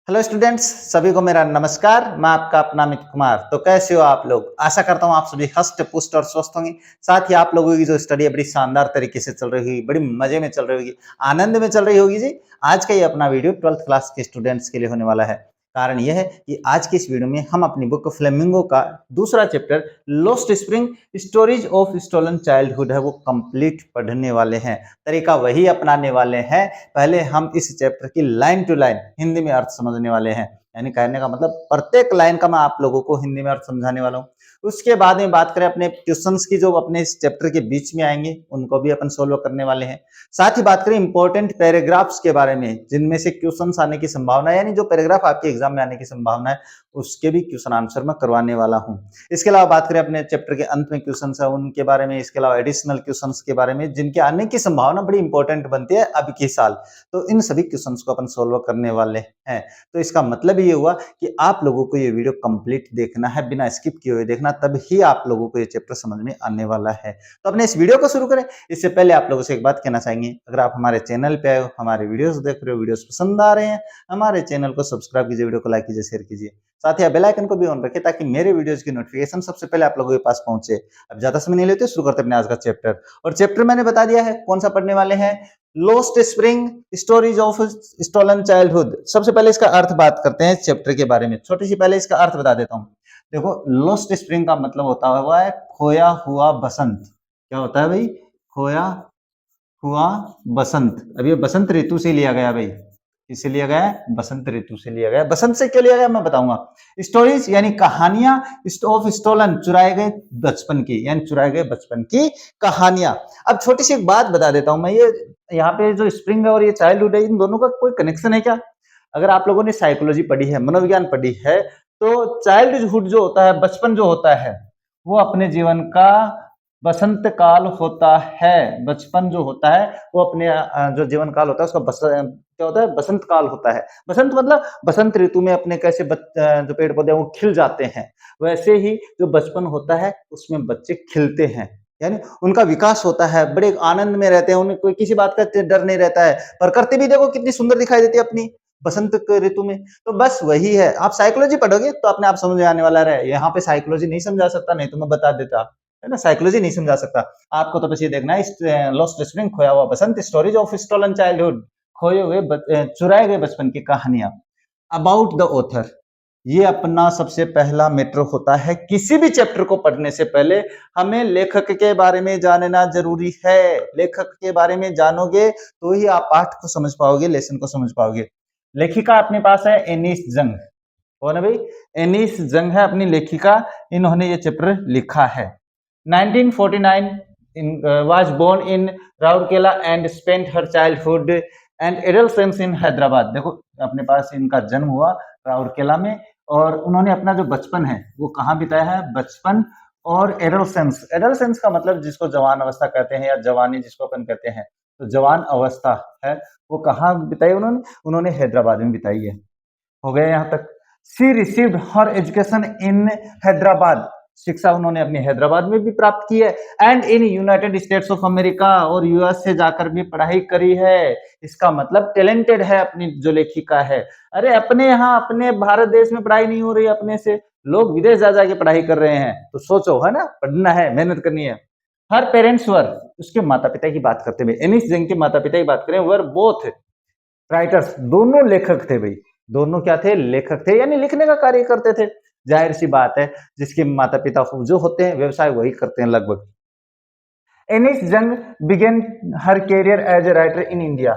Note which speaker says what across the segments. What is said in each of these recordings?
Speaker 1: Hello students, सभी को मेरा नमस्कार। मैं आपका अपना अमित कुमार। तो कैसे हो आप लोग? आशा करता हूँ आप सभी हष्ट पुष्ट और स्वस्थ होंगे। साथ ही आप लोगों की जो स्टडी है बड़ी शानदार तरीके से चल रही होगी, बड़ी मजे में चल रही होगी, आनंद में चल रही होगी जी। आज का ये अपना वीडियो 12th क्लास के स्टूडेंट्स के लिए होने वाला है। कारण यह है कि आज की इस वीडियो में हम अपनी बुक फ्लेमिंगो का दूसरा chapter lost spring stories of stolen childhood है वो कंप्लीट पढ़ने वाले हैं। तरीका वही अपनाने वाले हैं। पहले हम इस चैप्टर की लाइन टू लाइन हिंदी में अर्थ समझने वाले हैं। यानी कहने का मतलब प्रत्येक लाइन का मैं आप लोगों को हिंदी में अर्थ समझाने वाला हूँ। उसके बाद में बात करें अपने क्वेश्चंस की जो अपने इस चैप्टर के बीच में आएंगे, उनको भी अपन सोल्व करने वाले हैं। साथ ही बात करें इंपॉर्टेंट पैराग्राफ्स के बारे में, जिनमें से क्वेश्चंस आने की संभावना है, यानी जो पैराग्राफ आपके एग्जाम में आने की संभावना है उसके भी क्वेश्चन आंसर मैं करवाने वाला हूँ। इसके अलावा बात करें अपने चैप्टर के अंत में क्वेश्चन है उनके बारे में, इसके अलावा एडिशनल क्वेश्चन के बारे में जिनके आने की संभावना बड़ी इंपॉर्टेंट बनती है अब के साल। तो इन सभी क्वेश्चन को अपन सोल्व करने वाले हैं। तो इसका मतलब ये हुआ कि आप लोगों को ये वीडियो कंप्लीट देखना है, बिना स्किप किए हुए देखना, तभी आप लोगों को ये चैप्टर समझ में आने वाला है। तो अपने इस वीडियो को शुरू करें इससे पहले आप लोगों से एक बात कहना चाहेंगे, अगर आप हमारे चैनल पे आए हो, हमारे वीडियोस देख रहे हो, वीडियोस पसंद आ रहे हैं, हमारे चैनल को सब्सक्राइब कीजिए, वीडियो को लाइक कीजिए, शेयर कीजिए। साथ ही बेल आइकन को भी ऑन रखें ताकि मेरे वीडियोस की नोटिफिकेशन सबसे पहले आप लोगों के पास पहुंचे। अब ज्यादा समय नहीं लेते, शुरू करते अपने आज का चैप्टर। और चैप्टर मैंने बता दिया है कौन सा पढ़ने वाले हैं, lost spring stories of stolen childhood. सबसे पहले इसका अर्थ बात करते हैं चैप्टर के बारे में। छोटी सी पहले इसका अर्थ बता देता हूं। देखो, लॉस्ट स्प्रिंग का मतलब होता हुआ है खोया हुआ बसंत। क्या होता है भाई? खोया हुआ बसंत। अब ये बसंत ऋतु से लिया गया भाई, किससे लिया गया है? बसंत ऋतु से लिया गया। बसंत से क्यों लिया गया मैं बताऊंगा। स्टोरीज यानी कहानियां ऑफ स्टोलन, चुराए गए बचपन की, यानी चुराए गए बचपन की कहानियां। अब छोटी सी एक बात बता देता हूं मैं, ये यहाँ पे जो स्प्रिंग है और ये चाइल्डहुड है, इन दोनों का कोई कनेक्शन है क्या? अगर आप लोगों ने साइकोलॉजी पढ़ी है, मनोविज्ञान पढ़ी है, तो चाइल्डहुड जो होता है, बचपन जो होता है, वो अपने जीवन का बसंत काल होता है। बचपन जो होता है वो अपने जो जीवन काल होता है उसका क्या होता है? बसंत काल होता है। बसंत मतलब बसंत ऋतु में अपने कैसे जो पेड़ पौधे वो खिल जाते हैं, वैसे ही जो बचपन होता है उसमें बच्चे खिलते हैं, यानी उनका विकास होता है, बड़े आनंद में रहते हैं, उन्हें कोई किसी बात का डर नहीं रहता है। प्रकृति भी देखो कितनी सुंदर दिखाई देती है अपनी बसंत के ऋतु में। तो बस वही है। आप साइकोलॉजी पढ़ोगे तो अपने आप समझ में आने वाला है। यहाँ पे साइकोलॉजी नहीं समझा सकता, नहीं तो मैं बता देता, है ना। साइकोलॉजी नहीं समझा सकता आपको, तो बस ये देखना है लॉस्ट स्प्रिंग, खोया हुआ बसंत, स्टोरीज ऑफ स्टोलन चाइल्डहुड, खोए हुए चुराए गए बचपन की कहानियां। अबाउट द ऑथर, ये अपना सबसे पहला मैटर होता है। किसी भी चैप्टर को पढ़ने से पहले हमें लेखक के बारे में जानना जरूरी है। लेखक के बारे में जानोगे तो ही आप पाठ को समझ पाओगे, लेसन को समझ पाओगे। लेखिका अपने पास है एनिस जंग। कौन है भाई? एनिस जंग है अपनी लेखिका। इन्होंने ये चैप्टर लिखा है। 1949 was born in Rourkela and spent her childhood and adolescence in Hyderabad। देखो, अपने पास इनका जन्म हुआ राउरकेला में, और उन्होंने अपना जो बचपन है वो कहाँ बिताया है? बचपन और एडोलसेंस। एडोलसेंस का मतलब जिसको जवान अवस्था कहते हैं, या जवानी जिसको अपन कहते हैं, तो जवान अवस्था है वो कहाँ बिताई उन्होंने? उन्होंने हैदराबाद में बिताई है। हो गया यहाँ तक। She received her education in Hyderabad. शिक्षा उन्होंने अपनी हैदराबाद में भी प्राप्त की है। And in United states of America, और यूएस से जाकर भी पढ़ाई करी है। इसका मतलब टैलेंटेड है अपनी जो लेखिका है। अरे अपने यहाँ अपने भारत देश में पढ़ाई नहीं हो रही अपने से, लोग विदेश जा जाके पढ़ाई कर रहे हैं। तो सोचो, है ना, पढ़ना है, मेहनत करनी है। हर पेरेंट्स वर, उसके माता पिता की बात करते हुए, एनिस जंग के माता पिता की बात करें, वर बोथ राइटर्स, दोनों लेखक थे भाई। दोनों क्या थे? लेखक थे, यानी लिखने का कार्य करते थे। जाहिर सी बात है, जिसके माता पिता जो होते हैं व्यवसाय वही करते हैं लगभग। Anees Jung began her career as a writer in India.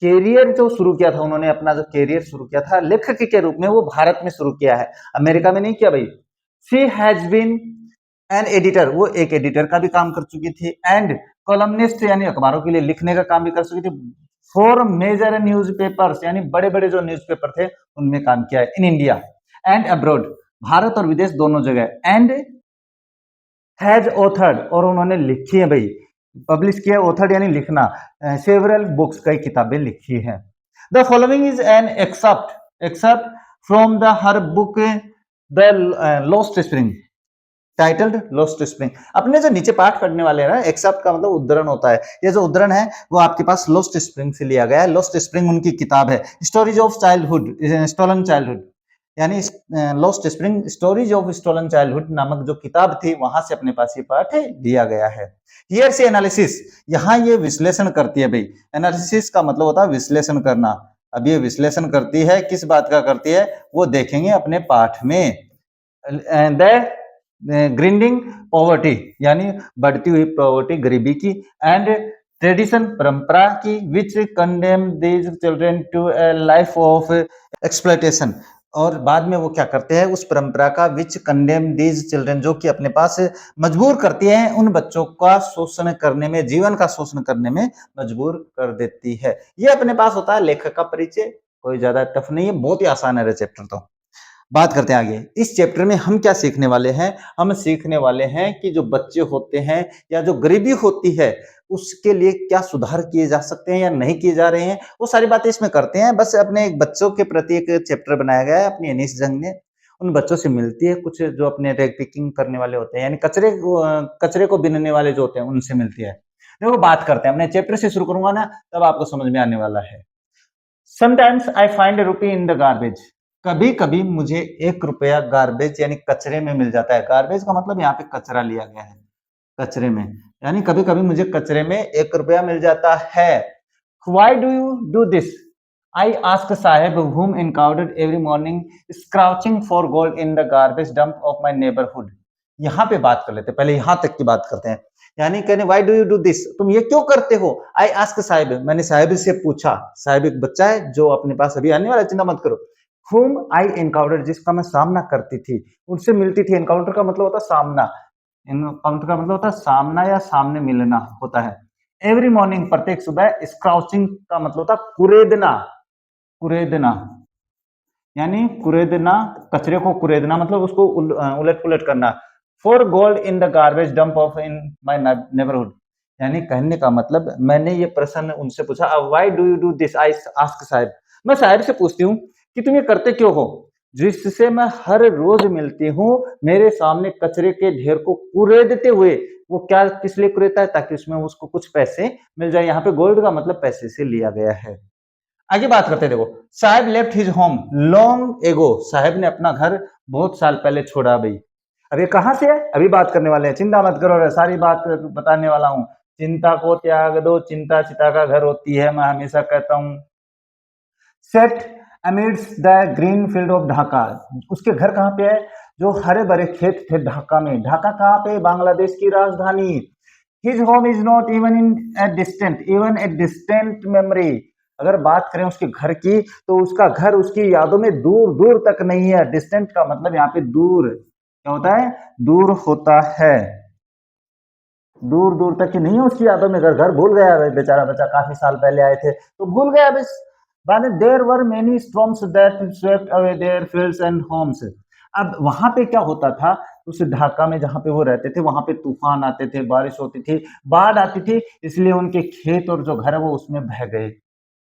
Speaker 1: Career जो शुरू किया था उन्होंने, अपना जो कैरियर शुरू किया था लेखक के रूप में, वो भारत में शुरू किया है, अमेरिका में नहीं किया भाई। She has been an editor, वो एक एडिटर का भी काम कर चुकी थी, एंड कॉलमनिस्ट, यानी अखबारों के लिए लिखने का काम भी कर चुकी थी, फॉर मेजर न्यूज़पेपर्स, यानी बड़े बड़े जो न्यूज़पेपर थे उनमें काम किया है, in India and abroad, Bharat और विदेश दोनों जगह। एंड हैज ऑथर्ड, और उन्होंने लिखी है भाई, पब्लिश किया, ऑथर्ड यानी लिखना, सेवरल बुक्स, कई किताबें लिखी हैं। The following is an excerpt from the her book the lost spring. Titled lost spring. अपने जो नीचे पाठ पढ़ने वाले हैं ना, एक्सेप्ट का मतलब उद्धरण होता है, ये जो उद्धरण है वो आपके पास लॉस्ट स्प्रिंग से लिया गया है। लॉस्ट स्प्रिंग उनकी किताब है, stories of childhood stolen childhood, यानी lost spring stories of stolen childhood नामक जो किताब थी वहां से अपने पास ये पाठ लिया गया है। हियर से एनालिसिस, यहाँ ये विश्लेषण करती है भाई। एनालिसिस का मतलब होता है विश्लेषण करना। अब ये विश्लेषण करती है, किस बात का करती है वो देखेंगे अपने पाठ में। ग्रिंडिंग पॉवर्टी, यानी बढ़ती हुई पॉवर्टी, गरीबी की, एंड ट्रेडिशन, परंपरा की, which condemn these children to a life of exploitation. और बाद में वो क्या करते हैं, उस परंपरा का विच कंडेम दीज चिल्ड्रन, जो कि अपने पास मजबूर करती है उन बच्चों का शोषण करने में, जीवन का शोषण करने में मजबूर कर देती है। ये अपने पास होता है लेखक का परिचय, कोई ज्यादा टफ नहीं है, बहुत ही आसान है चैप्टर। तो बात करते हैं आगे। इस चैप्टर में हम क्या सीखने वाले हैं, हम सीखने वाले हैं कि जो बच्चे होते हैं या जो गरीबी होती है उसके लिए क्या सुधार किए जा सकते हैं या नहीं किए जा रहे हैं, वो सारी बातें इसमें करते हैं। बस अपने बच्चों के प्रति एक चैप्टर बनाया गया है, अपनी अनीस जंग ने उन बच्चों से मिलती है, कुछ जो अपने रैग पिकिंग करने वाले होते हैं, यानी कचरे को बीनने वाले जो होते हैं उनसे मिलती है। देखो बात करते हैं, अपने चैप्टर से शुरू करूंगा ना तब आपको समझ में आने वाला है। Sometimes I find A rupee in the garbage, कभी कभी मुझे 1 रुपया गार्बेज यानी कचरे में मिल जाता है। गार्बेज का मतलब यहाँ पे कचरा लिया गया है, कचरे में, यानी कभी कभी मुझे कचरे में 1 रुपया मिल जाता है। Why do you do this, I ask Saheb whom encountered every morning scrouching for gold in the garbage dump of my neighborhood। यहाँ पे बात कर लेते हैं, पहले यहाँ तक की बात करते हैं। यानी कहने Y do you do this, तुम ये क्यों करते हो। आई आस्क साहिब, मैंने साहिब से पूछा, साहिब एक बच्चा है जो अपने पास अभी आने वाला, चिंता मत करो। whom आई एनकाउंटर, जिसका मैं सामना करती थी, उनसे मिलती थी। एनकाउंटर का मतलब होता है सामना, एनकाउंटर का मतलब होता है सामना या सामने मिलना होता है। एवरी मॉर्निंग, प्रत्येक सुबह। स्क्राउचिंग का मतलब होता है कुरेदना, कुरेदना, यानी कुरेदना, कचरे को कुरेदना मतलब उसको उलट पुलट करना। For gold in the garbage dump of in my neighbourhood, यानी कहने का मतलब मैंने ये प्रश्न उनसे पूछा, why do you do this, I ask Sahib, मैं साहिब से पूछती हूँ कि तुम ये करते क्यों हो, जिससे मैं हर रोज मिलती हूँ मेरे सामने कचरे के ढेर को कुरेदते हुए। वो क्या किस लिए कुरेदता है, ताकि उसमें उसको कुछ पैसे मिल जाए। यहाँ पे गोल्ड का मतलब पैसे से लिया गया है। आगे बात करते हैं, देखो Sahib left his home long ago, Sahib ने अपना घर बहुत साल पहले छोड़ा भाई। अब ये कहां से है अभी बात करने वाले हैं, चिंता मत करो, सारी बात बताने वाला हूं। चिंता को त्याग दो, चिंता चिता का घर होती है, मैं हमेशा कहता हूं। Set amidst the green field of Dhaka, उसके घर कहां पे है, जो हरे भरे खेत थे ढाका में। ढाका कहां पे, बांग्लादेश की राजधानी। His home is not even in a distant, even a distant memory, अगर बात करें उसके घर की तो उसका घर उसकी यादों में दूर दूर तक नहीं है। डिस्टेंट का मतलब यहाँ पे दूर, क्या होता है, दूर होता है, दूर दूर तक की नहीं है उसकी यादों में। घर घर भूल गया है बेचारा बच्चा, काफी साल पहले आए थे तो भूल गया बस। बाद में there were many storms that swept away their fields and homes. अब वहां पे क्या होता था, उस ढाका में जहां पे वो रहते थे वहां पे तूफान आते थे, बारिश होती थी, बाढ़ आती थी, इसलिए उनके खेत और जो घर है वो उसमें बह गए,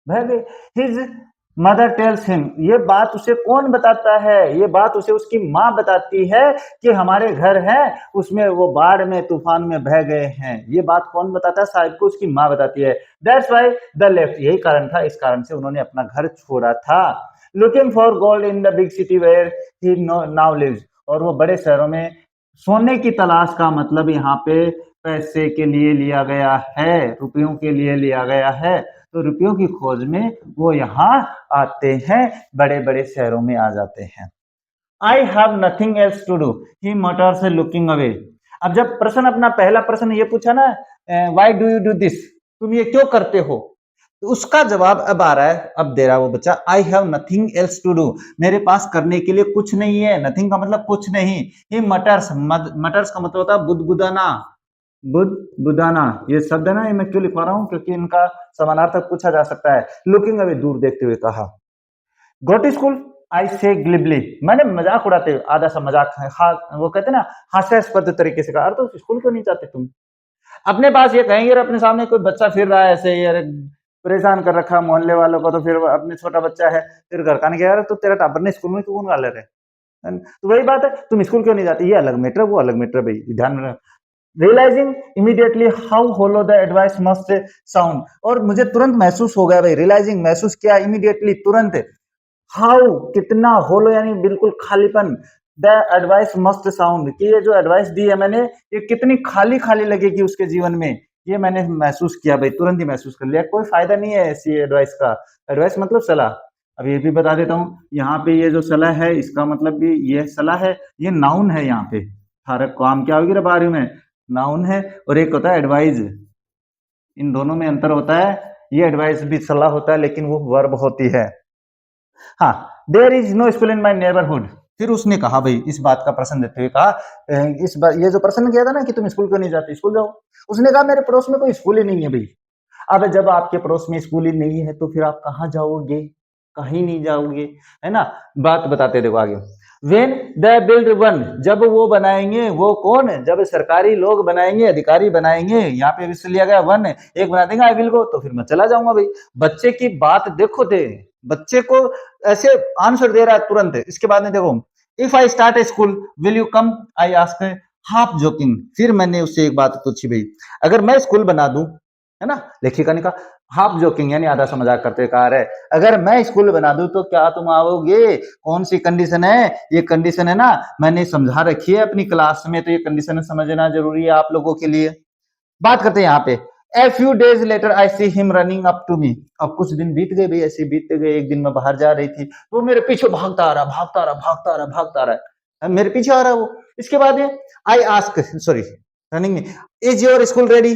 Speaker 1: बह गए। हिज मदर टेल्स हिम, ये बात उसे कौन बताता है, ये बात उसे उसकी माँ बताती है कि हमारे घर है उसमें वो बाढ़ में तूफान में बह गए हैं। ये बात कौन बताता है, साहिब को उसकी माँ बताती है। दैट्स व्हाई द लेफ्ट, यही कारण था, इस कारण से उन्होंने अपना घर छोड़ा था। Looking for gold in the big city where he now lives, और वो बड़े शहरों में सोने की तलाश का मतलब यहाँ पे पैसे के लिए लिया गया है, रुपयों के लिए लिया गया है। तो रुपयों की खोज में वो यहाँ आते हैं, बड़े बड़े शहरों में आ जाते हैं। I have nothing else to do, he mutters looking away. अब जब प्रश्न, अपना पहला प्रश्न ये पूछा ना, why do you do this, तुम ये क्यों करते हो, तो उसका जवाब अब आ रहा है, अब दे रहा है वो बच्चा, I have nothing else to do, मेरे पास करने के लिए कुछ नहीं है। नथिंग का मतलब कुछ नहीं। ही मटर्स, मटर्स का मतलब होता है बुदबुदाना, बुदबुदाना, ये शब्द है ना, ये मैं क्यों लिखवा रहा हूं, क्योंकि इनका समानार्थक पूछा जा सकता है। लुकिंग अवे, दूर देखते हुए कहा। गो टू स्कूल, आई से ग्लिबली, मैंने मजाक उड़ाते हुए, आधा सा मजाक है, वो कहते हैं ना हास्यास्पद तरीके से कहा, अरे तो स्कूल क्यों नहीं जाते तुम। अपने पास ये कहेंगे, अपने सामने कोई बच्चा फिर रहा है ऐसे, यार परेशान कर रखा मोहल्ले वालों को, तो फिर अपने छोटा बच्चा है, फिर घर का नहीं गया, तो तेरा टाबर ने स्कूल में क्यों गाले रहे, तो वही बात है, तुम स्कूल क्यों नहीं जाती, ये अलग मैटर, वो अलग मैटर, भाई ध्यान में realising immediately how hollow the advice must sound, और मुझे तुरंत महसूस हो गया भाई, रियलाइजिंग महसूस किया, इमीडिएटली तुरंत, हाउ कितना, होलो यानी बिल्कुल खालीपन, द एडवाइस मस्ट साउंड कि ये जो एडवाइस दी है मैंने, ये कितनी खाली खाली लगेगी उसके जीवन में, ये मैंने महसूस किया भाई, तुरंत ही महसूस कर लिया, कोई फायदा नहीं है ऐसी एडवाइस का। एडवाइस मतलब सलाह। अब ये भी बता देता हूँ, यहाँ पे ये जो सलाह है इसका मतलब भी ये सलाह है, ये नाउन है, यहाँ पे हर काम क्या होगी रे बारी में, नाउन है, और एक होता है एडवाइज, इन दोनों में अंतर होता है, ये एडवाइस भी सलाह होता है लेकिन वो वर्ब होती है। हाँ, there is no school in my neighbourhood, फिर उसने कहा भाई, इस बात का प्रश्न देते हुए कहा, इस बात, ये जो प्रश्न किया था ना कि तुम स्कूल क्यों नहीं जाते, स्कूल जाओ, उसने कहा मेरे पड़ोस में कोई स्कूल ही नहीं है भाई। अब जब आपके पड़ोस में स्कूल ही नहीं है तो फिर आप कहाँ जाओगे, कहीं नहीं जाओगे, है ना। बात बताते देखो आगे, वेन द बिल्ड वन, जब वो बनाएंगे, वो कौन है, जब सरकारी लोग बनाएंगे, अधिकारी बनाएंगे, यहाँ पे विषय लिया गया वन, एक बना देंगे आई विल गो, तो फिर मैं चला जाऊंगा भाई। बच्चे की बात देखो दे, बच्चे को ऐसे आंसर दे रहा है तुरंत। इसके बाद में देखो, if I start A school will you come, I ask half joking, फिर मैंने उससे एक बात पूछी भाई, अगर मैं स्कूल बना दूं, है ना, लेखिका ने कहा, हाफ जोकिंग यानी आधा सा मजाक करते कहा है, अगर मैं स्कूल बना दूं तो क्या तुम आओगे, कौन सी कंडीशन है, ये कंडीशन है ना, मैंने समझा रखी है अपनी क्लास में, तो ये कंडीशन समझना जरूरी है आप लोगों के लिए। बात करते हैं यहाँ पे, a few days later I see him running up to me, अब कुछ दिन बीत गए भाई, ऐसे बीतते गए, एक दिन मैं बाहर जा रही थी तो मेरे पीछे भागता आ रहा, भागता आ रहा, भागता आ रहा, भागता आ रहा है, मेरे पीछे आ रहा है वो। इसके बाद आई आस्क, सॉरी, रनिंग में, इज योर स्कूल रेडी,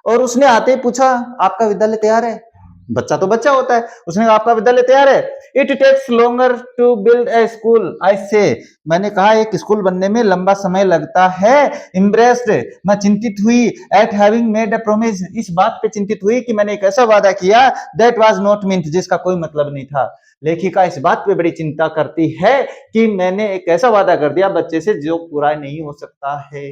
Speaker 1: और उसने आते ही पूछा, आपका विद्यालय तैयार है, बच्चा तो बच्चा होता है, उसने कहा आपका विद्यालय तैयार है, it takes longer to build a school I say, मैंने कहा एक स्कूल बनने में लंबा समय लगता है, इम्प्रेस्ड, मैं चिंतित हुई, eight having made a promise, इस बात पे चिंतित हुई कि मैंने एक ऐसा वादा किया, दैट वाज नॉट मींट, जिसका कोई मतलब नहीं था। लेखिका इस बात पे बड़ी चिंता करती है कि मैंने एक ऐसा वादा कर दिया बच्चे से जो पूरा नहीं हो सकता है।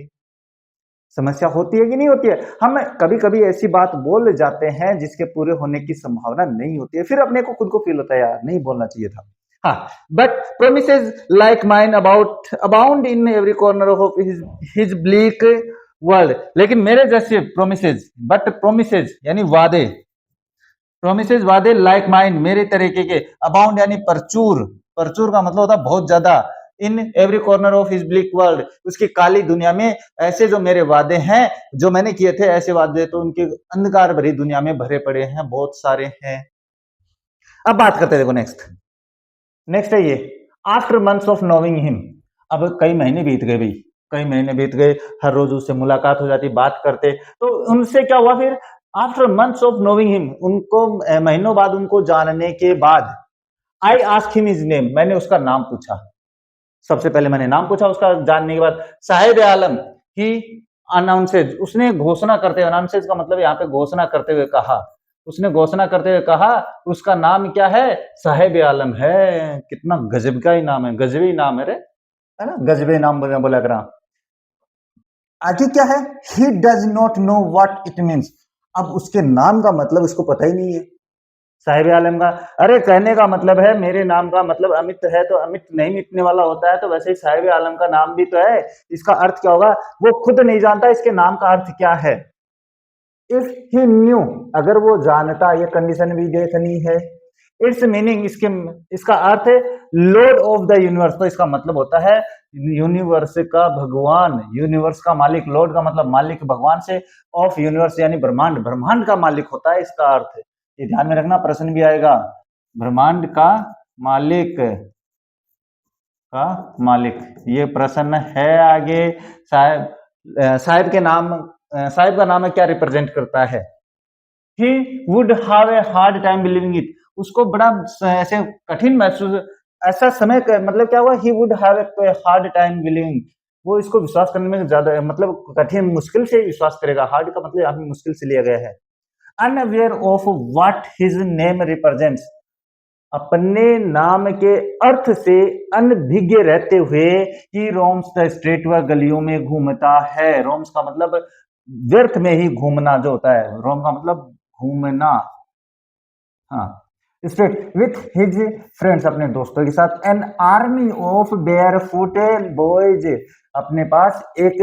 Speaker 1: समस्या होती है कि नहीं होती है, हम कभी कभी ऐसी बात बोल जाते हैं जिसके पूरे होने की संभावना नहीं होती है, फिर अपने को खुद को फील होता है यार नहीं बोलना चाहिए था। हाँ, but promises like mine about abound in every corner of his bleak world, लेकिन मेरे जैसे प्रोमिसेस, बट प्रोमिसेस यानी वादे, प्रोमिसेस वादे लाइक माइन मेरे तरीके के, अबाउंड यानी प्रचुर, प्रचुर का मतलब होता है बहुत ज्यादा, in every corner of his bleak world, उसकी काली दुनिया में ऐसे जो मेरे वादे हैं जो मैंने किए थे, ऐसे वादे तो उनके अंधकार भरी दुनिया में भरे पड़े हैं, बहुत सारे हैं। अब बात करते हैं, देखो नेक्स्ट, नेक्स्ट है ये, after months of knowing him, अब कई महीने बीत गए भाई, कई महीने बीत गए, हर रोज उससे मुलाकात हो जाती, बात करते, तो उनसे क्या हुआ फिर, after months of knowing him, उनको महीनों बाद उनको जानने के बाद, I ask him his name, मैंने उसका नाम पूछा, सबसे पहले मैंने नाम पूछा उसका जानने के बाद, साहिब आलम ही अनाउंसेज, उसने घोषणा करते हुए, अनाउंसेज का मतलब यहाँ पे घोषणा करते हुए कहा, उसने घोषणा करते हुए कहा, उसका नाम क्या है, साहिब आलम है, कितना गजब का ही नाम है, गजबी नाम है रे, है ना, गजबे नाम बोला करा। आगे क्या है, he does not know what it means, अब उसके नाम का मतलब उसको पता ही नहीं है, साहिब आलम का, अरे कहने का मतलब है मेरे नाम का मतलब अमित है, तो अमित नहीं मिटने वाला होता है, तो वैसे ही साहिब आलम का नाम भी तो है, इसका अर्थ क्या होगा, वो खुद नहीं जानता इसके नाम का अर्थ क्या है। इफ ही न्यू, अगर वो जानता, ये कंडीशन भी देखनी है, इट्स मीनिंग, इसके इसका अर्थ है लॉर्ड ऑफ द यूनिवर्स, तो इसका मतलब होता है यूनिवर्स का भगवान, यूनिवर्स का मालिक, लॉर्ड का मतलब मालिक, भगवान से, ऑफ यूनिवर्स यानी ब्रह्मांड, ब्रह्मांड का मालिक होता है इसका अर्थ, ये ध्यान में रखना, प्रश्न भी आएगा, ब्रह्मांड का मालिक, का मालिक, ये प्रश्न है आगे। साहिब, साहिब के नाम, साहिब का नाम क्या रिप्रेजेंट करता है, he would have a hard time believing it, उसको बड़ा ऐसे कठिन महसूस, ऐसा समय मतलब क्या हुआ, he would have a hard time believing, वो इसको विश्वास करने में ज्यादा मतलब कठिन, मुश्किल से विश्वास करेगा, हार्ड का मतलब यहाँ पे मुश्किल से लिया गया है। Unaware of what his name represents, अपने नाम के अर्थ से अनभिज्ञ रहते हुए, ही रोम्स द स्ट्रीट, वह गलियों में घूमता है, रोम्स का मतलब व्यर्थ में ही घूमना जो होता है, रोम का मतलब घूमना, हाँ, स्टेट विथ हिज फ्रेंड्स, अपने दोस्तों के साथ, an army of bare footed boys, अपने पास एक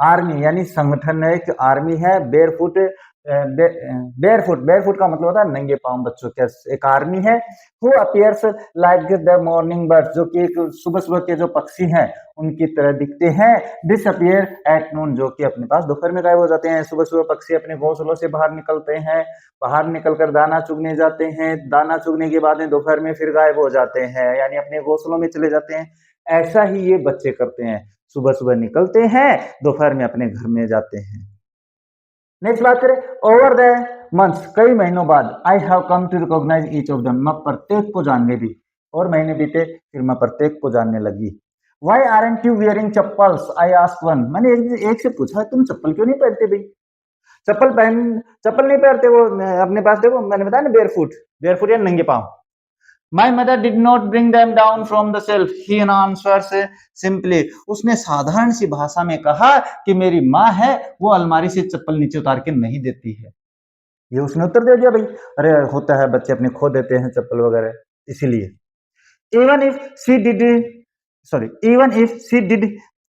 Speaker 1: आर्मी यानी संगठन है, एक आर्मी है, बेयरफुट, बेयरफुट का मतलब होता है नंगे पांव बच्चों के, एक आर्मी है, who appears like the morning bird, जो कि सुबह सुबह के जो पक्षी हैं उनकी तरह दिखते हैं, डिसअपियर एट नून, जो कि अपने पास दोपहर में गायब हो जाते हैं। सुबह सुबह पक्षी अपने घोंसलों से बाहर निकलते हैं, बाहर निकलकर दाना चुगने जाते हैं, दाना चुगने के बाद दोपहर में फिर गायब हो जाते हैं, यानी अपने घोंसलों में चले जाते हैं। ऐसा ही ये बच्चे करते हैं, सुबह सुबह निकलते हैं, दोपहर में अपने घर में जाते हैं। नेक्स्ट बात करें, ओवर द मंथ्स, कई महीनों बाद, I have come to recognise each of them, मैं प्रत्येक को जानने भी, और महीने बीते फिर मैं प्रत्येक को जानने लगी। Why aren't you wearing chappals, I ask one, मैंने एक से पूछा तुम चप्पल क्यों नहीं पहनते भाई, चप्पल नहीं पहनते वो, अपने पास देखो मैंने बताया ना बेयरफुट या नंगे पांव। My mother did not bring them down from the shelf. He answers simply. उसने साधारण सी भाषा में कहा कि मेरी माँ है, वो अलमारी से चप्पल नीचे उतार के नहीं देती है। ये उसने उत्तर दे दिया भाई। अरे होता है, बच्चे अपने खो देते हैं चप्पल वगैरह, इसीलिए। Even if she did,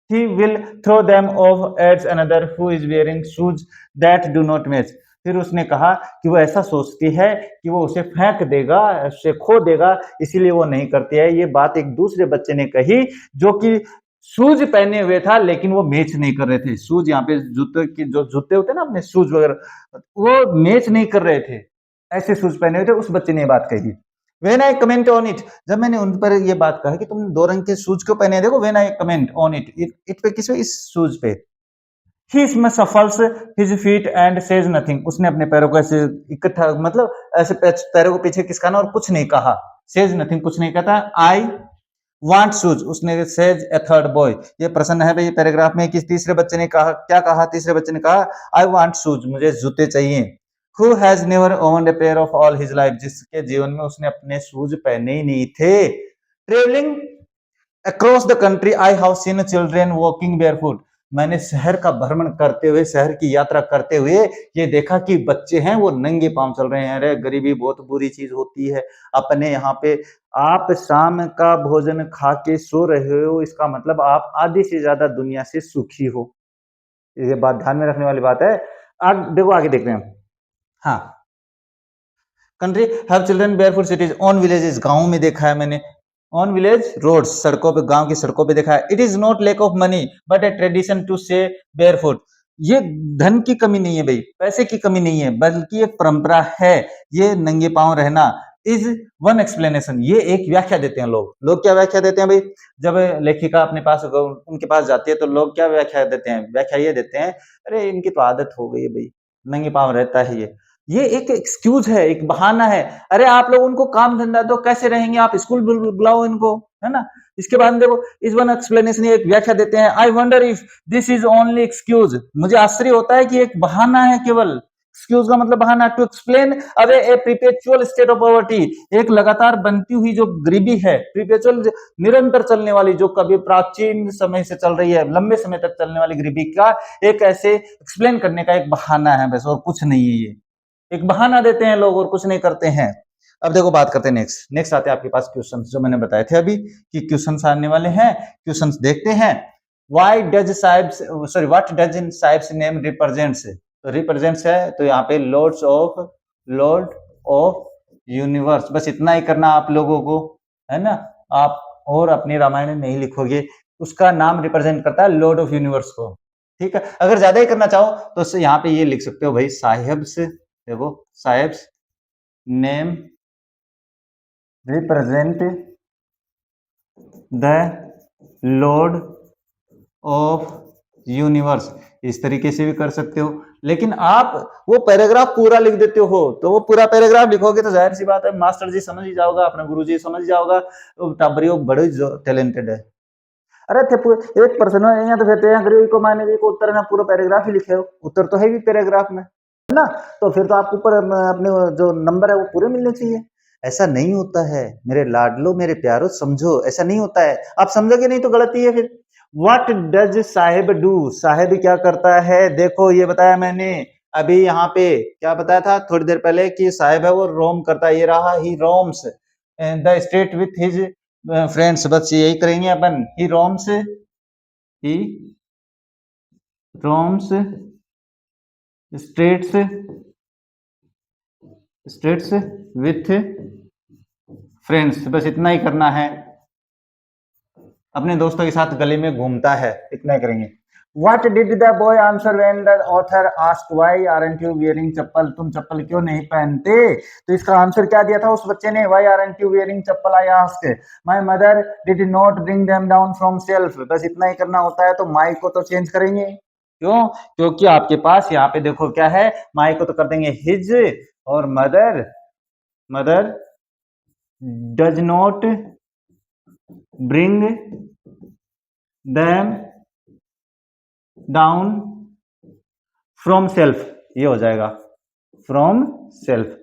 Speaker 1: he will throw them off at another who is wearing shoes that do not match. फिर उसने कहा कि वो ऐसा सोचती है कि वो उसे फेंक देगा, उसे खो देगा, इसीलिए वो नहीं करती है। ये बात एक दूसरे बच्चे ने कही जो कि शूज पहने हुए था, लेकिन वो मैच नहीं कर रहे थे। शूज यहाँ पे जूते की, जो जूते होते हैं ना अपने, शूज वगैरह, वो मैच नहीं कर रहे थे, ऐसे शूज पहने हुए थे। उस बच्चे ने ये बात कही। When I comment on it, जब मैंने उन पर ये बात कहा कि तुम दो रंग के शूज क्यों पहने, देखो when I comment on it, it पे किस पे, इस शूज पे। He shuffles his feet and says nothing. उसने अपने पैरों को ऐसे इकट्ठा, मतलब ऐसे पैरों को पीछे खिसकाना और कुछ नहीं कहा। Says nothing, कुछ नहीं कहता। I want shoes, उसने says a third boy। ये प्रश्न है भाई पैराग्राफ में कि तीसरे बच्चे ने कहा, क्या कहा तीसरे बच्चे ने कहा, I want shoes, मुझे जूते चाहिए। Who has never owned a pair of all his life, जिसके जीवन में उसने अपने शूज पहने ही नहीं थे। Traveling across the country, I have seen children walking barefoot। मैंने शहर का भ्रमण करते हुए, शहर की यात्रा करते हुए ये देखा कि बच्चे हैं वो नंगे पांव चल रहे हैं। अरे गरीबी बहुत बुरी चीज होती है। अपने यहाँ पे आप शाम का भोजन खा के सो रहे हो, इसका मतलब आप आधी से ज्यादा दुनिया से सुखी हो। ये बात ध्यान में रखने वाली बात है। देखो आगे देखते हैं। हाँ, country have children barefoot cities, on villages, गांव में देखा है मैंने, ऑन विलेज रोड्स, सड़कों पे, गांव की सड़कों पे देखा है। It is not lack of money but a tradition to stay barefoot, ये धन की कमी नहीं है भाई, पैसे की कमी नहीं है, बल्कि एक परंपरा है ये नंगे पांव रहना। इज वन एक्सप्लेनेशन, ये एक व्याख्या देते हैं लोग क्या व्याख्या देते हैं भाई, जब लेखिका अपने पास उनके पास जाती है तो लोग क्या व्याख्या देते हैं, व्याख्या ये देते हैं, अरे इनकी तो आदत हो गई है भाई, नंगे पांव रहता है ये एक एक्सक्यूज है, एक बहाना है। अरे आप लोग उनको काम धंधा दो, कैसे रहेंगे, आप स्कूल बुलाओ इनको, है ना। इसके बाद देखो इस वन एक्सप्लेनेशन, एक व्याख्या देते हैं, I wonder if this is only excuse, मुझे आश्चर्य होता है कि एक बहाना है केवल। एक्सक्यूज का मतलब बहाना, to explain away a perpetual state of poverty, एक लगातार बनती हुई जो गरीबी है, प्रीपेचुअल निरंतर चलने वाली, जो कभी प्राचीन समय से चल रही है, लंबे समय तक चलने वाली गरीबी का एक ऐसे एक्सप्लेन करने का एक बहाना है बस, और कुछ नहीं है। ये एक बहाना देते हैं लोग और कुछ नहीं करते हैं। अब देखो बात करते हैं नेक्स्ट आते हैं आपके पास क्वेश्चंस, जो मैंने बताए थे अभी कि क्वेश्चंस आने वाले हैं। क्वेश्चंस देखते हैं। What does in sahibs name represents, तो रिप्रेजेंट्स है तो यहाँ पे लॉर्ड ऑफ यूनिवर्स, बस इतना ही करना आप लोगों को, है ना। आप और अपनी रामायण नहीं लिखोगे, उसका नाम रिप्रेजेंट करता है लॉर्ड ऑफ यूनिवर्स को, ठीक है। अगर ज्यादा ही करना चाहो तो यहाँ पे ये लिख सकते हो भाई, साहिब्स, देखो sahibs name represent the Lord of universe, इस तरीके से भी कर सकते हो। लेकिन आप वो पैराग्राफ पूरा लिख देते हो, तो वो पूरा पैराग्राफ लिखोगे तो जाहिर सी बात है मास्टर जी समझ ही जाओगा, अपना गुरु जी समझ ही जाओगा, टाबरी बड़े टैलेंटेड है। अरे थे एक पर्सन है यहाँ तो कहते हैं गरीबी को मायने को उत्तर ना, पूरा पैराग्राफ ही लिखे हो, उत्तर तो है भी पैराग्राफ में, है ना। तो फिर तो आपको ऊपर अपने जो नंबर है वो पूरे मिलने चाहिए। ऐसा नहीं होता है मेरे लाडलो, मेरे प्यारो, समझो ऐसा नहीं होता है। आप समझोगे नहीं तो गलती है फिर। व्हाट डज साहेब डू, साहेब क्या करता है, देखो ये बताया मैंने, अभी यहाँ पे क्या बताया था थोड़ी देर पहले कि साहिब है वो रोम करता है, ये रहा he roams the state with his friends, बस यही करेंगे अपन, he roams states with friends, बस इतना ही करना है। अपने दोस्तों के साथ गली में घूमता है, इतना ही करेंगे। What did the boy answer when the author asked why aren't you wearing चप्पल, तुम चप्पल क्यों नहीं पहनते? तो इसका आंसर क्या दिया था उस बच्चे ने, why aren't you wearing chappal, I asked, my mother did not bring them down from shelf, बस इतना ही करना होता है। तो my को तो चेंज करेंगे, क्यों? क्योंकि आपके पास यहाँ पे देखो क्या है, my को तो कर देंगे his, और mother does not bring them down from self, ये हो जाएगा फ्रॉम सेल्फ।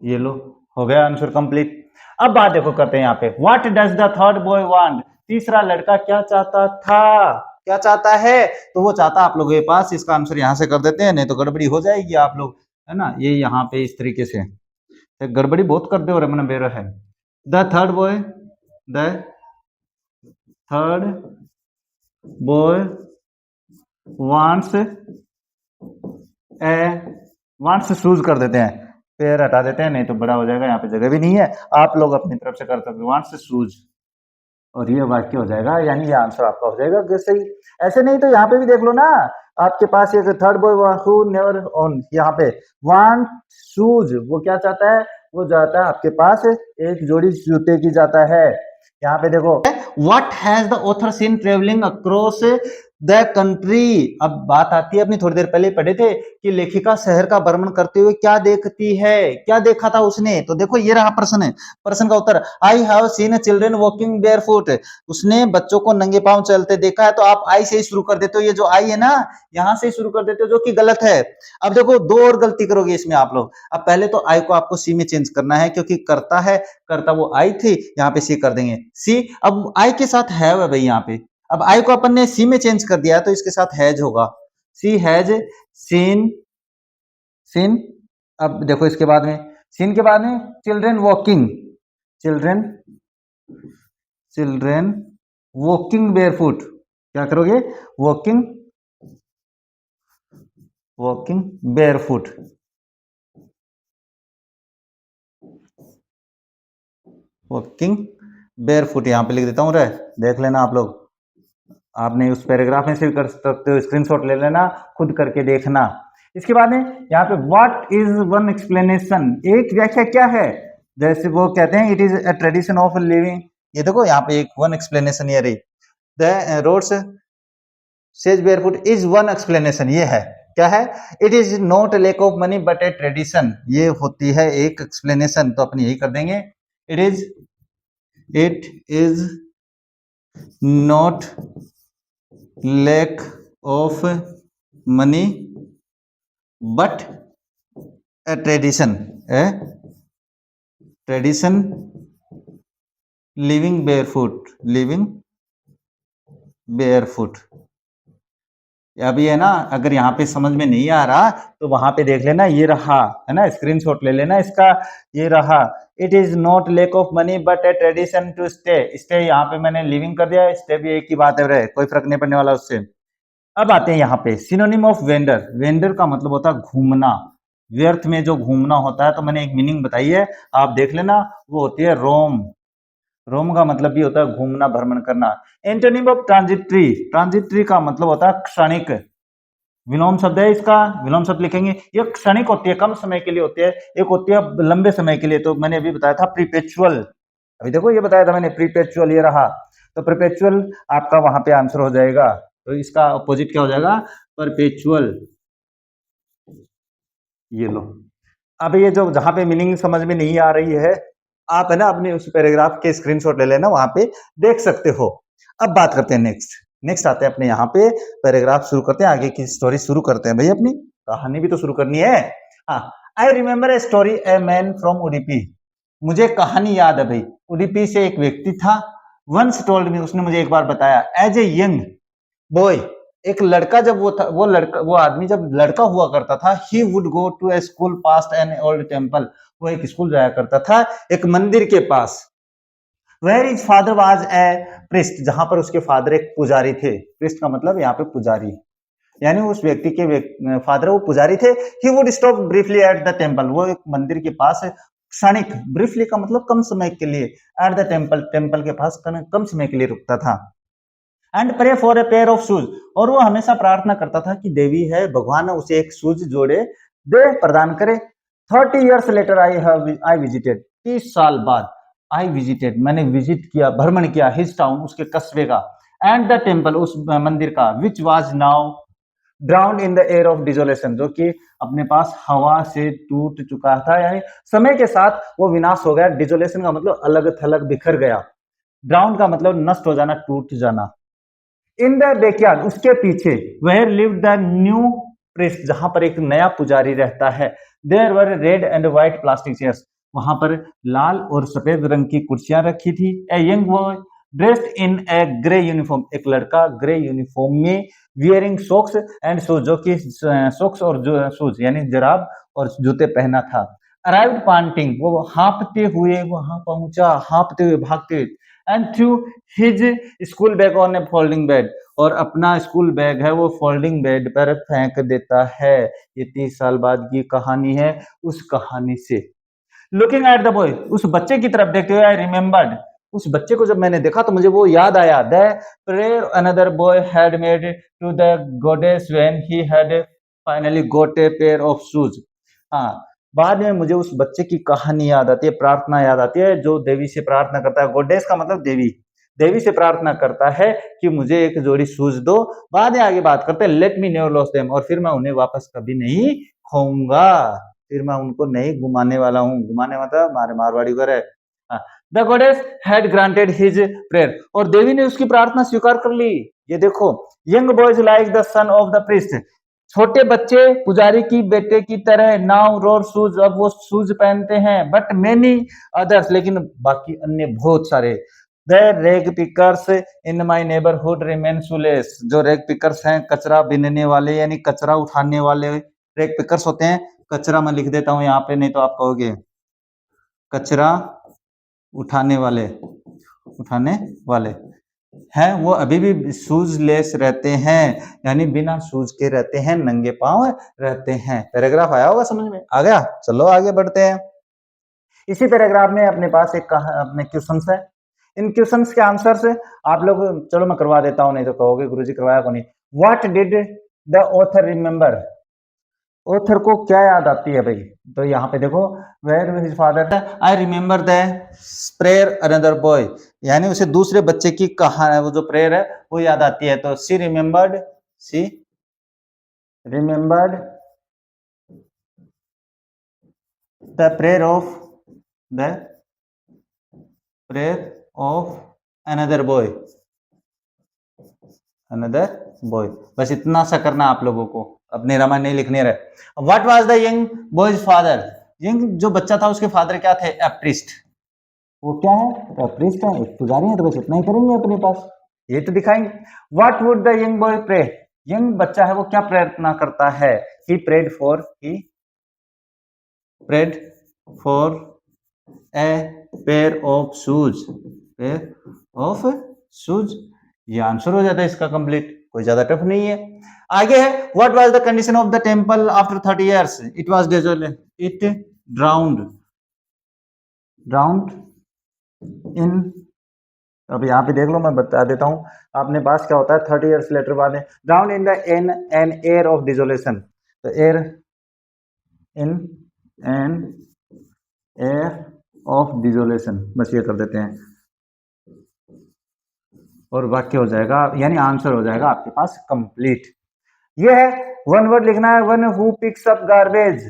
Speaker 1: ये लो, हो गया आंसर कंप्लीट। अब बात देखो करते हैं यहाँ पे, what does the third boy want, तीसरा लड़का क्या चाहता था, क्या चाहता है? तो वो चाहता आप लोगों के पास, इसका आंसर यहाँ से कर देते हैं, नहीं तो गड़बड़ी हो जाएगी आप लोग, है ना। ये यहाँ पे इस तरीके से गड़बड़ी बहुत कर दे, और मन बेरो है। The third boy wants shoes कर देते हैं, पैर हटा देते हैं, नहीं तो बड़ा हो जाएगा, यहाँ पे जगह भी नहीं है, आप लोग अपनी तरफ से कर सकते हो, वांट्स शूज, और ये वाक्य हो जाएगा, यानी ये आंसर आपका हो जाएगा सही। ऐसे नहीं तो यहाँ पे भी देख लो ना, आपके पास एक third boy who never on, यहाँ पे वांट शूज, वो क्या चाहता है, वो जाता है आपके पास एक जोड़ी जूते की जाता है। यहाँ पे देखो, what has the author seen travelling across the country, अब बात आती है, अपनी थोड़ी देर पहले पढ़े थे कि लेखिका शहर का भ्रमण करते हुए क्या देखती है, क्या देखा था उसने। तो देखो ये रहा प्रश्न, प्रश्न का उत्तर, I have seen children walking barefoot, उसने बच्चों को नंगे पांव चलते देखा है। तो आप आई से ही शुरू कर देते हो, ये जो आई है ना, यहां से शुरू कर देते हो, जो कि गलत है। अब देखो दो और गलती करोगे इसमें आप लोग। अब पहले तो आई को आपको सी में चेंज करना है, क्योंकि करता है, करता वो आई थी, यहाँ पे सी कर देंगे, सी। अब आई के साथ है भाई यहाँ पे, अब आई को अपन ने सी में चेंज कर दिया है, तो इसके साथ हैज होगा, सी हैज सीन, अब देखो इसके बाद में, सीन के बाद में children walking, children walking barefoot, क्या करोगे, वॉकिंग बेयरफुट, वॉकिंग बेयरफुट, यहां पे लिख देता हूं रे, देख लेना आप लोग, आपने उस पैराग्राफ में से कर सकते हो, स्क्रीनशॉट ले लेना, खुद करके देखना। इसके बाद में यहाँ पे व्हाट इज वन एक्सप्लेनेशन, एक व्याख्या क्या है, जैसे वो कहते हैं it is a tradition of living, ये देखो यहाँ पे एक वन एक्सप्लेनेशन ये रही, the roads says barefoot is one explanation, ये है, क्या है, it is not lack of money but a tradition, ये होती है एक एक्सप्लेनेशन, तो अपन यही कर देंगे, it is not lack of money but a tradition living barefoot. अब ये ना, अगर यहाँ पे समझ में नहीं आ रहा तो वहां पे देख लेना, ये रहा है ना, स्क्रीनशॉट ले लेना इसका, ये रहा, it is not lack of money but a tradition to stay, यहाँ पे मैंने लिविंग कर दिया, स्टे भी एक ही बात है, कोई फर्क नहीं पड़ने वाला उससे। अब आते हैं यहाँ पे सिनोनिम ऑफ वेंडर, वेंडर का मतलब होता है घूमना, व्यर्थ में जो घूमना होता है, तो मैंने एक मीनिंग बताई है, आप देख लेना, वो होती है रोम, रोम का मतलब भी होता है घूमना, भ्रमण करना। एंटोनिम ऑफ ट्रांजिटरी, ट्रांजिटरी का मतलब होता है क्षणिक, विलोम शब्द है इसका, विलोम शब्द लिखेंगे, ये क्षणिक होती है, कम समय के लिए होती है, एक होती है लंबे समय के लिए, तो मैंने अभी बताया था प्रीपेचुअल, अभी देखो ये बताया था मैंने प्रीपेचुअल, ये रहा, तो प्रीपेचुअल आपका वहां पे आंसर हो जाएगा, तो इसका अपोजिट क्या हो जाएगा, परपेचुअल, ये लो। अब ये जो जहां पे मीनिंग समझ में नहीं आ रही है, आप है ना अपने उस पैराग्राफ के स्क्रीनशॉट ले लेना, वहां पे देख सकते हो। अब बात करते हैं नेक्स्ट आते हैं अपने यहाँ पे, पैराग्राफ शुरू करते हैं, आगे की स्टोरी शुरू करते हैं भाई, अपनी कहानी भी तो शुरू करनी है। हाँ, I remember a story a man from Udupi, मुझे कहानी याद है भाई, उडुपी से एक व्यक्ति था, वंस टोल्ड मी, उसने मुझे एक बार बताया, एज ए यंग बॉय, एक लड़का जब वो आदमी जब लड़का हुआ करता था, he would go to a school past an old temple, वो एक स्कूल जाया करता था एक मंदिर के पास। Where his father was a priest, जहां पर उसके फादर एक पुजारी थे। प्रिस्ट का मतलब यहाँ पे पुजारी, यानी उस व्यक्ति के फादर वो पुजारी थे। He would stop briefly at the temple, वो एक मंदिर के पास क्षणिक, ब्रीफली का मतलब कम समय के लिए, एट द टेम्पल, टेम्पल के पास कम समय के लिए रुकता था। And pray for a pair of shoes, और वो हमेशा प्रार्थना करता था कि देवी है, भगवान उसे एक शूज जोड़े दे, प्रदान करे। 30 years लेटर आई विजिटेड, 30 साल बाद आई विजिटेड, मैंने विजिट किया, भ्रमण किया, हिज टाउन, उसके कस्बे का, एंड द टेम्पल, उस मंदिर का, which was now drowned in the air of desolation, जो कि अपने पास हवा से टूट चुका था, यानी समय के साथ वो विनाश हो गया। डिजोलेशन का मतलब अलग थलग, बिखर गया। ड्राउंड का मतलब नष्ट हो जाना, टूट जाना। इन द बैकयार्ड, उसके पीछे, where live the new priest, जहां पर एक नया पुजारी रहता है। There were red and white plastic chairs, वहां पर लाल और सफेद रंग की कुर्सियां रखी थी। A young boy dressed in A grey uniform, एक लड़का ग्रे यूनिफॉर्म में, वियरिंग सॉक्स एंड शूज, जो कि सॉक्स और शूज यानी जुराब और जूते पहना था। अराइव्ड पांटिंग, वो हाँफते हुए वहां पहुंचा, हाँफते हुए, भागते हुए। And through his school bag on A folding bed, और अपना स्कूल बैग है वो फोल्डिंग बेड पर फेंक देता है। ये 30 साल बाद की कहानी है, उस कहानी से। लुकिंग एट द बॉय, उस बच्चे की तरफ देखते हुए, आई रिमेम्बर्ड, उस बच्चे को जब मैंने देखा तो मुझे वो याद आया। The prayer another boy had made to the goddess when he had finally got a pair of shoes. हाँ, बाद में मुझे उस बच्चे की कहानी याद आती है, प्रार्थना याद आती है, जो देवी से प्रार्थना करता है। गॉडेस का मतलब देवी, देवी से प्रार्थना करता है कि मुझे एक जोड़ी शूज दो। बाद में आगे बात करते हैं, let me never loss them, और फिर मैं उन्हें वापस कभी नहीं खोऊंगा, फिर मैं उनको नहीं घुमाने वाला हूँ। घुमाने मतलब हमारे मारवाड़ी घर है। The goddess had granted his prayer, और देवी ने उसकी प्रार्थना स्वीकार कर ली। ये देखो, young boys like the son of the priest, छोटे बच्चे पुजारी की बेटे की तरह, नाउ रोर शूज, अब वो शूज पहनते हैं। बट मेनी अदर्स, लेकिन बाकी अन्य बहुत सारे। द रेग pickers in my neighbourhood remain shoelace, जो रेग पिकर्स हैं, कचरा बिनने वाले यानी कचरा उठाने वाले रेग पिकर्स होते हैं। कचरा मैं लिख देता हूं यहाँ पे, नहीं तो आप कहोगे कचरा उठाने वाले, उठाने वाले हैं, वो अभी भी शूज लेस रहते हैं, यानी बिना शूज के रहते हैं, नंगे पांव रहते हैं। पैराग्राफ आया होगा समझ में, आ गया? चलो आगे बढ़ते हैं। इसी पैराग्राफ में अपने पास एक अपने क्वेश्चंस है। इन क्वेश्चंस के आंसर्स आप लोग, चलो मैं करवा देता हूं, नहीं तो कहोगे गुरुजी करवाया को नहीं। What did the author remember, author को क्या याद आती है भाई? तो यहाँ पे देखो, where his father, I remember the prayer another boy, यानी उसे दूसरे बच्चे की कहानी, वो जो प्रेयर है वो याद आती है। तो she remembered the prayer of another boy, बस इतना सा करना आप लोगों को, अपने रामायण नहीं लिखने रहे। What was the young boys father, young जो बच्चा था उसके फादर क्या थे? ए प्रीस्ट, वो क्या है? ए प्रीस्ट है, एक पुजारी है। तो बस इतना ही करेंगे अपने पास, ये तो दिखाएंगे। What would the young boy pray, young बच्चा है वो क्या प्रार्थना करता है? He prayed for a pair of shoes, ये आंसर हो जाता है इसका कंप्लीट, कोई ज्यादा टफ नहीं है। आगे है, what was the condition of the temple after 30 years, it was desolate, it drowned in, अब यहाँ पे देख लो, मैं बता देता हूँ। आपने पास क्या होता है 30 years लेटर बाद में, drowned in the an air of desolation, तो air in an air of desolation, बस ये कर देते हैं और वाक्य हो जाएगा, यानी आंसर हो जाएगा आपके पास कंप्लीट। ये है, वन वर्ड लिखना है, one who picks up garbage,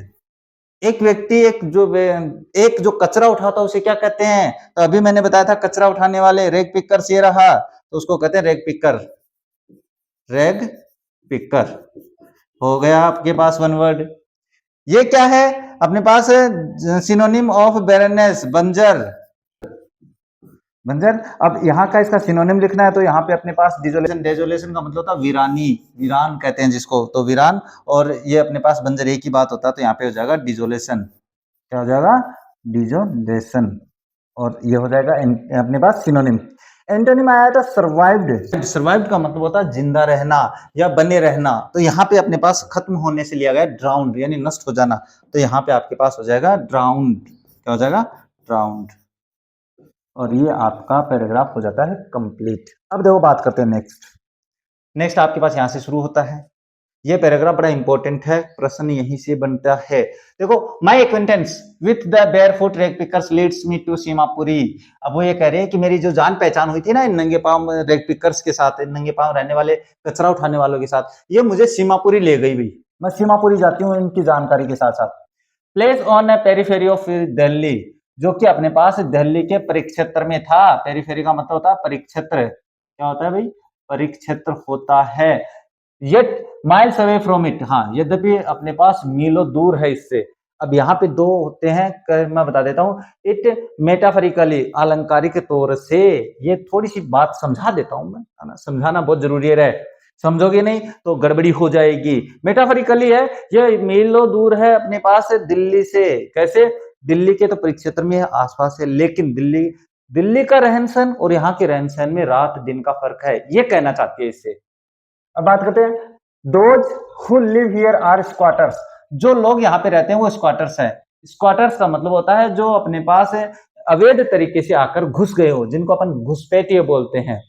Speaker 1: एक व्यक्ति, एक जो कचरा उठाता है उसे क्या कहते हैं? तो अभी मैंने बताया था कचरा उठाने वाले, रेग पिकर ये रहा, तो उसको कहते हैं रेग पिकर। हो गया आपके पास वन वर्ड। ये क्या है अपने पास? सिनोनिम ऑफ बैरनेस, बंजर, बंजर। अब यहाँ का इसका सिनोनिम लिखना है तो यहाँ पे अपने पास डिजोलेशन, डेजोलेशन का मतलब होता है वीरानी, वीरान कहते हैं जिसको, तो वीरान, और ये अपने पास बंजर एक ही बात होता है, तो यहाँ पे हो जाएगा डिजोलेशन। क्या हो जाएगा? डिजोलेशन। और ये हो जाएगा अपने पास सिनोनिम। एंटोनिम आया था सर्वाइव्ड। सर्वाइव्ड का मतलब होता है जिंदा रहना या बने रहना, तो यहाँ पे अपने पास खत्म होने से लिया गया ड्राउंड, यानी नष्ट हो जाना, तो यहाँ पे आपके पास हो जाएगा ड्राउंड। क्या हो जाएगा? ड्राउंड। और ये आपका पैराग्राफ हो जाता है कंप्लीट। अब देखो बात करते हैं नेक्स्ट। नेक्स्ट आपके पास यहां से शुरू होता है। ये पैराग्राफ बड़ा इंपॉर्टेंट है, प्रश्न यहीं से बनता है। देखो, my acquaintance with the barefoot rag pickers leads me to Seemapuri. अब वो ये कह रहे हैं कि मेरी जो जान पहचान हुई थी ना इन नंगे पांव रेग पिकर्स के साथ, नंगे पांव रहने वाले कचरा उठाने वालों के साथ, ये मुझे सीमापुरी ले गई भी। मैं सीमापुरी जाती हूँ इनकी जानकारी के साथ साथ। Place on A periphery of Delhi, जो कि अपने पास दिल्ली के परिक्षेत्र में था। पेरीफेरी का मतलब होता है परिक्षेत्र। क्या होता है भाई? परिक्षेत्र होता है। Yet miles away from it, हाँ, यद्यपि अपने पास मीलों दूर है इससे। अब यहाँ पे दो होते हैं, मैं बता देता हूँ। इट मेटाफरिकली, अलंकारिक तौर से, ये थोड़ी सी बात समझा देता हूँ मैं, है ना, समझाना बहुत जरूरी है। समझोगे नहीं तो गड़बड़ी हो जाएगी। मेटाफरिकली है, ये मीलों दूर है अपने पास दिल्ली से। कैसे? दिल्ली के तो परिक्षेत्र में है, आसपास है, लेकिन दिल्ली, दिल्ली का रहन सहन और यहाँ के रहन सहन में रात दिन का फर्क है, ये कहना चाहती है इससे। अब बात करते हैं, those who live here are squatters, जो लोग यहाँ पे रहते हैं वो स्क्वाटर्स है। स्क्वाटर्स का मतलब होता है जो अपने पास अवैध तरीके से आकर घुस गए हो, जिनको अपन घुसपैठिए बोलते हैं।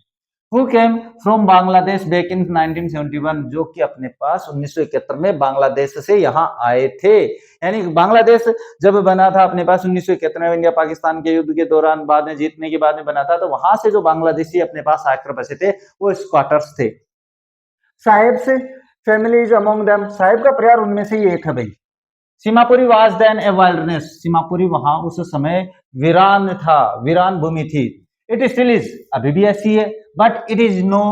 Speaker 1: Who came from Bangladesh back in 1971, जो कि अपने पास 1971 में बांग्लादेश से यहाँ आए थे। यानी बांग्लादेश जब बना था अपने पास 1971 में, इंडिया पाकिस्तान के युद्ध के दौरान, बाद में जीतने के बाद में बना था, तो वहां से जो बांग्लादेशी अपने पास आकर बसे थे वो स्क्वाटर्स थे। साहेब से फैमिलीज अमंग देम, साहेब का परिवार उनमें से ही एक है भाई। Seemapuri was then a wilderness, Seemapuri वहां उस समय वीरान था, वीरान भूमि थी। इट स्टिल इज, अभी भी ऐसी है, but it is no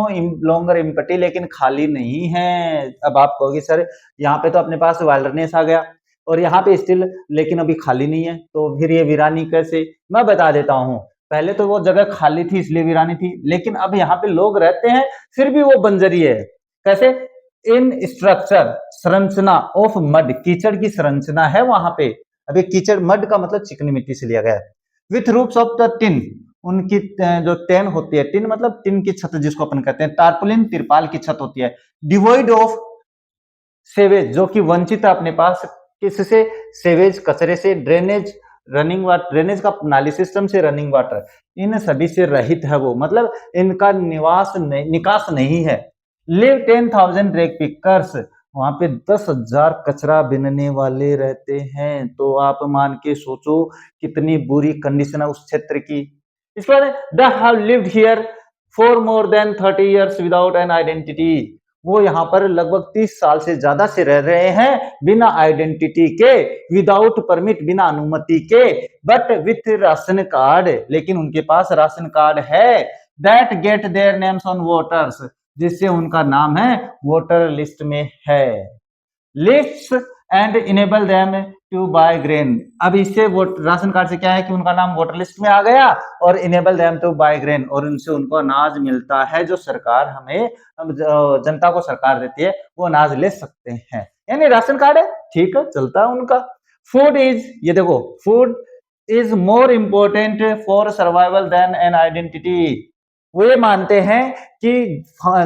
Speaker 1: longer empty, लेकिन खाली नहीं है। अब आप कहोगे सर यहाँ पे तो अपने पास वाइल्डनेस आ गया और यहाँ पे स्टिल, लेकिन अभी खाली नहीं है, तो फिर ये वीरानी कैसे? मैं बता देता हूँ। पहले तो वो जगह खाली थी इसलिए वीरानी थी, लेकिन अब यहाँ पे लोग रहते हैं फिर भी वो बंजरी है। कैसे? इन स्ट्रक्चर, संरचना ऑफ मड, कीचड़ की संरचना है वहां पे। अभी कीचड़, मड का मतलब चिकनी मिट्टी से लिया गया है। With roofs of the tin, उनकी जो टेन होती है, टिन मतलब टिन की छत जिसको अपन कहते हैं, टारपुलिन तिरपाल की छत होती है। डिवॉइड ऑफ सेवेज, जो कि वंचित है अपने पास किससे? सेवेज, कचरे से, ड्रेनेज, रनिंग वाटर, ड्रेनेज का नाली सिस्टम से, रनिंग वाटर, इन सभी से रहित है वो, मतलब इनका निवास नहीं, निकास नहीं है। लिव 10,000 रेग पिकर्स, वहां पे 10,000 कचरा बिनने वाले रहते हैं। तो आप मान के सोचो कितनी बुरी कंडीशन है उस क्षेत्र की। इसके बाद they have lived here for more than 30 years without an identity, वो यहाँ पर लगभग 30 साल से ज्यादा से रह रहे हैं बिना आइडेंटिटी के, विदाउट परमिट, बिना अनुमति के, बट विथ राशन कार्ड, लेकिन उनके पास राशन कार्ड है। That get their names on voters, जिससे उनका नाम है वोटर लिस्ट में है। Lists and enable them to buy grain, अब इससे वो राशन कार्ड से क्या है कि उनका नाम वोटर लिस्ट में आ गया, और enable them to buy grain, और उनसे उनको अनाज मिलता है जो सरकार हमें, जनता को सरकार देती है, वो अनाज ले सकते हैं। यानी राशन कार्ड है, ठीक है, चलता है उनका। फूड इज, ये देखो, food is more important for survival than an identity, वो ये मानते हैं कि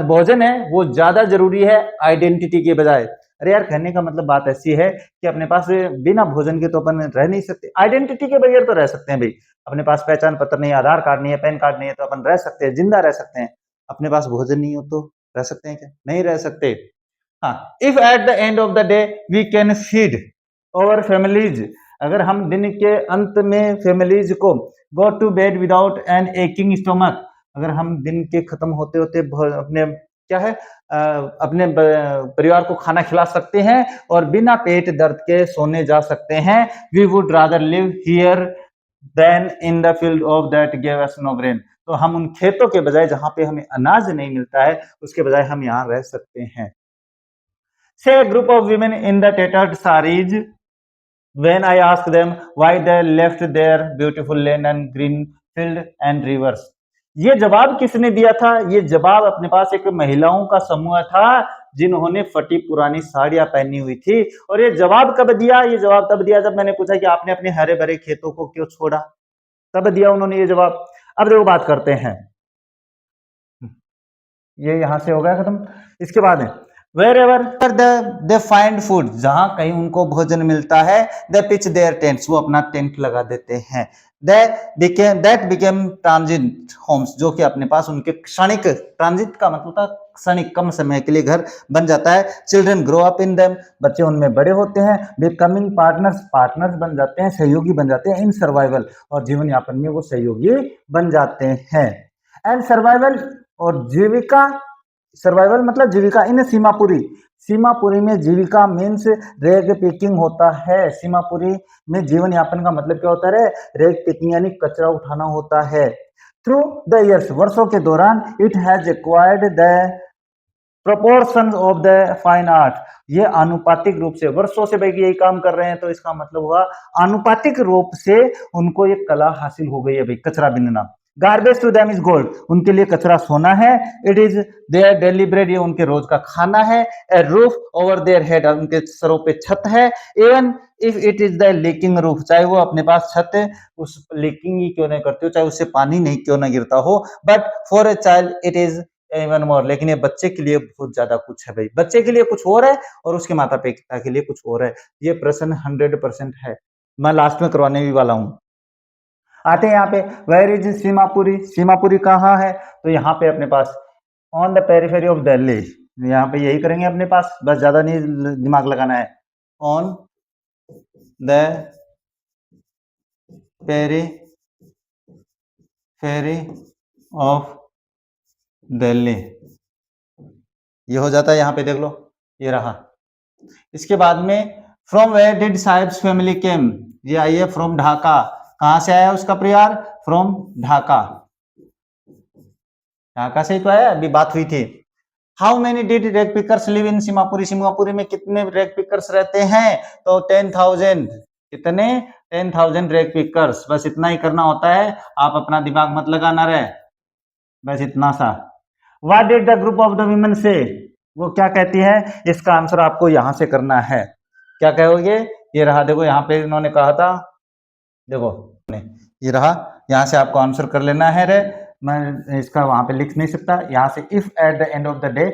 Speaker 1: भोजन है वो ज्यादा जरूरी है आइडेंटिटी के बजाय। अरे यार, कहने का मतलब बात ऐसी है कि अपने पास बिना भोजन के तो अपन रह नहीं सकते, आइडेंटिटी के बगैर तो रह सकते हैं भाई। अपने पास पहचान पत्र नहीं है, आधार कार्ड नहीं है, पैन कार्ड नहीं है, तो अपन रह सकते हैं, जिंदा रह सकते हैं। अपने पास भोजन नहीं हो तो रह सकते हैं क्या? नहीं रह सकते। हाँ, if at the end of the day we can feed our families, अगर हम दिन के अंत में फैमिलीज को go to bed without an aching stomach, अगर हम दिन के खत्म होते होते अपने क्या है अपने परिवार को खाना खिला सकते हैं और बिना पेट दर्द के सोने जा सकते हैं, we would rather live here than in the field of that give us no grain, तो हम उन खेतों के बजाय जहां पे हमें अनाज नहीं मिलता है उसके बजाय हम यहाँ रह सकते हैं। से group of women in the tattered saris when I asked them why they left their beautiful land and green field and reverse. ये जवाब किसने दिया था? ये जवाब अपने पास एक महिलाओं का समूह था जिन्होंने फटी पुरानी साड़ियां पहनी हुई थी। और ये जवाब कब दिया? ये जवाब तब दिया जब मैंने पूछा कि आपने अपने हरे भरे खेतों को क्यों छोड़ा, तब दिया उन्होंने ये जवाब। अब देखो बात करते हैं, ये यहां से हो गया खत्म। इसके बाद है wherever they find food, जहां कहीं उनको भोजन मिलता है, दे पिच देयर टेंट्स, वो अपना टेंट लगा देते हैं। दैट बिकेम ट्रांजिट होम्स, जो कि अपने पास उनके क्षणिक, ट्रांजिट का मतलब था क्षणिक, कम समय के लिए घर बन जाता है। Children grow up in them, बच्चे उनमें बड़े होते हैं। बिकमिंग पार्टनर्स, पार्टनर्स बन जाते हैं, सहयोगी बन जाते हैं। इन सर्वाइवल, और जीवन यापन में वो सहयोगी बन जाते हैं। एंड सर्वाइवल और जीविका, सर्वाइवल मतलब जीविका इन सीमापुरी, सीमापुरी में जीविका मीन्स रेग पिकिंग होता है। सीमापुरी में जीवन यापन का मतलब क्या होता है? रेग पिकिंग यानी कचरा उठाना होता है। थ्रू द इयर्स, वर्षों के दौरान, it has acquired the proportion of the fine art, ये आनुपातिक रूप से, वर्षों से भाई यही काम कर रहे हैं तो इसका मतलब हुआ आनुपातिक रूप से उनको ये कला हासिल हो गई है भाई, कचरा बीनना। Garbage to them is gold, उनके लिए कचरा सोना है। It is their daily bread, ये उनके रोज का खाना है। A roof over their head, उनके सरों पे छत है। Even if it is the leaking roof, चाहे वो अपने पास छत है उस लीकिंग ही क्यों नहीं करती हो, चाहे उससे पानी नहीं क्यों ना गिरता हो, but for a child it is even more, लेकिन ये बच्चे के लिए बहुत ज्यादा कुछ है भाई, बच्चे के लिए कुछ और है और उसके माता पिता के लिए कुछ और है। ये प्रश्न 100% है, मैं लास्ट में करवाने भी वाला हूं। आते हैं यहाँ पे, वेयर इज सीमापुरी, सीमापुरी कहाँ है? तो यहाँ पे अपने pass on the periphery of Delhi, यहाँ पे यही करेंगे अपने पास, बस ज्यादा नहीं दिमाग लगाना है। On the periphery of Delhi, ये हो जाता है। यहाँ पे देख लो, ये रहा। इसके बाद में from where did Saheb's family came, ये आई है फ्रॉम ढाका, कहां से आया उसका परिवार? फ्रॉम ढाका, ढाका से ही तो आया, अभी बात हुई थी। हाउ मेनी डिड रेग pickers live in Seemapuri, Seemapuri में कितने रेग पिकर्स रहते हैं? तो 10,000, कितने? 10,000 रेग पिकर्स, बस इतना ही करना होता है, आप अपना दिमाग मत लगाना रहे, बस इतना सा। What did the group of the women से, वो क्या कहती है? इसका आंसर आपको यहां से करना है। क्या कहोगे? ये रहा, देखो यहाँ पे इन्होंने कहा था, देखो ये रहा, यहां से आपको आंसर कर लेना है रे, मैं इसका वहां पे लिख नहीं सकता। यहाँ से if at the end of the day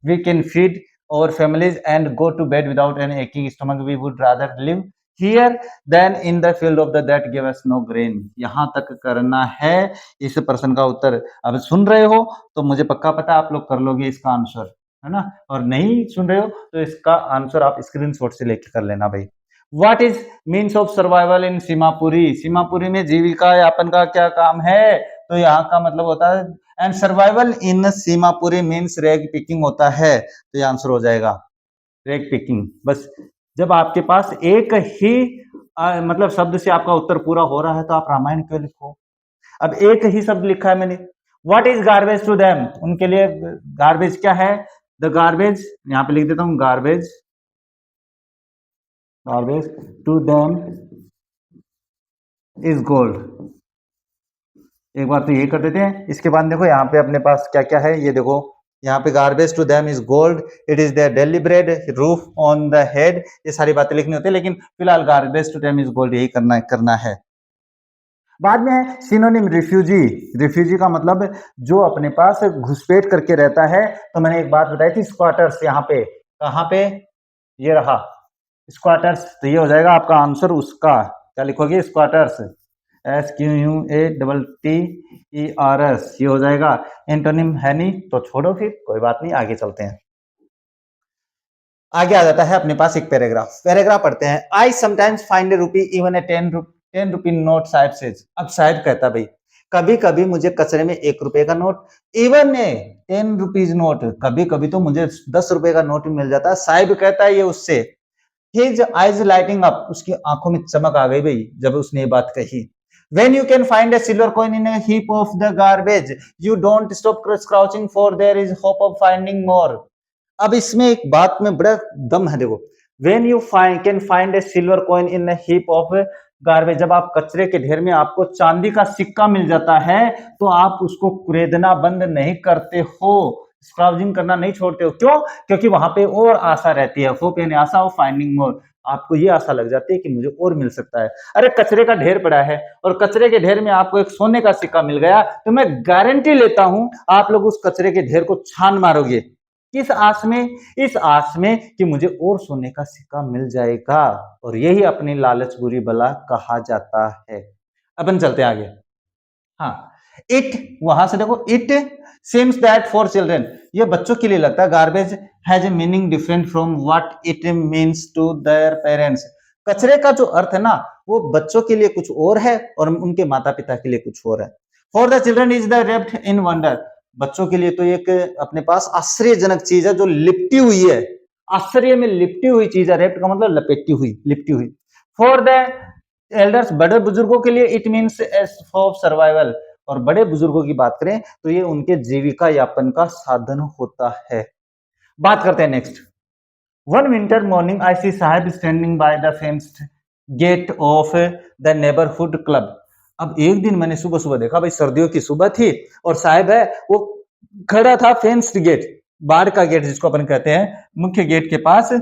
Speaker 1: we can feed our families and go to bed without any aching stomach, we would rather live here than in the field of the that give us no grain, यहां तक करना है इस प्रश्न का उत्तर। अब सुन रहे हो तो मुझे पक्का पता आप लोग कर लोगे इसका आंसर, है ना? और नहीं सुन रहे हो तो इसका आंसर आप स्क्रीनशॉट से लेके कर लेना भाई। What is means of survival इन सीमापुरी, सीमापुरी में जीविका यापन का क्या काम है? तो यहाँ का मतलब होता है and survival in Seemapuri means रेग पिकिंग होता है, तो ये आंसर हो जाएगा रेग पिकिंग। बस जब आपके पास एक ही मतलब शब्द से आपका उत्तर पूरा हो रहा है तो आप रामायण क्यों लिखो? अब एक ही शब्द लिखा है मैंने। What is garbage to them, उनके लिए गार्बेज क्या है? द गार्बेज, यहाँ पे लिख देता हूं garbage, garbage to them is gold. एक बार तो यही कर देते हैं। इसके बाद देखो यहाँ पे अपने पास क्या क्या है, ये देखो यहाँ पे garbage to them is gold, it is their daily bread, roof on the head, ये सारी बातें लिखनी होती है, लेकिन फिलहाल garbage to them is gold यही करना है। बाद में है सिनोनिम रिफ्यूजी, रिफ्यूजी का मतलब जो अपने पास घुसपैठ करके रहता है। तो मैंने एक बात बताई थी स्क्वाटर्स, यहाँ पे कहाँ पे? ये रहा स्क्वाटर्स, तो ये हो जाएगा आपका आंसर उसका, क्या लिखोगे? स्क्वाटर्स, SQUATTERS, ये हो जाएगा। एंटोनिम है नहीं तो छोड़ो, फिर कोई बात नहीं, आगे चलते हैं। आगे आ जाता है अपने पास एक पैराग्राफ, पैराग्राफ पढ़ते हैं। आई समटाइम्स फाइंड ए रूपी even a 10 rupee note, Sahib says, अब साहिब कहता भाई कभी कभी मुझे कचरे में 1 रुपए का note, even a 10 rupees note, कभी कभी तो मुझे 10 रुपए का नोट मिल जाता है। साहिब कहता है ये उससे, हिज आइज लाइटिंग अप, उसकी आंखों में चमक आ गई भाई जब उसने ये बात कही। When you can find a silver coin in a heap of the garbage, you don't stop crouching for there is hope of finding more. अब इसमें एक बात में बड़ा दम है, देखो। When you can find a silver coin in a heap of garbage, जब आप कचरे के ढेर में आपको चांदी का सिक्का मिल जाता है तो आप उसको कुरेदना बंद नहीं करते हो, स्क्राउजिंग करना नहीं छोड़ते हो। क्यों? क्योंकि वहां पे और आशा रहती है। होप यानी आशा, ऑफ फाइंडिंग मोर, आपको ये आशा लग जाती है कि मुझे और मिल सकता है। अरे कचरे का ढेर पड़ा है और कचरे के ढेर में आपको एक सोने का सिक्का मिल गया, तो मैं गारंटी लेता हूं आप लोग उस कचरे के ढेर को छान मारोगे। किस आस में? इस आस में कि मुझे और सोने का सिक्का मिल जाएगा, और यही अपनी लालच बुरी बला कहा जाता है। अपन चलते हैं आगे। हाँ, इट, वहां से देखो, it seems that for children, ये बच्चों के लिए लगता है, garbage has a meaning different from what it means to their parents. कचरे का जो अर्थ है ना, वो बच्चों के लिए कुछ और है और उनके माता पिता के लिए कुछ और है। For the children is the wrapped in wonder, बच्चों के लिए तो एक अपने पास आश्चर्यजनक चीज है जो लिपटी हुई है, आश्चर्य में लिपटी हुई चीज है। रेप्ट का मतलब लपेटी हुई, लिपटी हुई। फॉर द एल्डर्स, बड़े बुजुर्गों के लिए इट मीन्स फॉर सर्वाइवल, और बड़े बुजुर्गों की बात करें तो ये उनके जीविका यापन का साधन होता है। बात करते हैं next. One winter morning I see Saheb standing by the fenced gate of the neighbourhood club. अब एक दिन मैंने सुबह सुबह देखा, भाई सर्दियों की सुबह थी और साहब है वो खड़ा था फेंस्ड गेट, बाढ़ का गेट जिसको अपन कहते हैं, मुख्य गेट के पास,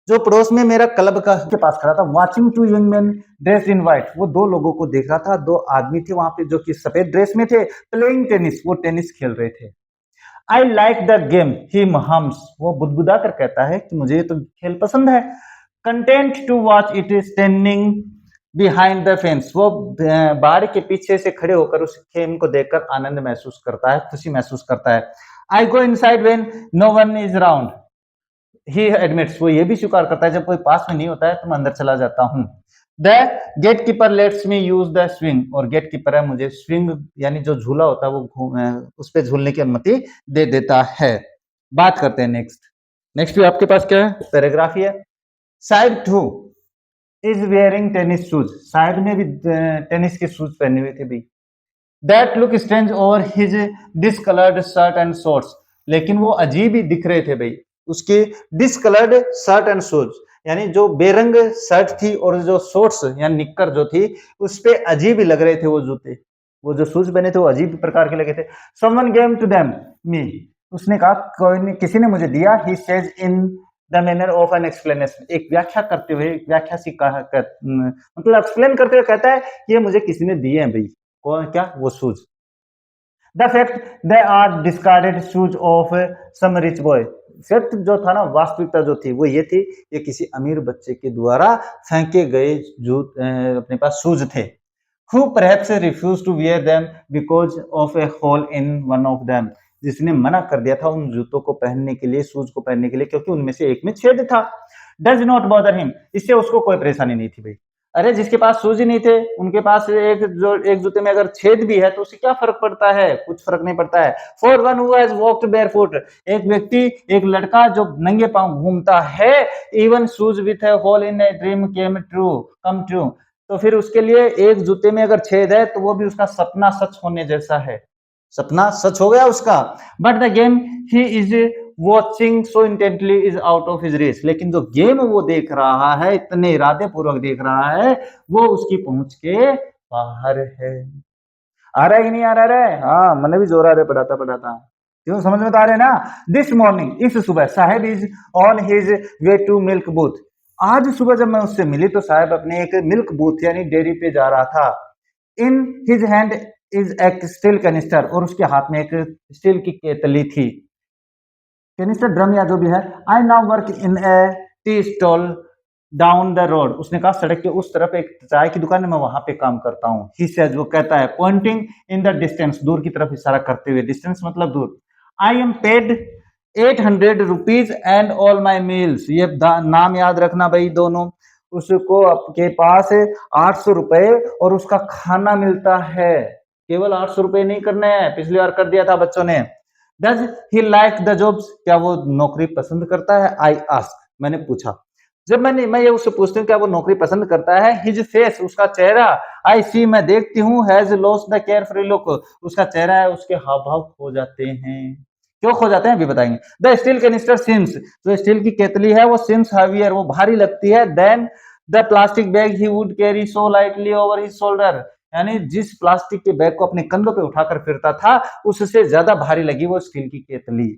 Speaker 1: जो पड़ोस में मेरा क्लब का के पास खड़ा था। Watching two young man dress in white, वो दो लोगों को देख रहा था, दो आदमी थे वहां पे जो कि सफेद ड्रेस में थे, प्लेइंग टेनिस, वो टेनिस खेल रहे थे। I like the game he hums, वो बुदबुदा कर कहता है कि मुझे ये तो खेल पसंद है। Content to watch it standing behind the fence, वो बाड़ के पीछे से खड़े होकर उस खेल को देखकर आनंद महसूस करता है, खुशी महसूस करता है। I go inside when no one is around, he admits, वो ये भी स्वीकार करता है जब कोई पास में नहीं होता है तो मैं अंदर चला जाता हूँ। The gatekeeper lets me use the swing, और गेट कीपर है मुझे स्विंग यानी जो झूला होता है वो उस पे झूलने की अनुमति दे देता है। बात करते हैं नेक्स्ट। नेक्स्ट भी आपके पास क्या है, पैराग्राफ ही है। Side 2 is wearing tennis shoes, side में भी टेनिस के शूज पहने हुए थे भाई। That look strange over his discoloured shirt and shorts, लेकिन वो अजीब ही दिख रहे थे भाई, उसके डिसकलर्ड शर्ट एंड शूज, यानी जो बेरंग शर्ट थी और जो शॉर्ट्स यानी निक्कर जो थी उस पे अजीब ही लग रहे थे वो जूते, वो जो शूज बने थे वो अजीब प्रकार के लगे थे। समवन गेव टू देम मी, उसने कहा कोई ने, किसी ने मुझे दिया। He says in the manner of an explanation, एक व्याख्या करते हुए, व्याख्या सी मतलब एक्सप्लेन करते हुए कहता है ये मुझे किसी ने दिए हैं भाई। कौन? क्या? वो shoes. The fact they are discarded shoes of some rich boy, fact जो था ना, वास्तविकता जो थी वो ये थी, ये किसी अमीर बच्चे के द्वारा फेंके गए जूत अपने पास शूज थे। Who perhaps refuse to wear them because of a hole in one of them, जिसने मना कर दिया था उन जूतों को पहनने के लिए, शूज को पहनने के लिए, क्योंकि उनमें से एक में छेद था। डज नॉट बॉदर हिम, इससे उसको कोई परेशानी नहीं थी भाई। अरे जिसके पास शूज ही नहीं थे, उनके पास एक जूते में अगर छेद भी है तो उससे क्या फर्क पड़ता है? कुछ फर्क नहीं पड़ता है। For one who has walked barefoot, एक व्यक्ति, एक लड़का जो नंगे पांव घूमता है, even shoes with a hole in a dream come true, तो फिर उसके लिए एक जूते में अगर छेद है तो वो भी उसका सपना सच होने जैसा है, सपना सच हो गया उसका। But the game he is watching so intently is out of his reach, लेकिन जो गेम वो देख रहा है, इतने इरादे पूर्वक देख रहा है, वो उसकी पहुंच के बाहर है। आ रहा है कि नहीं आ रहा है? हाँ, मैंने भी जोर आ रहे पढ़ाता पढ़ाता, क्यों? समझ में तो आ रहे ना। दिस मॉर्निंग, इस सुबह, Saheb is on his way to milk booth, आज सुबह जब मैं उससे मिली तो साहब अपने एक मिल्क बूथ यानी डेयरी पे जा रहा था। इन हिज हैंड इज एक स्टील कैनिस्टर, और उसके हाथ में एक स्टील की केतली थी, कैनिस्टर ड्रम या जो भी है। I now work in A tea stall down the road, उसने कहा सड़क के उस तरफ एक चाय की दुकान है, मैं वहां पे काम करता हूँ। ही सेज, वो कहता है, पॉइंटिंग इन द डिस्टेंस, दूर की तरफ इशारा करते हुए, डिस्टेंस मतलब दूर। I am paid 800 rupees and all my meals, ये नाम याद रखना भाई दोनों, उसको आपके पास 800 रुपए और उसका खाना मिलता है। केवल 800 रुपए नहीं करने हैं, पिछली बार कर दिया था बच्चों ने। Does he like the jobs, क्या वो नौकरी पसंद करता है? आई आस्क, मैंने पूछा। जब मैं ये उससे पूछती हूँ क्या वो नौकरी पसंद करता है, हिज फेस, उसका चेहरा, आई सी, मैं देखती हूँ, has lost the care free look, उसका चेहरा है, उसके हाव भाव खो जाते हैं। क्यों खो जाते हैं अभी बताएंगे। द स्टील कैनिस्टर सिम्स, जो स्टील की केतली है वो सिम्स हैवियर, वो भारी लगती है, then the plastic bag he would carry so lightly over his shoulder, यानी जिस प्लास्टिक के बैग को अपने कंधों पे उठाकर फिरता था उससे ज्यादा भारी लगी वो स्टील की केतली।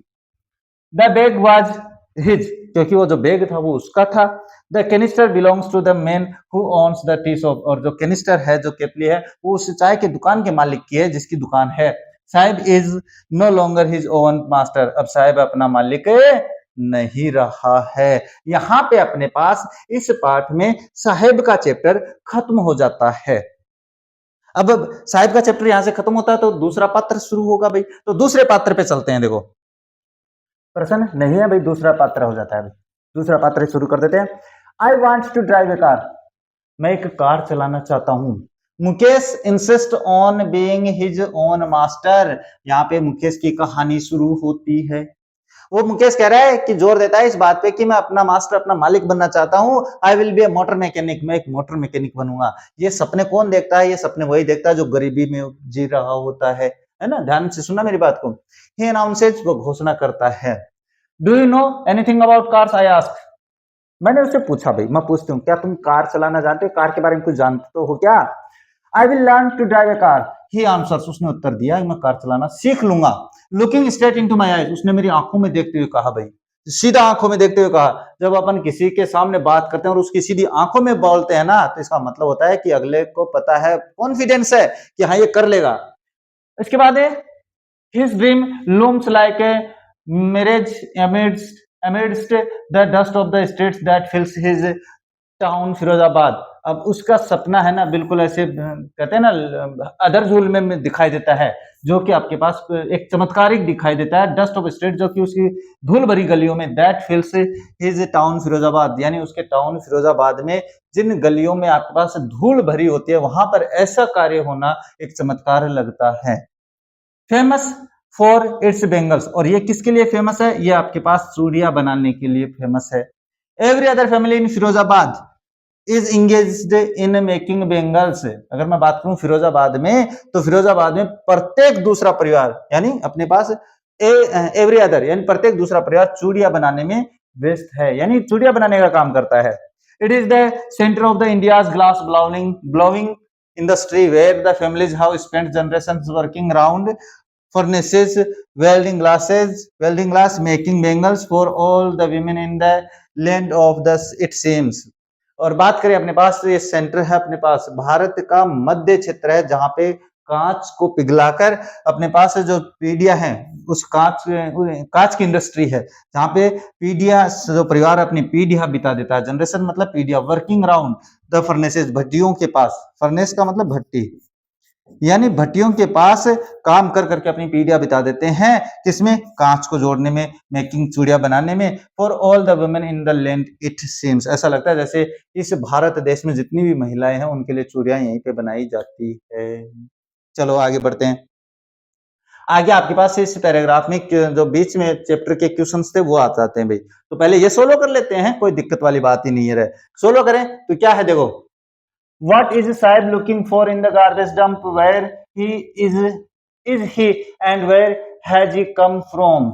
Speaker 1: द बैग वाज हिज, क्योंकि वो जो बैग था वो उसका था। The canister belongs to the man who owns the tea shop, और जो कैनिस्टर है, जो केतली है, वो उस चाय की दुकान के मालिक की है जिसकी दुकान है। Saheb is no longer his own master, अब साहिब अपना मालिक नहीं रहा है। यहाँ पे अपने पास इस पाठ में साहिब का चैप्टर खत्म हो जाता है। अब साहिब का चैप्टर यहां से खत्म होता है तो दूसरा पात्र शुरू होगा भाई। तो दूसरे पात्र पे चलते हैं। देखो प्रश्न नहीं है भाई, दूसरा पात्र हो जाता है। दूसरा पात्र शुरू कर देते हैं। I want to drive a car, मैं एक कार चलाना चाहता हूं। Mukesh insist on being his own master, यहाँ पे मुकेश की कहानी शुरू होती है। वो मुकेश कह रहा है कि जोर देता है इस बात पे कि मैं अपना मास्टर, अपना मालिक बनना चाहता हूं। I will be a motor mechanic, मैं एक मोटर मैकेनिक बनूंगा। ये सपने कौन देखता है? ये सपने वही देखता है जो गरीबी में जी रहा होता है ना। ध्यान से सुनना मेरी बात को। ही अनाउंसेस, वो घोषणा करता है। Do you know anything about cars, I ask, मैंने उससे पूछा भाई, मैं पूछती हूँ क्या तुम कार चलाना जानते हो? कार के बारे में कुछ जानते तो हो क्या? I will learn to drive a car, he answers, उसने उत्तर दिया मैं कार चलाना सीख लूंगा। Looking straight into my eyes, उसने मेरी आंखों में देखते हुए कहा भाई, सीधा आंखों में देखते हुए कहा। जब अपन किसी के सामने बात करते हैं और उसकी सीधी आंखों में बोलते हैं ना, तो इसका मतलब होता है कि अगले को पता है, कॉन्फिडेंस है कि हाँ ये कर लेगा। इसके बाद है his dream looms like a mirage amidst the dust of the streets that fills his town Firozabad. अब उसका सपना है ना बिल्कुल ऐसे कहते हैं ना अदर झूल में दिखाई देता है, जो कि आपके पास एक चमत्कारिक दिखाई देता है। डस्ट ऑफ स्टेट, जो कि उसकी धूल भरी गलियों में, दैट फिल्स हिज टाउन फिरोजाबाद, यानी उसके टाउन फिरोजाबाद में जिन गलियों में आपके पास धूल भरी होती है वहां पर ऐसा कार्य होना एक चमत्कार लगता है। फेमस फॉर इट्स बेंगल्स, और ये किसके लिए फेमस है? ये आपके पास चूड़ियां बनाने के लिए फेमस है। Every other family in Firozabad is engaged in making bangles, अगर मैं बात करूं फिरोजाबाद में, तो फिरोजाबाद में प्रत्येक दूसरा परिवार, यानी अपने पास एवरी अदर यानी प्रत्येक दूसरा परिवार चूड़ियां बनाने में व्यस्त है, यानी चूड़ियां बनाने का काम करता है। It is the centre of the India's glass blowing industry where the families have spent generations working around furnaces, welding glass, making bangles for all the women in the land of the it seems। और बात करें अपने पास, ये centre है अपने पास भारत का मध्य क्षेत्र है, जहां पे कांच को पिघलाकर अपने पास जो पीढ़ियां हैं, उस कांच की इंडस्ट्री है जहां पे पीढ़ियां, जो परिवार अपनी पीढ़ियां बिता देता है, जनरेशन मतलब पीढ़ियां, वर्किंग अराउंड द फर्नेसेस, भट्टियों के पास, फर्नेस का मतलब भट्टी, यानी भट्टियों के पास काम कर करके अपनी पीढ़ियां बिता देते हैं, किसमें? कांच को जोड़ने में, मेकिंग चूड़ियां बनाने में। For all the women in the land it seems, ऐसा लगता है जैसे इस भारत देश में जितनी भी महिलाएं हैं उनके लिए चूड़ियां यहीं पे बनाई जाती है। चलो आगे बढ़ते हैं। आगे आपके पास इस पैराग्राफ में जो बीच में चैप्टर के क्वेश्चंस थे वो आ जाते हैं भाई। तो पहले ये सोलो कर लेते हैं, कोई दिक्कत वाली बात ही नहीं है। सोलो करें तो क्या है, देखो, What is Saib looking for in the garbage dump? Where he is he and where has he come from?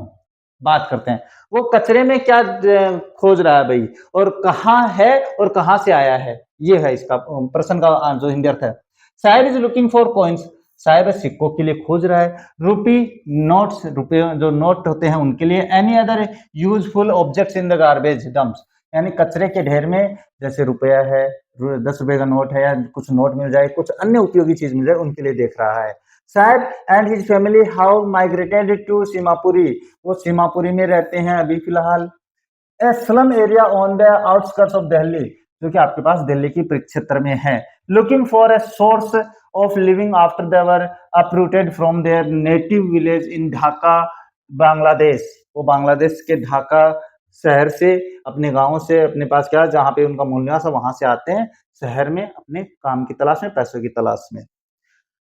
Speaker 1: बात करते हैं, वो कचरे में क्या खोज रहा है भाई, और कहाँ है और कहाँ से आया है, ये है इसका प्रश्न का जो हिंदी अर्थ है। Saheb is looking for coins, Sahib सिक्कों के लिए खोज रहा है। रूपी नोट्स, रुपये जो नोट होते हैं उनके लिए। Any other useful objects in the garbage dumps, यानी कचरे के ढेर में, जैसे रुपया है, 10 रुपए का नोट है, या कुछ नोट मिल जाए, कुछ अन्य उपयोगी चीज मिल जाए, उनके लिए देख रहा है। Saheb and his family how migrated to Seemapuri, वो सीमापुरी में रहते हैं अभी फिलहाल। A slum area on the outskirts of Delhi, जो कि आपके पास दिल्ली की परिक्षेत्र में है। Looking for a source of living after they were uprooted from their native village in Dhaka Bangladesh, वो बांग्लादेश के ढाका शहर से, अपने गांव से, अपने पास क्या, जहां पे उनका मूल निवास है वहां से आते हैं शहर में अपने काम की तलाश में, पैसों की तलाश में।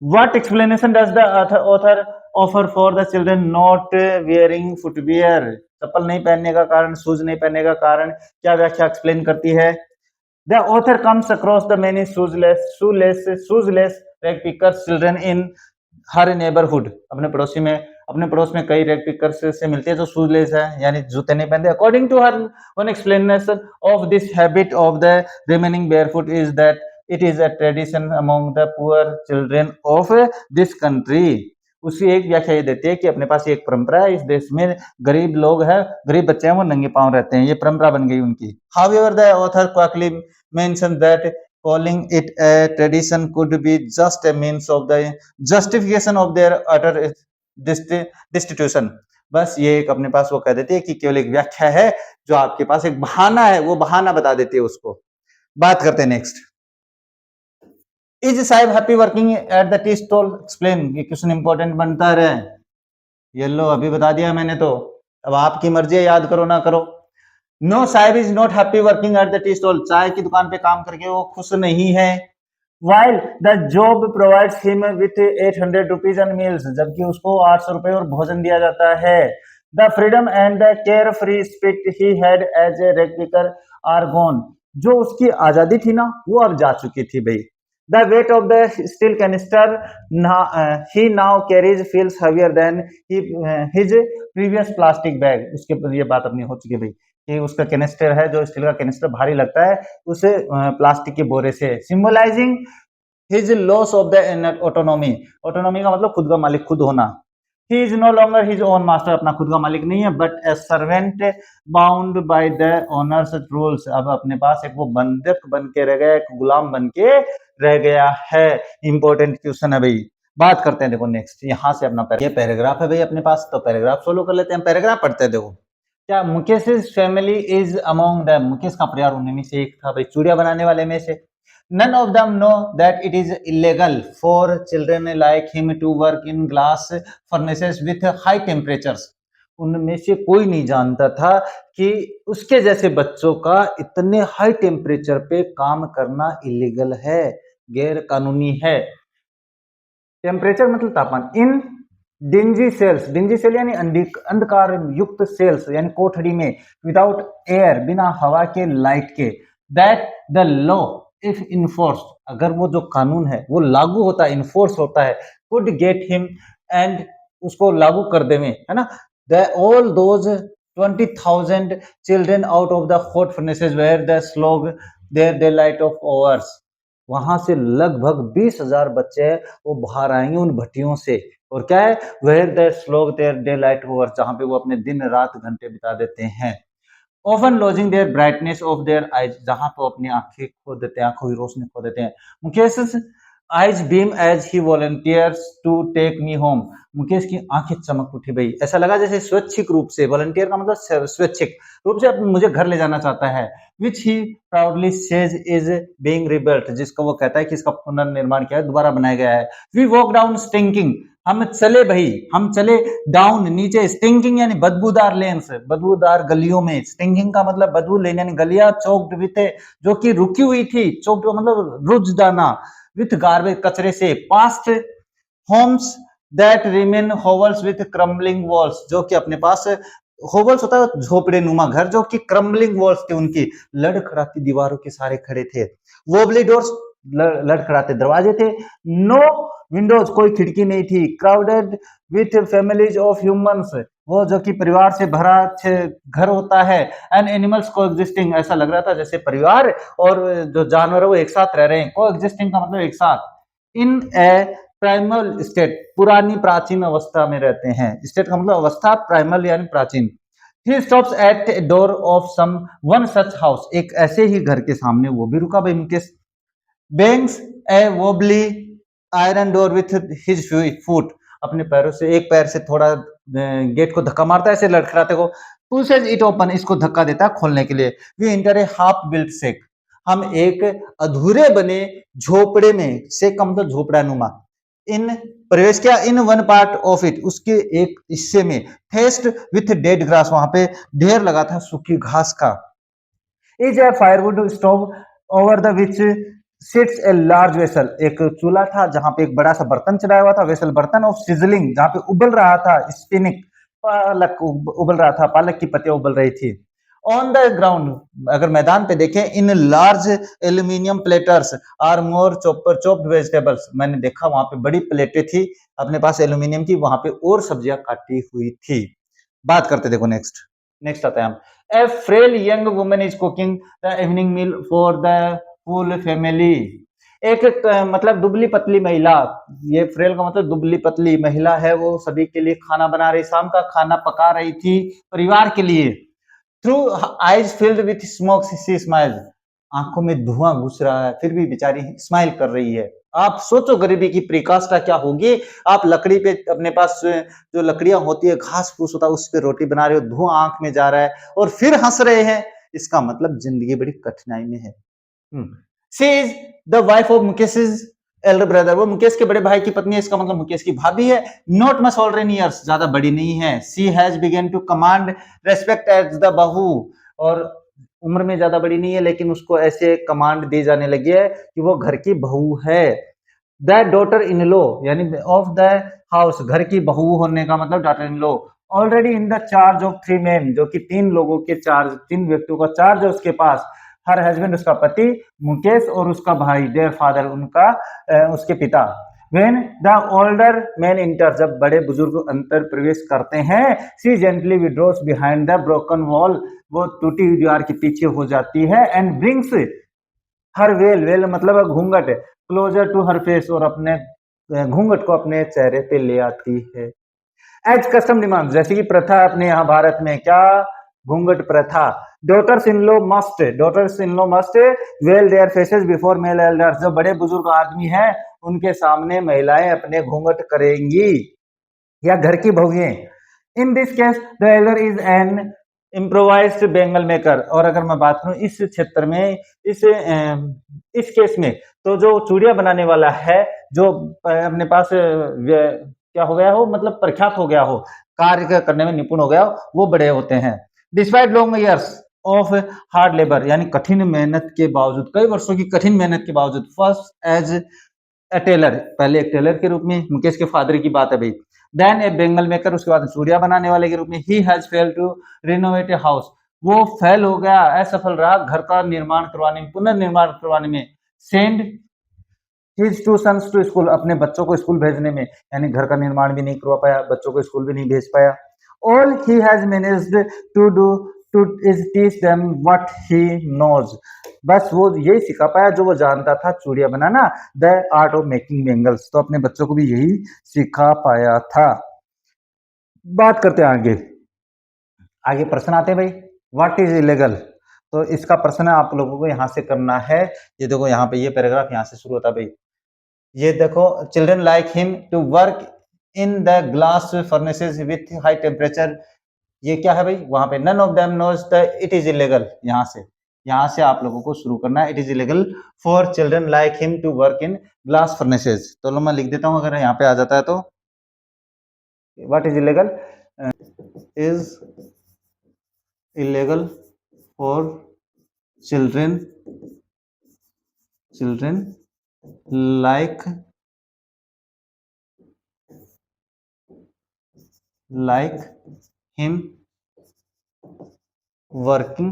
Speaker 1: What explanation does the author offer for the children not wearing footwear? चप्पल नहीं पहनने का कारण, शूज नहीं पहनने का कारण, क्या व्याख्या एक्सप्लेन करती है? The author comes across the many shoeless rag pickers children in her neighborhood, अपने पड़ोसी में अपने पड़ोस में कई रैग पिकर्स से मिलते हैं जो शूलेस है यानी जूते नहीं पहनते। अकॉर्डिंग टू हर one explanation of this habit of the remaining barefoot is that it is a tradition among the poor children of this country. उसकी एक व्याख्या ये देती है कि अपने पास एक परंपरा है, इस देश में गरीब लोग हैं, गरीब बच्चे हैं, वो नंगे पांव रहते हैं, ये परंपरा बन गई उनकी। However the author quickly mention that calling it a tradition could be just a means of the justification of their utter destitution। बस ये एक अपने पास वो कह देती है कि केवल एक व्याख्या है, जो आपके पास एक बहाना है, वो बहाना बता देती है उसको। बात करते हैं next. Is Sahib happy working at the tea stall? Explain. ये क्वेश्चन इंपॉर्टेंट बनता रहे। ये लो अभी बता दिया मैंने, तो अब आपकी मर्जी है, याद करो ना करो। No Sahib is not happy working at the tea stall. चाय की दुकान पे काम करके वो खुश नहीं है। While the job provides him with 800 rupees and meals, जबकि उसको 800 रुपए और भोजन दिया जाता है। The freedom and the carefree spirit he had as a rag picker are gone। जो उसकी आजादी थी ना, वो अब जा चुकी थी भाई। The weight of the steel canister he now carries feels heavier than his previous plastic bag। उसके ये बात अपनी हो चुकी है भाई कि उसका कैनिस्टर है, जो स्टील का कैनिस्टर भारी लगता है उसे प्लास्टिक के बोरे से। Symbolising his loss of the autonomy. Autonomy का मतलब खुद का मालिक, खुद होना। He is no longer his own master, अपना खुद का मालिक नहीं है, but a servant bound by the owners rules. अब अपने पास एक वो बंधक बन के रह गया, एक गुलाम बन के रह गया है। इंपॉर्टेंट क्वेश्चन है भाई। बात करते हैं, देखो नेक्स्ट यहां से अपना ये पैराग्राफ है भाई अपने पास, तो पैराग्राफ फॉलो कर लेते हैं। पैराग्राफ पढ़ते हैं। देखो क्या Mukesh family is among them. Mukesh का परिवार उन्हीं में से एक था भाई, चूड़िया बनाने वाले में से। None of them know that it is illegal for children like him to work in glass furnaces with high temperatures। उनमें से कोई नहीं जानता था कि उसके जैसे बच्चों का इतने हाई टेम्परेचर पे काम करना इलीगल है, गैर कानूनी है। टेम्परेचर मतलब तापमान। इन डिंजी सेल्स, डिंजी सेल यानी अंधकार युक्त सेल्स यानी कोठरी में, विदाउट एयर, बिना हवा के, लाइट के, that the law if enforce, अगर वो जो कानून है वो लागू होता है, इन्फोर्स होता है, कुड गेट हिम, एंड उसको लागू कर दे में, है ना, the all those 20,000 children out of the hot furnaces where the slog their day light of hours. वहां से लगभग 20,000 बच्चे वो बाहर आएंगे उन भट्टियों से, और क्या है, where the slog their day light hours, जहां पे वो अपने दिन रात घंटे बिता देते हैं। Often losing their brightness of their eyes, जहां पे अपनी आंखें खो देते हैं, आंखों की रोशनी खो देते हैं। Mukesh eyes beam as he volunteers to take me home. Mukesh की आंखें चमक उठी भाई, ऐसा लगा जैसे स्वैच्छिक रूप से, वॉलंटियर का मतलब स्वैच्छिक रूप से मुझे घर ले जाना चाहता है। Which he proudly says is being rebuilt, जिसको वो कहता है कि इसका पुनर्निर्माण किया है, दोबारा बनाया गया है। वी वॉक डाउन स्टिंकिंग, हम चले भाई, हम चले डाउन नीचे, स्टिंकिंग यानी बदबूदार लेन्स, बदबूदार गलियों में। स्टिंकिंग का मतलब बदबू लेन यानी गलियां चौक्ड विथ, जो कि रुकी हुई थी, चौक्ड मतलब रुजदाना, विथ गार्बेज, कचरे से। Past homes that remain hovels with crumbling walls, जो कि अपने पास होवल्स होता है झोपड़े नुमा घर, जो कि क्रम्बलिंग वॉल्स थे, उनकी लड़खड़ाती दीवारों के सारे खड़े थे। वोबली डोर्स, लड़खड़ाते दरवाजे थे। नो विंडोज, कोई खिड़की नहीं थी। Crowded with families of humans, वो जो कि परिवार से भरा घर होता है। एंड एनिमल्स को एग्जिस्टिंग, ऐसा लग रहा था जैसे परिवार और जो जानवर है वो एक साथ रह रहे हैं। को एग्जिस्टिंग का मतलब एक साथ। इन ए प्राइमल स्टेट, पुरानी प्राचीन अवस्था में रहते हैं। स्टेट का मतलब अवस्था, प्राइमल यानी प्राचीन। He stops at a door of some one such house, एक ऐसे ही घर के सामने वो भी रुका भाई Mukesh. Bangs a wobbly iron door with his foot, अपने पैरों से, एक पैर से थोड़ा गेट को धक्का मारता है ऐसे लड़खड़ाते को। Pushes it open, इसको धक्का देता है खोलने के लिए। We enter a half built shack, हम एक अधूरे बने झोपड़े में, शेक का मतलब झोपड़ा नुमा। इन प्रवेश किया, in one part of it, उसके एक हिस्से में। फेस्ट विथ डेड ग्रास, वहां पे ढेर लगा था सूखी घास का। Is a firewood stove over the which sits a large vessel, एक चूल्हा था जहां पे एक बड़ा सा बर्तन चढ़ाया हुआ था। वेसल बर्तन ऑफ सिजलिंग, जहां पे उबल रहा था, स्पिनिक पालक उबल रहा था, पालक की पत्तियां उबल रही थी। ऑन द ग्राउंड, अगर मैदान पे देखें, in large aluminium platters are more chopped vegetables, मैंने देखा वहां पे बड़ी प्लेटें थी अपने पास एल्यूमिनियम की, वहां पे और सब्जियां काटी हुई थी। बात करते देखो नेक्स्ट, नेक्स्ट आता है हम, a frail young woman is cooking the evening meal for the full family. एक मतलब दुबली पतली महिला, ये फ्रेल का मतलब दुबली पतली महिला है, वो सभी के लिए खाना बना रही, शाम का खाना पका रही थी परिवार के लिए। Through eyes filled with smoke see smile, आंखों में धुआं घुस रहा है फिर भी बेचारी स्माइल कर रही है। आप सोचो गरीबी की पराकाष्ठा क्या होगी। आप लकड़ी पे अपने पास जो लकड़ियां होती है, घास फूस होता है, उस पे रोटी बना रहे हो, धुआं आंख में जा रहा है और फिर हंस रहे हैं, इसका मतलब जिंदगी बड़ी कठिनाई में है। She is the wife of Mukesh Elder brother, वो मुकेश के बड़े भाई की पत्नी है, इसका मतलब मुकेश की भाभी है। Not much older in years, ज्यादा बड़ी नहीं है। She has begun to command respect as the bahu, और उम्र में ज्यादा बड़ी नहीं है लेकिन उसको ऐसे कमांड दी जाने लगी है कि वो घर की बहू है। द डॉटर इन लॉ यानी ऑफ द हाउस, घर की बहू होने का मतलब daughter in law, already in the charge of 3 men, जो कि 3 लोगों के चार्ज, 3 व्यक्तियों का चार्ज है उसके पास। हर हस्बैंड, उसका पति मुकेश, और उसका भाई देयर फादर, उनका उसके पिता। When the older man enter, जब बड़े बुजुर्ग अंतर प्रवेश करते हैं, she gently withdraws behind the broken wall, वो टूटी हुई दीवार के पीछे हो जाती है। and brings her veil, well मतलब घूंघट, closer to her face, और अपने घूंघट को अपने चेहरे पे ले आती है। एज कस्टम डिमांड, जैसे कि प्रथा अपने यहाँ भारत में, क्या घूंघट प्रथा। Daughters in law must veil their faces before male elders, जो बड़े बुजुर्ग आदमी हैं उनके सामने महिलाएं अपने घूंघट करेंगी, या घर की बहुएं। In this case the elder is an improvised bangle maker, और अगर मैं बात करूं इस क्षेत्र में, इस केस में, तो जो चूड़िया बनाने वाला है, जो अपने पास क्या हो गया हो, मतलब प्रख्यात हो गया हो, कार्य करने में निपुण हो गया हो, वो बड़े होते हैं। Despite long years of hard labour, यानी कठिन मेहनत के बावजूद, कई वर्षों की कठिन मेहनत के बावजूद, फर्स्ट एज ए टेलर, पहले एक टेलर के रूप में, मुकेश के फादर की बात है भाई, देन ए बेंगल मेकर, उसके बाद चूड़िया बनाने वाले के रूप में, he has fail to renovate a house, वो फेल हो गया, असफल रहा घर का निर्माण करवाने में, पुनर्निर्माण करवाने में। Send his two sons to school, अपने बच्चों को स्कूल भेजने में, यानी घर का निर्माण भी नहीं करवा पाया, बच्चों को स्कूल भी नहीं भेज पाया। All he has managed to do to is teach them what he knows, बस वो यही सिखा पाया जो वो जानता था, चूड़िया बनाना, the art of making bangles, तो अपने बच्चों को भी यही सिखा पाया था। बात करते हैं आगे, आगे प्रश्न आते हैं भाई, व्हाट इज इलीगल, तो इसका प्रश्न आप लोगों को यहां से करना है। ये देखो यहाँ पे ये पैराग्राफ यहाँ से शुरू होता है भाई, ये देखो, children like him to work in the glass furnaces with high temperature, ये क्या है भाई, वहां पे none of them knows the it is illegal, यहाँ से आप लोगों को शुरू करना है। It is illegal for children like him to work in glass furnaces, तो लो मैं लिख देता हूं, अगर यहाँ पे आ जाता है तो, what is illegal, is illegal for children like him working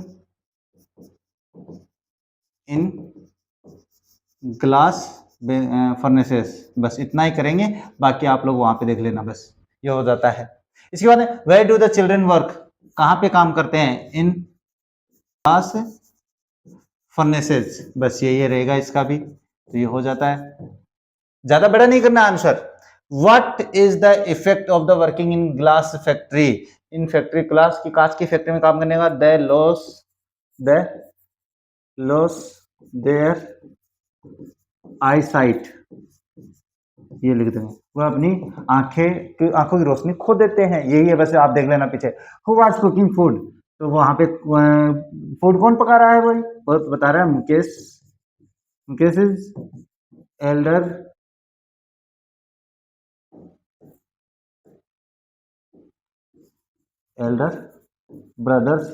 Speaker 1: in glass furnaces, बस इतना ही करेंगे, बाकी आप लोग वहां पे देख लेना, बस ये हो जाता है। इसके बाद where do the children work, कहाँ पे काम करते हैं, इन ग्लास फर्नेसेस, बस ये रहेगा इसका भी, तो ये हो जाता है, ज्यादा बड़ा नहीं करना answer. What is the effect of the working in glass factory, in factory, glass की, कांच की फैक्ट्री में काम करने का, the loss their eyesight, ये लिख देंगे, वो अपनी आंखों की रोशनी खो देते हैं, यही है, वैसे आप देख लेना पीछे। हु वाज कुकिंग फूड, तो वहां पे फूड कौन पका रहा है, वही वो बता रहा है, Mukesh is Elder brother's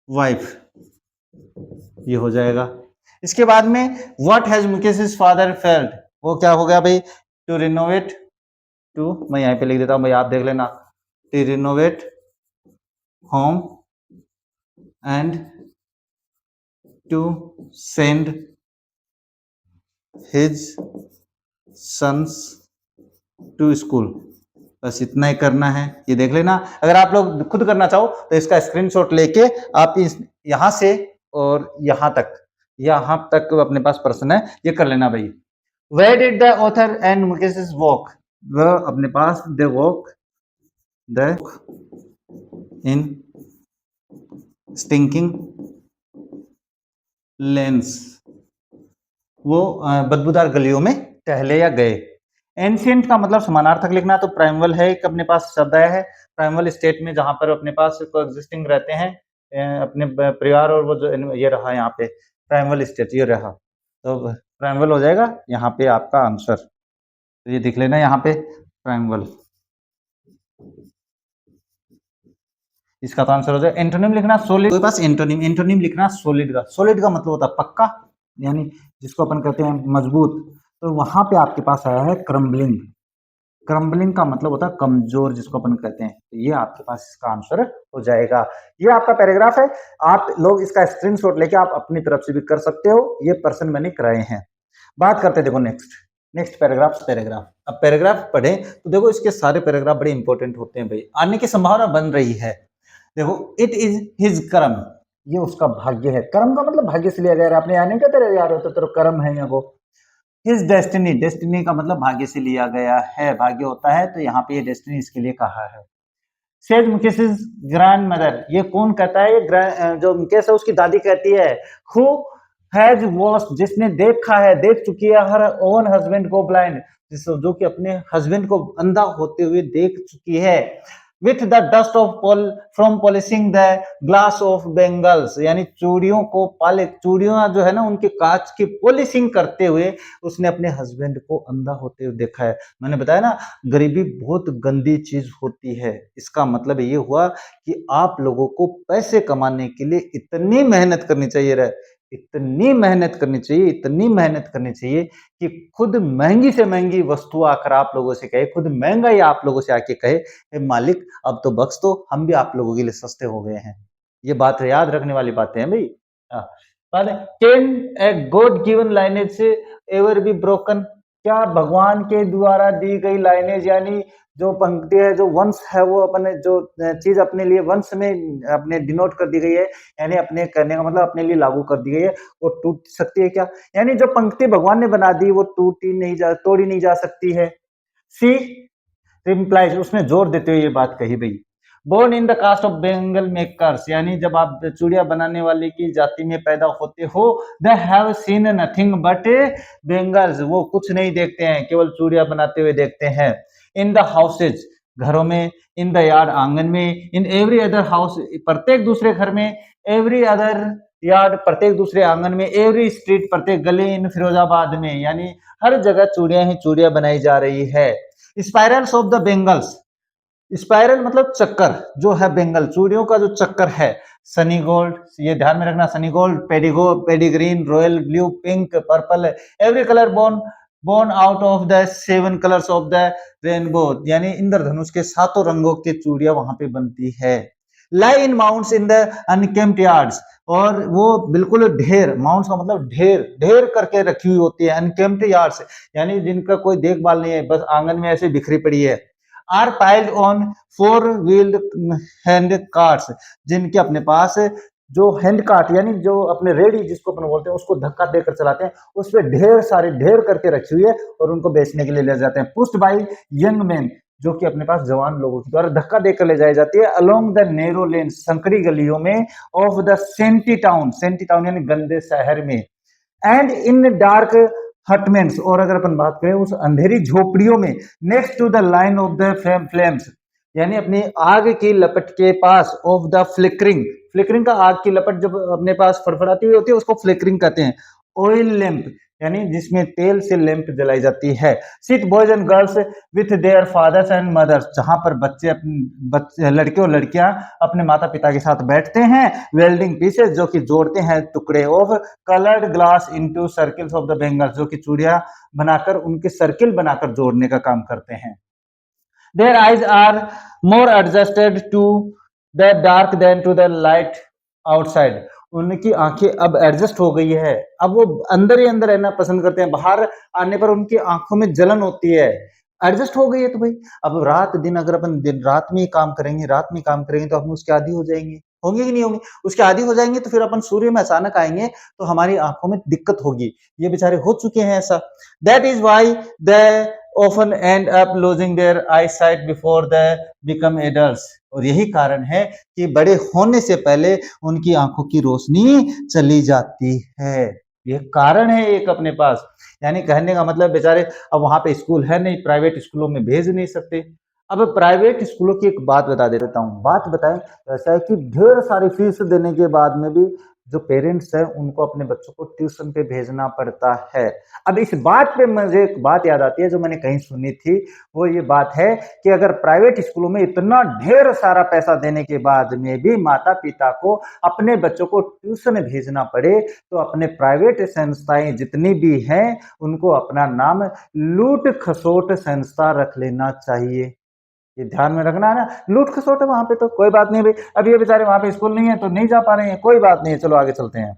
Speaker 1: wife, ये हो जाएगा। इसके बाद में what has Mukesh father felt, वो क्या हो गया भाई, टू रिनोवेट, टू मैं यहाँ पे लिख देता हूँ भाई, आप देख लेना, to renovate home and to send his sons to school। बस इतना ही करना है, ये देख लेना। अगर आप लोग खुद करना चाहो तो इसका स्क्रीनशॉट लेके आप इस यहां से और यहां तक अपने पास प्रश्न है, ये कर लेना भाई। Where did the author and Mukesh's walk? वह अपने पास they walk in stinking lanes, वो बदबूदार गलियों में टहले या गए। एंशियंट का मतलब समानार्थक लिखना, तो प्राइमल है एक अपने पास शब्द आया है। प्राइमल स्टेट में जहां पर अपने पास कोएग्जिस्टिंग रहते हैं अपने परिवार, और वो जो ये रहा यहाँ पे प्राइमल स्टेट, ये रहा, तो प्राइमल हो जाएगा यहाँ पे आपका आंसर। तो ये देख लेना यहाँ पे प्राइमल, इसका तो आंसर हो जाए। एंटोनिम लिखना सॉलिड, पास एंटोनिम लिखना सॉलिड का मतलब होता है पक्का, यानी जिसको अपन कहते हैं मजबूत। तो वहां पे आपके पास आया है क्रम्बलिंग। क्रम्बलिंग का मतलब होता है कमजोर, जिसको अपन कहते हैं। तो ये आपके पास इसका आंसर हो जाएगा। ये आपका पैराग्राफ है, आप लोग इसका स्क्रीनशॉट लेके आप अपनी तरफ से भी कर सकते हो, ये पर्सन मैंने कराए हैं। बात करते देखो नेक्स्ट पैराग्राफ। अब पैराग्राफ पढ़े तो देखो इसके सारे पैराग्राफ बड़े इंपॉर्टेंट होते हैं भाई, आने की संभावना बन रही है। देखो इट इज हिज कर्म, ये उसका भाग्य है। कर्म का मतलब भाग्य से लिया गया, आपने यहाँ नहीं कहते रहे यार तो तेरा कर्म है, यहाँ को हिज डेस्टिनी का मतलब भाग्य से लिया गया है, भाग्य होता है, तो यहाँ पे ये डेस्टिनी इसके लिए कहा है। सेज मुकेश ग्रैंड मदर, ये कौन कहता है, ये जो मुकेश है उसकी दादी कहती है। हु हैज वॉच्ड, जिसने देखा है, देख चुकी है, हर ओन हस्बैंड को ब्लाइंड, जो कि अपने हस्बैंड को अंधा होते हुए देख चुकी है। With the dust of from polishing the glass of bangles, यानी चूड़ियों जो है ना उनके कांच की पॉलिशिंग करते हुए उसने अपने हस्बैंड को अंधा होते हुए देखा है। मैंने बताया ना गरीबी बहुत गंदी चीज होती है। इसका मतलब ये हुआ कि आप लोगों को पैसे कमाने के लिए इतनी मेहनत करनी चाहिए इतनी मेहनत करनी चाहिए कि खुद महंगी से महंगी वस्तु आकर आप लोगों से कहे, खुद महंगा ही आप लोगों से आके कहे मालिक अब तो बख्श दो, हम भी आप लोगों के लिए सस्ते हो गए हैं। ये बात याद रखने वाली बातें हैं भाई। Can a god given lineage ever be broken, क्या भगवान के द्वारा दी गई लाइनेज यानी जो पंक्ति है, जो वंश है, वो अपने जो चीज अपने लिए वंश में अपने डिनोट कर दी गई है, यानी अपने करने का मतलब अपने लिए लागू कर दी गई है, वो टूट सकती है क्या? यानी जो पंक्ति भगवान ने बना दी वो तोड़ी नहीं जा सकती है। सी रिप्लाइज, उसने जोर देते हुए ये बात कही भाई। Born in the caste of bangle makers, यानी जब आप चूड़िया बनाने वाले की जाति में पैदा होते हो, they have seen nothing but bangles, वो कुछ नहीं देखते हैं, केवल चूड़िया बनाते हुए देखते हैं। इन द हाउसेज, घरों में, इन द यार्ड, आंगन में, इन एवरी अदर हाउस, प्रत्येक दूसरे घर में, एवरी अदर यार्ड, प्रत्येक दूसरे आंगन में, एवरी स्ट्रीट, प्रत्येक गली, इन फिरोजाबाद में, यानी हर जगह चूड़िया ही चूड़िया बनाई जा रही है। Spirals of the bangles, spiral मतलब चक्कर, जो है बेंगल चूड़ियों का जो चक्कर है, सनी गोल्ड, ये ध्यान में रखना, sunny gold, paddy green, royal blue, pink, purple, every colour born out of the 7 colours of the rainbow, यानी इंद्रधनुष के 7 रंगों की चूड़ियां वहां पे बनती है। लाई इन माउंट्स इन द अनकेम्प्ड यार्ड्स, और वो बिल्कुल ढेर, माउंट्स का मतलब ढेर करके रखी हुई होती है। अनकेम्प्ड यार्ड्स यानी जिनका कोई देखभाल नहीं है, बस आंगन में ऐसे बिखरी पड़ी है। Are piled on 4 wheeled hand carts, जिनके अपने पास जो हैंड कार्ट यानी जो अपने रेडी जिसको अपन बोलते हैं उसको धक्का देकर चलाते हैं, उस पर ढेर करके रखी हुई है और उनको बेचने के लिए ले जाते हैं। पुश्ड बाय यंग मैन, जो कि अपने पास जवान लोगों के द्वारा धक्का देकर ले जाई जाती है। अलोंग द नैरो लेन, संकरी गलियों में, ऑफ द सेंटी टाउन यानी गंदे शहर में, एंड इन डार्क हटमेंट्स, और अगर अपन बात करें उस अंधेरी झोपड़ियों में, next to the line of the flames, यानी अपनी आग की लपट के पास, ऑफ द फ्लिकरिंग का आग की लपट जब अपने पास फड़फड़ाती हुई होती है उसको फ्लिकरिंग कहते हैं। ऑयल लैंप यानी जिसमें तेल से लैंप जलाई जाती है। Sit boys and girls with their fathers and mothers, जहां पर बच्चे लड़के और लड़कियां अपने माता पिता के साथ बैठते हैं। वेल्डिंग पीसेस, जो कि जोड़ते हैं टुकड़े। Of coloured glass into circles of the bangles, जो कि चूड़ियां बनाकर उनके सर्किल बनाकर जोड़ने का काम करते हैं। Their eyes are more adjusted to the dark than to the light outside. उनकी आंखें अब एडजस्ट हो गई है, अब वो अंदर ही अंदर रहना पसंद करते हैं, बाहर आने पर उनकी आंखों में जलन होती है। एडजस्ट हो गई है तो भाई अब रात दिन अगर अपन दिन रात में ही काम करेंगे, रात में काम करेंगे तो हम उसके आदी हो जाएंगे, होंगे कि नहीं होंगे? उसके आदी हो जाएंगे तो फिर अपन सूर्य में अचानक आएंगे तो हमारी आंखों में दिक्कत होगी। ये बेचारे हो चुके हैं ऐसा। That is why the often end up losing their eyesight before they become adults। और यही कारण है कि बड़े होने से पहले उनकी आंखों की रोशनी चली जाती है। ये कारण है एक अपने पास। यानी कहने का मतलब बेचारे अब वहां पे स्कूल है नहीं, प्राइवेट स्कूलों में भेज नहीं सकते। अब प्राइवेट स्कूलों की एक बात बता देता हूँ, बात बताएं। ऐसा है कि ढेर सारी फीस देने के बाद में भी जो पेरेंट्स है उनको अपने बच्चों को ट्यूशन पे भेजना पड़ता है। अब इस बात पे मुझे एक बात याद आती है जो मैंने कहीं सुनी थी, वो ये बात है कि अगर प्राइवेट स्कूलों में इतना ढेर सारा पैसा देने के बाद में भी माता पिता को अपने बच्चों को ट्यूशन भेजना पड़े तो अपने प्राइवेट संस्थाएं जितनी भी हैं उनको अपना नाम लूट खसोट संस्था रख लेना चाहिए। ये ध्यान में रखना है ना, लूट खसोट है वहां पे तो कोई बात नहीं भाई। अब ये बेचारे वहां पे स्कूल नहीं है तो नहीं जा पा रहे हैं, कोई बात नहीं है, चलो आगे चलते हैं।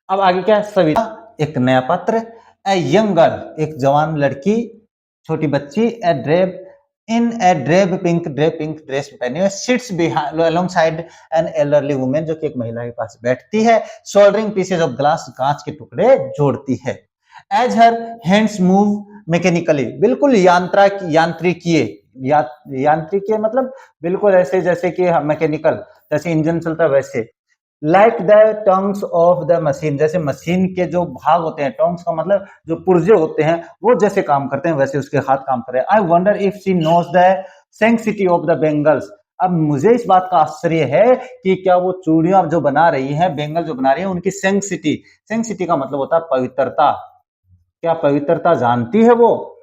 Speaker 1: अब आगे क्या है, सविता एक नया पात्र। ए यंग गर्ल एक जवान लड़की, छोटी बच्ची, a drape in a drape pink dress पहने हुए, sits behind alongside an elderly women, जो कि एक महिला के पास बैठती है, सोल्डरिंग पीसेज ऑफ ग्लास, कांच के टुकड़े जोड़ती है। As her hands move mechanically, बिल्कुल यांत्रिकीय, यांत्रिकीय मतलब बिल्कुल ऐसे जैसे कि मैकेनिकल, जैसे इंजन चलता है वैसे। Like the tongues of the machine, जैसे मशीन के जो भाग होते हैं, टंग्स का मतलब जो पुर्जे होते हैं वो जैसे काम करते हैं वैसे उसके हाथ काम कर रहे हैं। I wonder if she knows the sanctity of the bangles. अब मुझे इस बात का आश्चर्य है कि क्या वो चूड़ियां जो बना रही हैं, बेंगल जो बना रही है, उनकी सेंसिटी, सेंसिटी का मतलब होता है पवित्रता, क्या पवित्रता जानती है वो?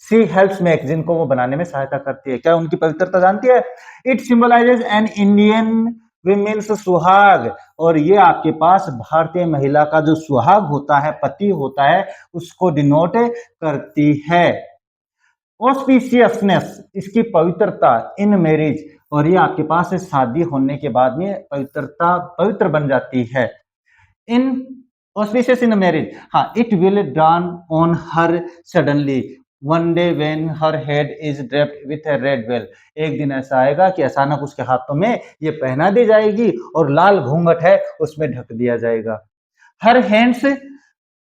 Speaker 1: सी हेल्प्स मेक, जिनको वो बनाने में सहायता करती है, क्या उनकी पवित्रता जानती है? It symbolises an Indian women's सुहाग, और ये आपके पास भारतीय महिला का जो सुहाग होता है, पति होता है, उसको डिनोट करती है। ऑस्पिशियसनेस इसकी पवित्रता, इन मैरिज, और ये आपके पास शादी होने के बाद में पवित्रता पवित्र बन जाती है। इन ऑस्पिशियस इन मैरिज, हाँ, it will done on her suddenly one day when her head is draped with A red well. एक दिन ऐसा आएगा कि अचानक उसके हाथों में ये पहना दी जाएगी और लाल घूंघट है उसमें ढक दिया जाएगा। Her hands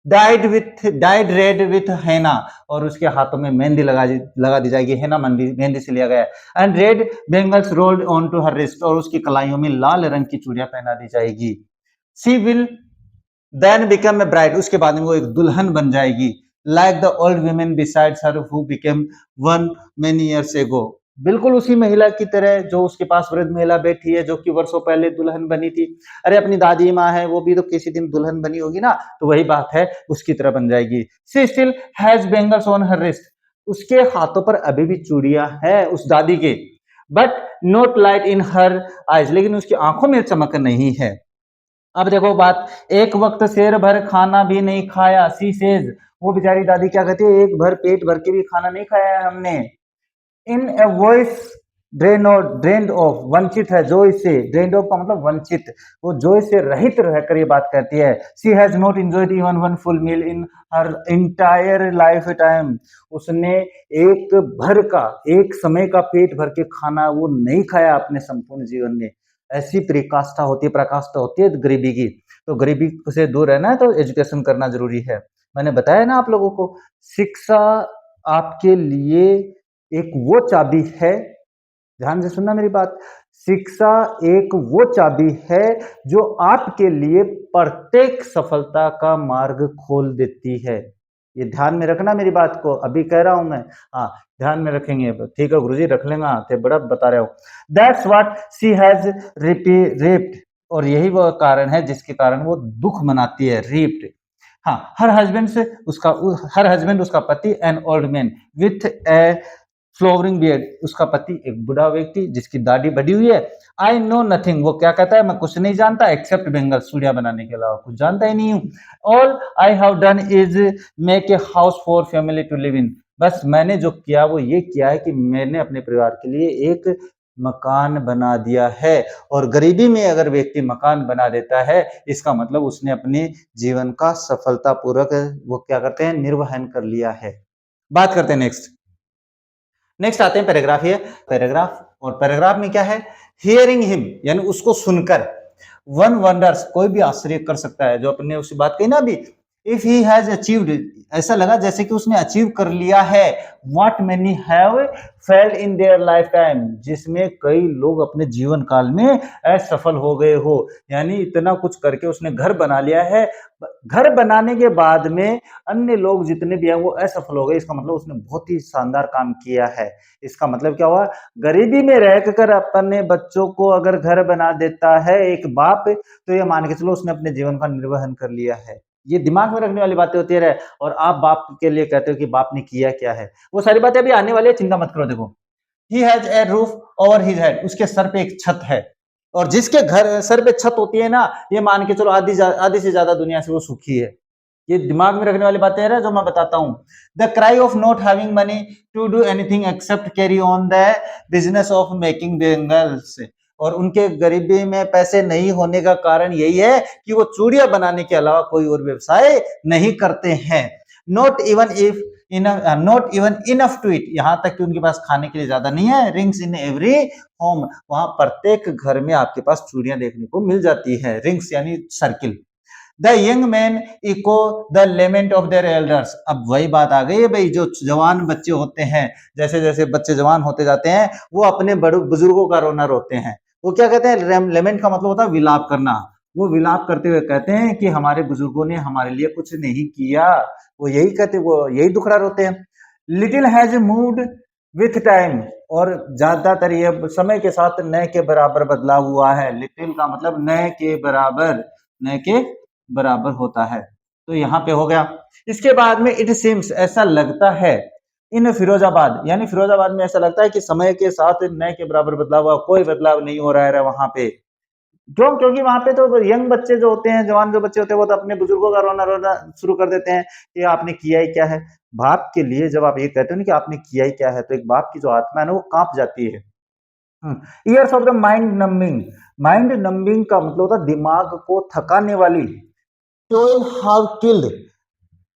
Speaker 1: dyed red with henna, और उसके हाथों में मेहंदी लगा दी जाएगी, हेना मेहंदी से लिया गया है। And red bangles rolled on to her wrist, और उसकी कलाइयों में लाल रंग की चूड़ियां पहना दी जाएगी। She will then become a bride, उसके बाद में वो एक दुल्हन बन जाएगी। Like the old women besides her who became one many years ago, बिल्कुल उसी महिला की तरह जो उसके पास वृद्ध महिला बैठी है जो कि वर्षों पहले दुल्हन बनी थी। अरे अपनी दादी माँ है, वो भी तो किसी दिन दुल्हन बनी होगी ना, तो वही बात है, उसकी तरह बन जाएगी। She still has bangles on her wrist, उसके हाथों पर अभी भी चूड़ियां है उस दादी के। But not light in her eyes, लेकिन उसकी आंखों में चमक नहीं है। अब देखो बात, एक वक्त शेर भर खाना भी नहीं खाया, सी सेज, वो बेचारी दादी क्या कहती है, एक भर पेट भर के भी खाना नहीं खाया है हमने। इन ए वॉइस ड्रेन्ड ऑफ, वंचित है जोय से, ड्रेन्ड ऑफ का मतलब वंचित, वो जोय से रहित रहकर ये बात कहती है। She has not enjoyed even one full meal in her entire lifetime, उसने एक भर का, एक समय का पेट भर के खाना वो नहीं खाया अपने संपूर्ण जीवन में। ऐसी परिकाष्ठा होती है, पराकाष्ठा होती है गरीबी की। तो गरीबी से दूर रहना है तो एजुकेशन करना जरूरी है। मैंने बताया ना आप लोगों को, शिक्षा आपके लिए एक वो चाबी है, ध्यान से सुनना मेरी बात, शिक्षा एक वो चाबी है जो आपके लिए प्रत्येक सफलता का मार्ग खोल देती है। ये ध्यान में रखना मेरी बात को, अभी कह रहा हूं मैं, हाँ ध्यान में रखेंगे, ठीक है गुरुजी रख लेंगे, थे बड़ा बता रहे हो। That's what she has raped, और यही वो कारण है जिसके कारण वो दुख मनाती है, रेप्ड। हाँ, हर हस्बैंड उसका पति, an old man with A flowering beard, उसका पति एक बूढ़ा व्यक्ति जिसकी दाढ़ी बढ़ी हुई है। आई नो नथिंग, वो क्या कहता है, मैं कुछ नहीं जानता, एक्सेप्ट बेंगल, चूड़ियां बनाने के अलावा कुछ जानता ही नहीं हूं। All I have done is make a house for family to live in, बस मैंने जो किया वो ये किया है कि मैंने अपने परिवार के लिए एक मकान बना दिया है। और गरीबी में अगर व्यक्ति मकान बना देता है, इसका मतलब उसने अपने जीवन का सफलतापूर्वक वो क्या करते हैं, निर्वहन कर लिया है। बात करते हैं नेक्स्ट आते हैं पैराग्राफ। ये पैराग्राफ, और पैराग्राफ में क्या है, हियरिंग हिम यानी उसको सुनकर, वन वंडर्स कोई भी आश्चर्य कर सकता है, जो अपने उसी बात कही ना अभी, इफ ही हैज अचीव्ड, ऐसा लगा जैसे कि उसने अचीव कर लिया है, what many have failed in their life time, जिसमें कई लोग अपने जीवन काल में असफल हो गए हो। यानी इतना कुछ करके उसने घर बना लिया है, घर बनाने के बाद में अन्य लोग जितने भी हैं वो असफल हो गए, इसका मतलब उसने बहुत ही शानदार काम किया है। इसका मतलब क्या हुआ, गरीबी में रहकर अपने बच्चों को अगर घर बना देता है एक बाप, तो ये मान के चलो उसने अपने जीवन का निर्वहन कर लिया है। ये दिमाग में रखने वाली बातें होती है। और आप बाप के लिए कहते हो कि बाप ने किया क्या है, वो सारी बातें अभी आने वाली है, चिंता मत करो। देखो, he has a roof over his head, उसके सर पे एक छत है, और जिसके घर सर पे छत होती है ना, ये मान के चलो आधी से ज्यादा दुनिया से वो सुखी है। ये दिमाग में रखने वाली बातें हैं जो मैं बताता हूं। The cry of not having money to do anything except carry on the business of making bangles, और उनके गरीबी में पैसे नहीं होने का कारण यही है कि वो चूड़ियां बनाने के अलावा कोई और व्यवसाय नहीं करते हैं। Not even enough to eat, यहां तक कि उनके पास खाने के लिए ज्यादा नहीं है। रिंग्स इन एवरी होम, वहां प्रत्येक घर में आपके पास चूड़ियां देखने को मिल जाती है। रिंग्स यानी circle. The young man echo the lament of their elders, अब वही बात आ गई है भाई, जो जवान बच्चे होते हैं, जैसे जैसे बच्चे जवान होते जाते हैं, वो अपने बड़े बुजुर्गों का रोना रोते हैं। वो क्या कहते हैं, लेमेंट का मतलब होता है विलाप करना। वो विलाप करते हुए कहते हैं कि हमारे बुजुर्गों ने हमारे लिए कुछ नहीं किया, वो यही कहते, वो यही दुखड़ा रोते हैं। Little has moved with time, और ज्यादातर ये समय के साथ नए के बराबर बदलाव हुआ है। लिटिल का मतलब नए के बराबर, नए के बराबर होता है। तो यहाँ पे हो गया। इसके बाद में इट सीम्स, ऐसा लगता है, इन फिरोजाबाद, यानी फिरोजाबाद में ऐसा लगता है कि समय के साथ नए के बराबर बदलाव हुआ, कोई बदलाव नहीं हो रहा है वहां पे। क्यों? क्योंकि वहां पे तो यंग बच्चे जो होते हैं, जवान जो बच्चे होते हैं, वो तो अपने बुजुर्गों का रोना रोना शुरू कर देते हैं कि आपने किया ही क्या है। बाप के लिए जब आप ये कहते हो ना कि आपने किया ही क्या है, तो एक बाप की जो आत्मा है ना वो कांप जाती है। Years of the mind numbing, mind numbing का मतलब होता है दिमाग को थकाने वाली। Toll have killed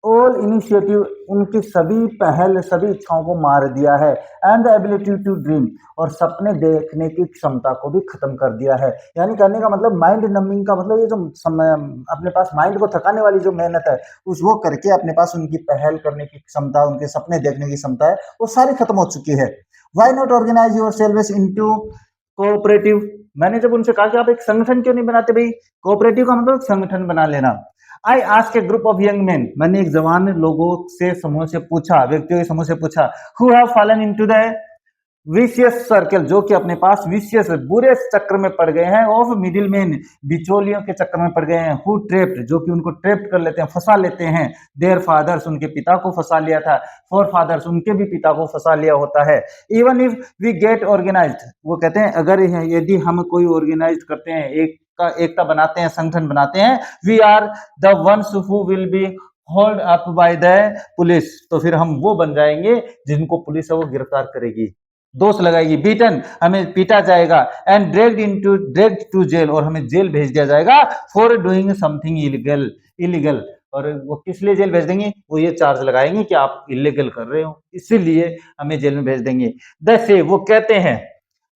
Speaker 1: all initiative, उनकी सभी पहल, सभी इच्छाओं को मार दिया है। And the ability to dream, और सपने देखने की क्षमता को भी खत्म कर दिया है। यानी कहने का मतलब माइंड नंबिंग का मतलब ये जो अपने पास माइंड को थकाने वाली जो मेहनत है, उस वो करके अपने पास उनकी पहल करने की क्षमता, उनके सपने देखने की क्षमता है, वो सारी खत्म हो चुकी है। Why not organise yourselves into cooperative, मैंने जब उनसे कहा कि आप एक संगठन क्यों नहीं बनाते भाई, कोऑपरेटिव का मतलब संगठन बना लेना। I ask A group of young man, मैंने एक जवान लोगों से समूह से पूछा, व्यक्तियों के समूह से पूछा, who have fallen into the vicious circle, जो कि अपने पास विशियस बुरे चक्र में पड़ गए हैं, ऑफ मिडिल मैन, बिचौलियों के चक्कर में पड़ गए हैं, हु ट्रेप्ड, जो कि उनको ट्रेप्ड कर लेते हैं, फंसा लेते हैं, देयर फादर्स, उनके पिता को फंसा लिया था, फोर फादर्स, उनके भी पिता को फंसा लिया होता है। Even if we get organised, वो कहते हैं अगर यदि हम कोई ऑर्गेनाइज करते हैं, एकता बनाते हैं, संगठन बनाते हैं, we are the ones who will be hold up by the police, तो फिर हम वो बन जाएंगे जिनको पुलिस है वो गिरफ्तार करेगी, दोष लगाएगी, बीटन, हमें पीटा जाएगा, एंड ड्रैग्ड टू जेल, और हमें जेल भेज दिया जाएगा, फॉर डूइंग समथिंग इलीगल, और वो किस लिए जेल भेज देंगे, वो ये चार्ज लगाएंगे कि आप इलीगल कर रहे हो, इसीलिए हमें जेल में भेज देंगे। दे वो कहते हैं,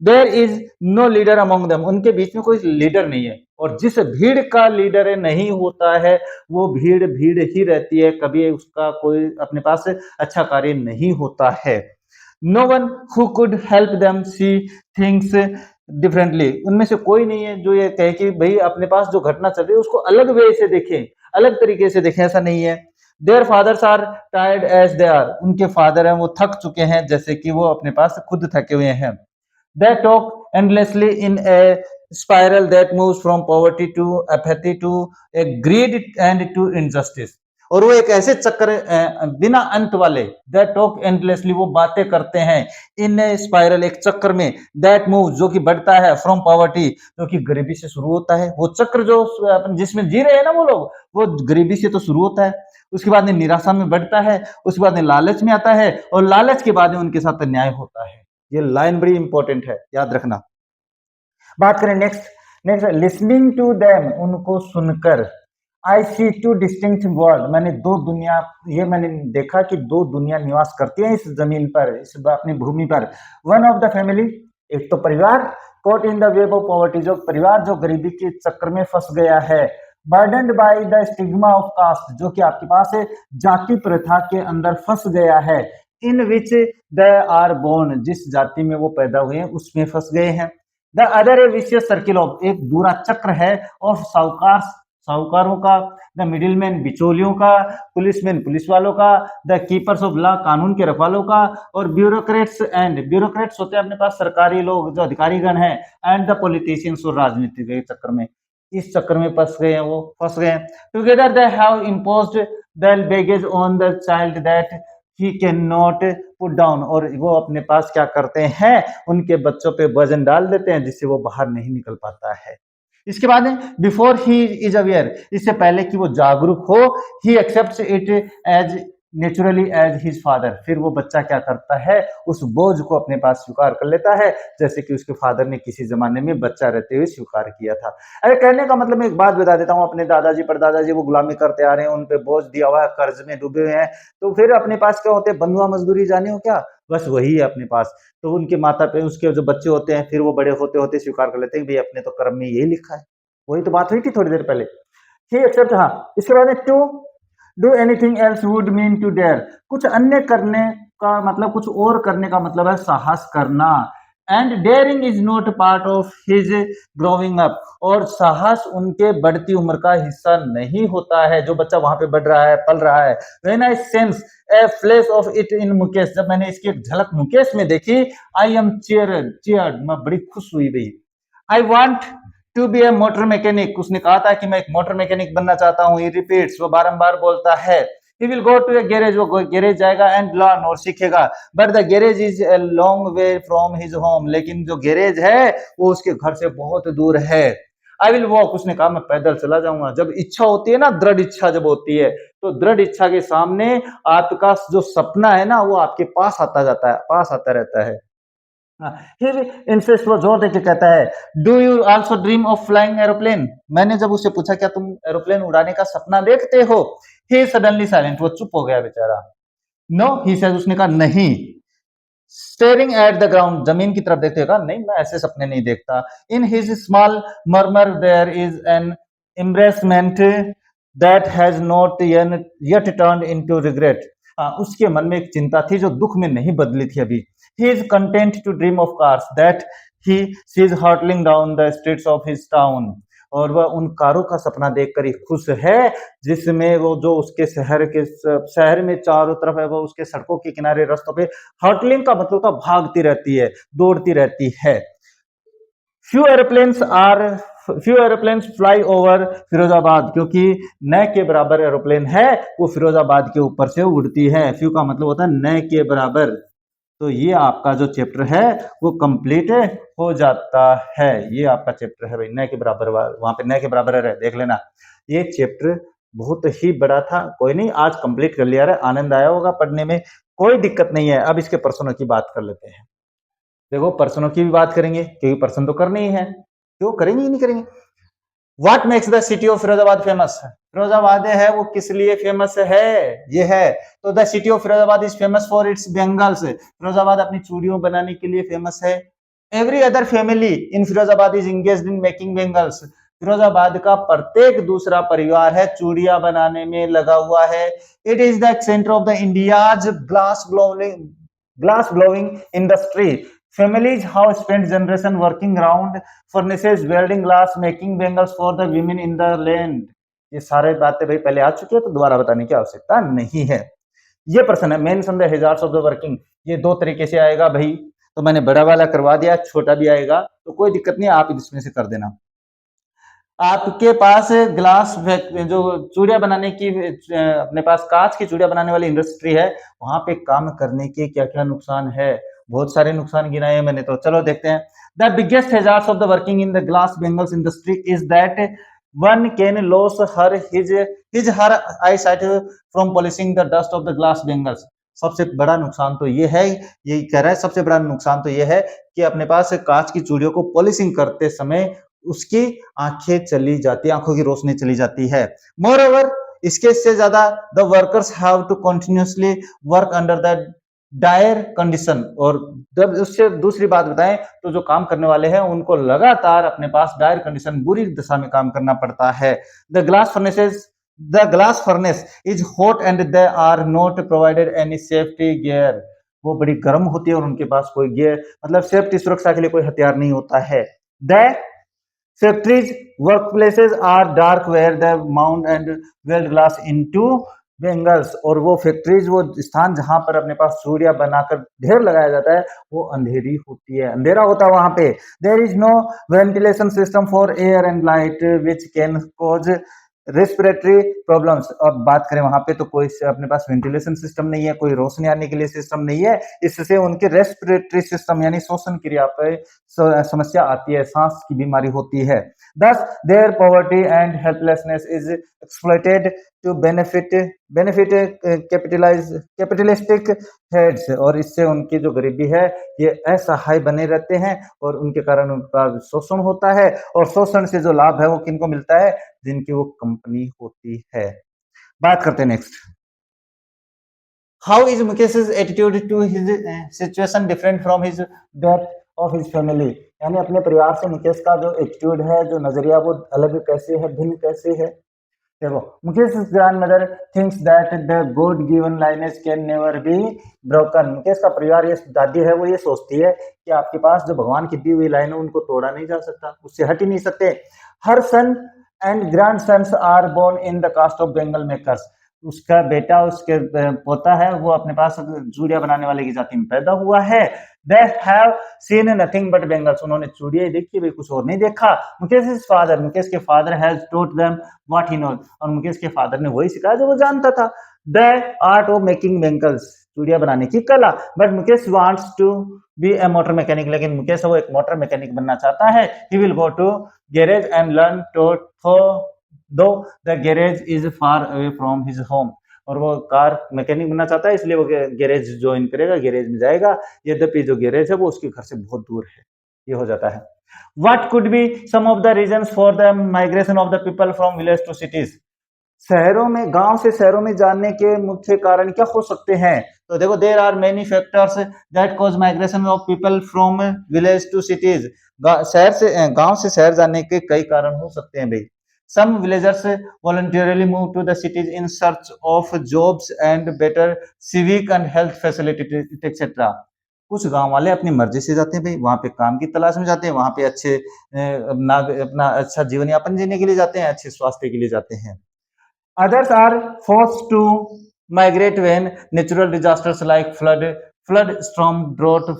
Speaker 1: there is no leader among them, उनके बीच में कोई लीडर नहीं है, और जिस भीड़ का लीडर नहीं होता है, वो भीड़ भीड़ ही रहती है, कभी उसका कोई अपने पास अच्छा कार्य नहीं होता है। No one who could help them see things differently, उनमें से कोई नहीं है जो ये कहे कि भाई अपने पास जो घटना चल रही है उसको अलग वे से देखें, अलग तरीके से देखें, ऐसा नहीं है। Their fathers are tired as they are, उनके फादर हैं वो थक चुके हैं जैसे कि वो अपने पास खुद थके हुए हैं। They talk endlessly in A spiral that moves from poverty to apathy to a greed and to injustice, और वो एक ऐसे चक्कर बिना अंत वाले, दैट टॉक एंडलेसली, वो बातें करते हैं, इन स्पाइरल, एक चक्कर में, दैट मूव, जो कि बढ़ता है, फ्रॉम पॉवर्टी, जो कि गरीबी से शुरू होता है, वो चक्र जो जिसमें जी रहे हैं ना वो लोग, वो गरीबी से तो शुरू होता है, उसके बाद में निराशा में बढ़ता है, उसके बाद में लालच में आता है, और लालच के बाद में उनके साथ अन्याय होता है। ये लाइन बड़ी इंपॉर्टेंट है, याद रखना। बात करें नेक्स्ट लिसनिंग टू देम, उनको सुनकर। आई सी टू डिस्टिंक्ट वर्ल्ड, मैंने दो दुनिया, ये मैंने देखा कि दो दुनिया निवास करती है इस जमीन पर, इस अपनी भूमि पर। वन ऑफ द फैमिली, एक तो परिवार, caught in the web of poverty, जो परिवार जो गरीबी के चक्कर में फंस गया है। burdened by the stigma of caste, जो कि आपके पास है जाति प्रथा के अंदर फंस गया है। in which they are born, जिस जाति में वो पैदा हुए हैं उसमें फंस गए हैं। The other A vicious circle of, एक बुरा चक्र है ऑफ साहूकारों का, द मिडिलमैन बिचौलियों का, पुलिसमैन पुलिस वालों का, द कीपर्स ऑफ लॉ कानून के रखवालों का, और ब्यूरोक्रेट्स होते हैं अपने पास सरकारी लोग जो अधिकारीगण हैं, एंड द पॉलिटिशियंस और राजनीति के चक्कर में, इस चक्कर में फंस गए हैं, वो फंस गए हैं। Together they have imposed the baggage on the child that he can not put down, और वो अपने पास क्या करते हैं, उनके बच्चों पे वजन डाल देते हैं जिससे वो बाहर नहीं निकल पाता है। इसके बाद बिफोर ही इज अवेयर, इससे पहले कि वो जागरूक हो, he accepts it as naturally as his father, फिर वो बच्चा क्या करता है, उस बोझ को अपने पास स्वीकार कर लेता है जैसे कि उसके फादर ने किसी जमाने में बच्चा रहते हुए स्वीकार किया था। अरे कहने का मतलब मैं एक बात बता देता हूँ, अपने दादाजी परदादाजी वो गुलामी करते आ रहे हैं, उन पे बोझ दिया हुआ है, कर्ज में डूबे हुए हैं, तो फिर अपने पास क्या होते हैं, बंधुआ मजदूरी जाने हो क्या, बस वही है अपने पास। तो उनके माता पे उसके जो बच्चे होते हैं फिर वो बड़े होते होते स्वीकार कर लेते हैं भाई अपने तो कर्म में यही लिखा है, वही तो बात हुई थी थोड़ी देर पहले। ठीक एक्सेप्ट, हाँ। इसके बाद में to do anything else would mean to dare, कुछ अन्य करने का मतलब, कुछ और करने का मतलब है साहस करना। And daring is not part of his growing up, और साहस उनके बढ़ती उम्र का हिस्सा नहीं होता है, जो बच्चा वहां पे बढ़ रहा है, पल रहा है। When I sense A flash of it in Mukesh, जब मैंने इसकी एक झलक मुकेश में देखी, आई एम चीयर्ड, मैं बड़ी खुश हुई भाई। I want to be a motor mechanic, उसने कहा था कि मैं एक मोटर मैकेनिक बनना चाहता हूँ। ही रिपीट्स, वो बारंबार बोलता है। He will go to a garage, वो गैरेज जाएगा एंड लर्न, और सीखेगा। But the garage is a long way from his home, लेकिन जो गैरेज है वो उसके घर से बहुत दूर है। आई विल वॉक, उसने कहा मैं पैदल चला जाऊंगा। जब इच्छा होती है ना, दृढ़ इच्छा जब होती है, तो दृढ़ इच्छा के सामने आपका जो सपना है ना वो आपके पास आता जाता है, पास आता रहता है। इंसिस्ट, वो जोर देके कहता है, do you also dream of flying aeroplane, मैंने जब उससे पूछा क्या तुम एरोप्लेन उड़ाने का सपना देखते हो, ही सडनली साइलेंट, वो चुप हो गया बेचारा। नो ही सेड, उसने कहा नहीं। स्टेरिंग एट द ग्राउंड, जमीन की तरफ देखते हुए, नहीं मैं ऐसे सपने नहीं देखता। In his small murmur there is an embarrassment that has not yet turned into regret, उसके मन में एक चिंता थी जो दुख में नहीं बदली थी अभी। He is content to dream of cars that he sees hurtling down the streets of his town, और वह उन कारों का सपना देखकर ही खुश है जिसमें वो जो उसके शहर में चारों तरफ है, वो उसके सड़कों के किनारे रास्तों पे हर्टलिंग का मतलब तो भागती रहती है, दौड़ती रहती है। Few aeroplanes fly over Firozabad, क्योंकि न के बराबर एरोप्लेन है वो फिरोजाबाद के ऊपर से उड़ती है। फ्यू का मतलब होता है न के बराबर। तो ये आपका जो चैप्टर है वो कंप्लीट हो जाता है। ये आपका चैप्टर है भाई, न के बराबर, वहां पे न के बराबर है, देख लेना। ये चैप्टर बहुत ही बड़ा था, कोई नहीं आज कंप्लीट कर लिया है, आनंद आया होगा पढ़ने में, कोई दिक्कत नहीं है। अब इसके प्रश्नों की बात कर लेते हैं। देखो प्रश्नों की भी बात करेंगे क्योंकि प्रश्न तो करने ही है, क्यों करेंगे ही नहीं करेंगे। What makes the city of Firozabad famous, Firozabad है वो किस लिए फेमस है, ये है। तो the city of Firozabad is famous for its bangles, Firozabad अपनी चूड़ियों बनाने के लिए फेमस है। Every other family in Firozabad is engaged in making bangles, Firozabad का प्रत्येक दूसरा परिवार है चूड़ियां बनाने में लगा हुआ है। It is the centre of the India's glass blowing industry, families have spent generation working around furnaces, welding glass, making bangles for the women in the land। ये सारे बातें भाई पहले आ चुकी है तो दोबारा बताने की आवश्यकता नहीं है। ये प्रश्न है, mention the hazards of the working, ये दो तरीके से आएगा भाई, तो मैंने बड़ा वाला करवा दिया, छोटा भी आएगा तो कोई दिक्कत नहीं, आप इसमें से कर देना। आपके पास ग्लास जो चूड़ियां बनाने की अपने पास कांच की चूड़ियां बनाने वाली इंडस्ट्री है, वहां पे काम करने के क्या क्या नुकसान है, बहुत सारे नुकसान गिनाए हैं मैंने, तो चलो देखते हैं। The biggest hazards of the working in the glass bangles industry is that one can loss her eyesight from polishing the dust of the glass bangles, सबसे बड़ा नुकसान तो ये है, यही कह रहा है, सबसे बड़ा नुकसान तो ये है कि अपने पास कांच की चूड़ियों को पॉलिशिंग करते समय उसकी आंखें चली जाती है, आंखों की रोशनी चली जाती है। मोर ओवर, इसके से ज्यादा the workers have to continuously work under the dire condition, और जब उससे दूसरी बात बताएं तो जो काम करने वाले हैं उनको लगातार अपने पास डायर कंडीशन, बुरी दशा में काम करना पड़ता है। The glass furnaces the glass furnace is hot and they are not provided any safety gear. वो बड़ी गर्म होती है और उनके पास कोई गियर, मतलब सेफ्टी, सुरक्षा के लिए कोई हथियार नहीं होता है। The factories workplaces are dark where the mount and weld glass into bangles, और वो फैक्ट्रीज, वो स्थान जहां पर अपने पास सूर्य बनाकर ढेर लगाया जाता है, वो अंधेरी होती है, अंधेरा होता है वहां पे। There is no ventilation system for air and light which can cause respiratory problems. और बात करें वहां पे तो कोई अपने पास वेंटिलेशन सिस्टम नहीं है, कोई रोशनी आने के लिए सिस्टम नहीं है, इससे उनके रेस्पिरेटरी सिस्टम यानी श्वसन क्रिया पर समस्या आती है, सांस की बीमारी होती है। Thus, their poverty and helplessness is exploited to benefit capitalistic heads, और इससे उनकी जो गरीबी है ये असहाय बने रहते हैं और उनके कारण उनका शोषण होता है, और शोषण से जो लाभ है वो किनको मिलता है, जिनकी वो कंपनी होती है। बात करते हैं next. How is Mukesh's attitude to his situation different from his that of his family? यानी अपने परिवार से मुकेश का जो एटीट्यूड है, जो नजरिया, वो अलग कैसे है, भिन्न कैसे है। देखो, Mukesh grandmother thinks that the God given lineage can never be broken. Mukesh का परिवार, ये दादी है, वो ये सोचती है कि आपके पास जो भगवान की दी हुई लाइन है उनको तोड़ा नहीं जा सकता, उससे हट ही नहीं सकते। Her son and grandsons are born in the caste of bangle makers. उसका बेटा, उसके पोता है, वो अपने पास चूड़िया बनाने वाले की जाति में पैदा हुआ है। They have seen nothing but bangles, उन्होंने चूड़िया देखी, भाई कुछ और नहीं देखा। मुकेश फादर, मुकेश के father has taught them what he knows, और मुकेश के फादर ने वही सिखाया जो वो जानता था, the art of making bangles, चूड़िया बनाने की कला। But Mukesh wants to be a motor mechanic, लेकिन मुकेश वो एक मोटर मैकेनिक बनना चाहता है। He will go to garage and learn to though the garage is far away from his home, और वो कार मैकेनिक बनना चाहता है, इसलिए वो गैरेज ज्वाइन करेगा, गैरेज में जाएगा, यद्यपि जो गैरेज है वो उसके घर से बहुत दूर है। ये हो जाता है। What could be some of the reasons for the migration of the people from village to cities? शहरों में, गांव से शहरों में जाने के मुख्य कारण क्या हो सकते हैं? तो देखो, there are many factors that cause migration of people from village to cities. शहर से, गांव से शहर जाने के कई कारण हो सकते हैं भाई। Some villagers voluntarily move to the cities in search of jobs and better civic and health facilities, etc. कुछ गांव वाले अपनी मर्जी से जाते हैं भाई, वहां पे काम की तलाश में जाते हैं, वहां पे अच्छे अपना अच्छा जीवन यापन जीने के लिए जाते हैं, अच्छे स्वास्थ्य के लिए जाते हैं। Others are forced to migrate when natural disasters like flood, storm, drought,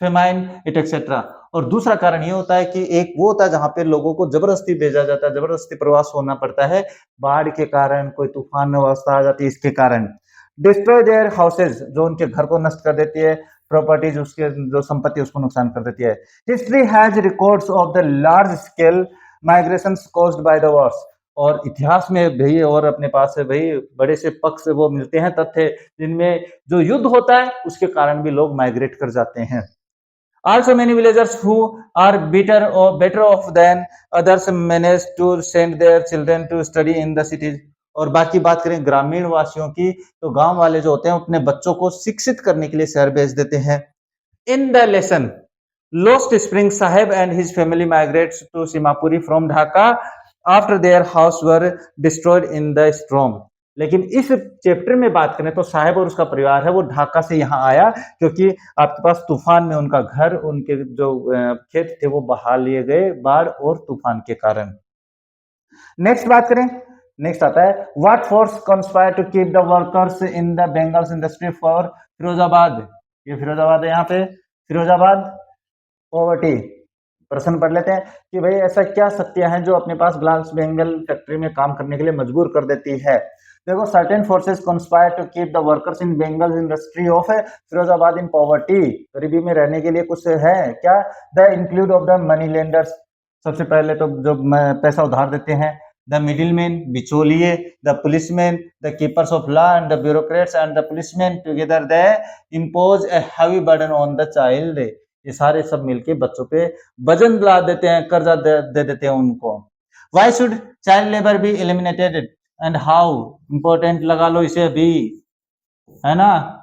Speaker 1: famine, etc. और दूसरा कारण ये होता है कि एक वो होता है जहां पे लोगों को जबरदस्ती भेजा जाता है, जबरदस्ती प्रवास होना पड़ता है, बाढ़ के कारण, कोई तूफान अवस्था आ जाती है, इसके कारण। डिस्ट्रॉय देयर हाउसेज, जो उनके घर को नष्ट कर देती है, प्रॉपर्टीज, उसके जो संपत्ति उसको नुकसान कर देती है। History has records of the large scale migrations caused by the Wars, और इतिहास में भाई, और अपने पास है भाई बड़े से पक्ष वो मिलते हैं, तथ्य, जिनमें जो युद्ध होता है उसके कारण भी लोग माइग्रेट कर जाते हैं। Also many villagers who are better off than others manage to send their children to study in the cities। और बाकी बात करें ग्रामीण वासियों की, तो गांव वाले जो होते हैं अपने बच्चों को शिक्षित करने के लिए शहर भेज देते हैं। In the lesson, Lost Spring Sahib and his family migrates to Simapuri from Dhaka after their house were destroyed in the storm। लेकिन इस चैप्टर में बात करें तो साहिब और उसका परिवार है वो ढाका से यहाँ आया, क्योंकि आपके पास तूफान में उनका घर, उनके जो खेत थे वो बहा लिए गए बाढ़ और तूफान के कारण। नेक्स्ट बात करें, नेक्स्ट आता है what forces conspire to keep the workers in the bangles industry for Firozabad. ये फिरोजाबाद है, यहाँ पे फिरोजाबाद पॉवर्टी। प्रश्न पढ़ लेते हैं कि भाई ऐसा क्या शक्तियां हैं जो अपने पास ग्लास बेंगल फैक्ट्री में काम करने के लिए मजबूर कर देती है। देखो, certain forces conspire to keep the workers in bangle industry of Firozabad in poverty. गरीबी में रहने के लिए कुछ है क्या? The include of the money lenders, सबसे पहले तो जो पैसा उधार देते हैं, the middlemen, बिचौलिए, the policemen, the keepers of law, and the bureaucrats and the policemen together they impose a heavy burden on the child. ये सारे सब मिलके बच्चों पे वजन ला देते हैं, कर्जा दे देते हैं उनको. Why should child labor be eliminated and how? Important लगा लो इसे भी, है ना.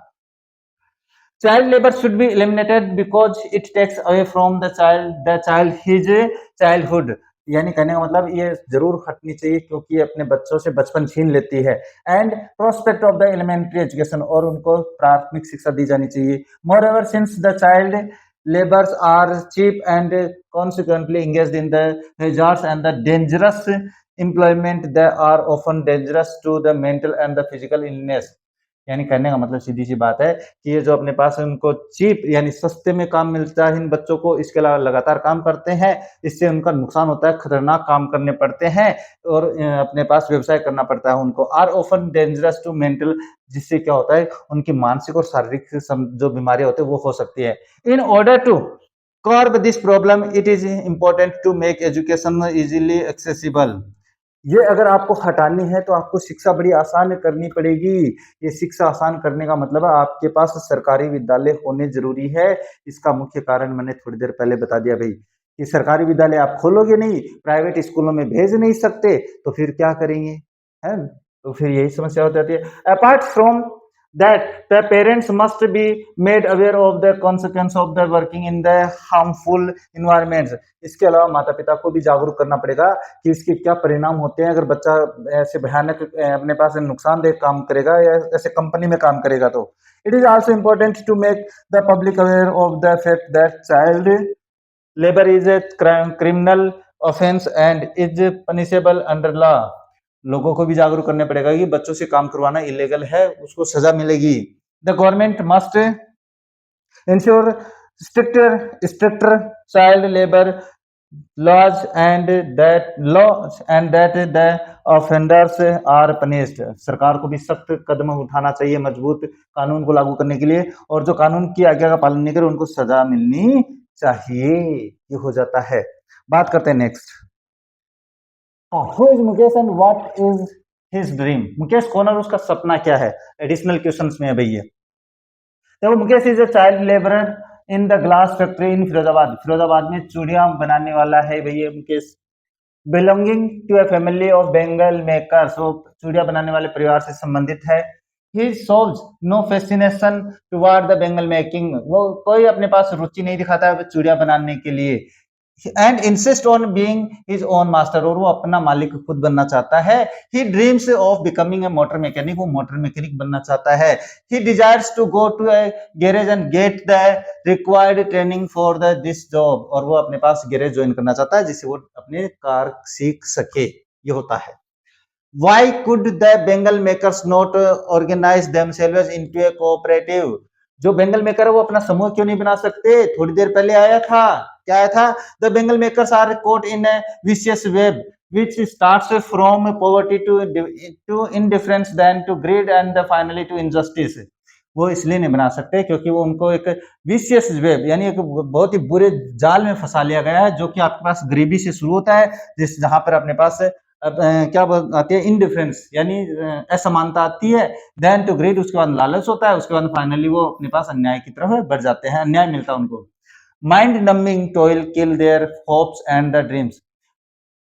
Speaker 1: Child labor should be eliminated because it takes away from the child his childhood. यानी कहने का मतलब ये जरूर हटनी चाहिए क्योंकि अपने बच्चों से बचपन छीन लेती है. And prospect of the elementary education, और उनको प्राथमिक शिक्षा दी जानी चाहिए. More ever since the child labors are cheap and consequently engaged in the hazards and the dangerous employment, they are often dangerous to the mental and the physical illness. यानी कहने का मतलब सीधी सी बात है कि ये जो अपने पास उनको चीप यानी सस्ते में काम मिलता है इन बच्चों को, इसके अलावा लगातार काम करते हैं, इससे उनका नुकसान होता है, खतरनाक काम करने पड़ते हैं और अपने पास व्यवसाय करना पड़ता है उनको. Are often dangerous to mental, जिससे क्या होता है उनकी मानसिक और शारीरिक जो बीमारियां होती है वो हो सकती है. In order to curb this problem it is important to make education easily accessible. ये अगर आपको हटानी है तो आपको शिक्षा बड़ी आसान करनी पड़ेगी. ये शिक्षा आसान करने का मतलब है आपके पास सरकारी विद्यालय होने जरूरी है. इसका मुख्य कारण मैंने थोड़ी देर पहले बता दिया भाई कि सरकारी विद्यालय आप खोलोगे नहीं, प्राइवेट स्कूलों में भेज नहीं सकते, तो फिर क्या करेंगे, है. तो फिर यही समस्या हो जाती है. Apart from that the parents must be made aware of the consequence of the working in the harmful environments. इसके अलावा माता पिता को भी जागरूक करना पड़ेगा कि इसके क्या परिणाम होते हैं अगर बच्चा ऐसे भयानक अपने पास नुकसानदेह काम करेगा या ऐसे कंपनी में काम करेगा. तो it is also important to make the public aware of the fact that child labour is a criminal offence and is punishable under law. लोगों को भी जागरूक करने पड़ेगा कि बच्चों से काम करवाना इलीगल है, उसको सजा मिलेगी. The government must ensure stricter child labour laws and that the offenders are punished. सरकार को भी सख्त कदम उठाना चाहिए मजबूत कानून को लागू करने के लिए, और जो कानून की आज्ञा का पालन नहीं करे उनको सजा मिलनी चाहिए. ये हो जाता है. बात करते हैं next. Who is Mukesh and what is his dream. Mukesh कौन है और उसका सपना क्या है. एडिशनल क्वेश्चंस में है भैया. देखो Mukesh is a child labourer in the glass factory in Firozabad. Firozabad में चूड़ियां बनाने वाला है भैया Mukesh. Belonging to a family of bangle makers, वो चूड़ियां बनाने वाले परिवार से संबंधित है. He shows no fascination toward the bangle making, वो कोई अपने पास रुचि नहीं दिखाता है चूड़ियां बनाने के लिए. And insist on being his own master, और वो अपना मालिक खुद बनना चाहता है. He dreams of becoming a motor mechanic, वो मोटर मैकेनिक बनना चाहता है. He desires to go to a garage and get the required training for the this job, और वो अपने पास गैरेज ज्वाइन करना चाहता है जिससे वो अपने कार सीख सके. ये होता है. Why could the Bengal makers not organize themselves into a cooperative? जो बेंगल मेकर है वो अपना समूह क्यों नहीं बना सकते. थोड़ी देर पहले आया था, क्या आया था. The bangle makers are caught in a vicious web which starts from poverty to indifference, then to greed and finally to injustice. वो इसलिए नहीं बना सकते क्योंकि वो उनको एक विशियस वेब यानी एक बहुत ही बुरे जाल में फंसा लिया गया है, जो कि आपके पास गरीबी से शुरू होता है, जिस जहां पर अपने पास क्या आती है इंडिफरेंस यानी असमानता आती है. देन टू ग्रीड, उसके बाद लालच होता है, उसके बाद फाइनली वो अपने पास अन्याय की तरफ बढ़ जाते हैं, अन्याय मिलता है उनको. Mind numbing toil kill their hopes and the dreams.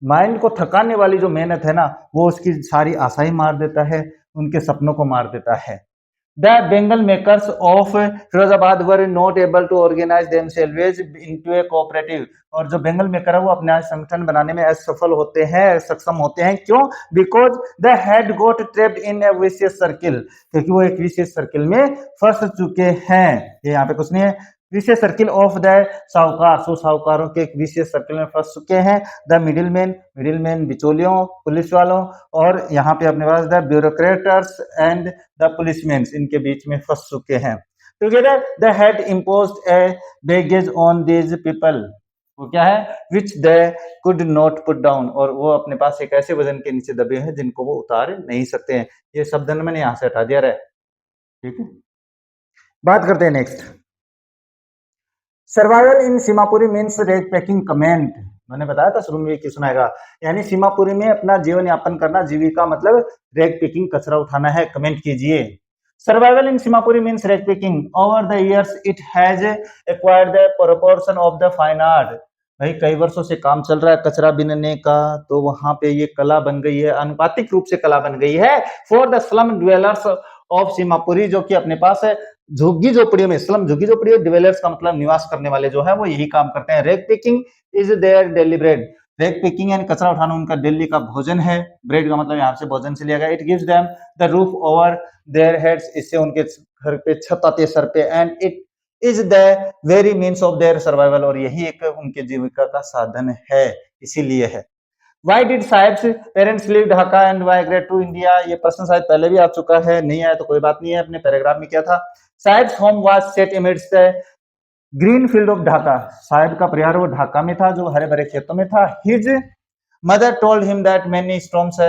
Speaker 1: Mind को थकाने वाली जो मेहनत है ना, वो उसकी सारी आशाएं मार देता है, उनके सपनों को मार देता है. The Bengal makers of Firozabad were not able to organize themselves into a cooperative. और जो बेंगल मेकर है वो अपना संगठन बनाने में असफल होते हैं, सक्षम होते हैं. क्यों? Because they had got trapped in a vicious circle. क्योंकि वो एक विशेष सर्किल में फंस चुके हैं. ये यहाँ पे कुछ नहीं है. विशेष सर्किल ऑफ द साहूकार, सो साहूकारों के एक विशेष सर्किल में फंस चुके हैं. द मिडिलमैन बिचौलियों, पुलिस वालों, और यहाँ पे अपने पास the bureaucrats and the policeman, इनके बीच में फंस चुके हैं. Together they had imposed a baggage on these people, वो क्या है, which they could not put down, और वो अपने पास एक ऐसे वजन के नीचे दबे हैं जिनको वो उतार नहीं सकते हैं. ये शब्द मैंने यहाँ से हटा दिया है. ठीक है. बात करते हैं नेक्स्ट. सर्वाइवल इन सीमापुरी मीन्स रेग पैकिंग कमेंट. मैंने बताया था शुरू में कि सुनाएगा। यानी सीमापुरी में अपना जीवन यापन करना, जीविका मतलब रैग पिकिंग, कचरा उठाना है। कमेंट कीजिए। Survival in Seemapuri means rag picking. Over the years it has acquired the proportion of the fine art. भाई कई वर्षों से काम चल रहा है कचरा बीनने का, तो वहां पे ये कला बन गई है, अनुपातिक रूप से कला बन गई है। For the slum dwellers of Seemapuri, जो कि अपने पास है झुग्गी झोपड़ियों में, स्लम झुग्गी झोपड़ी, डिवेलर्स का मतलब निवास करने वाले जो है वो यही काम करते हैं। Rag picking is their daily bread. Rag picking यानी कचरा उठाना उनका दिल्ली का भोजन है। ब्रेड का मतलब यहाँ से भोजन से लिया गया। It gives them the roof over their heads, इससे उनके घर पे छत आती है, सर पे। And it is the very means of their survival, और यही एक उनके जीविका का साधन है, इसीलिए है। Why did Saib's parents leave Dhaka and migrate to India? ये प्रश्न शायद पहले भी आ चुका है, नहीं आया तो कोई बात नहीं है, अपने पैराग्राफ में क्या था। Saib's home was set amidst the green field of Dhaka. Sahib का परिवार वो ढाका में था, जो हरे भरे खेतों में था। His mother told him that many storms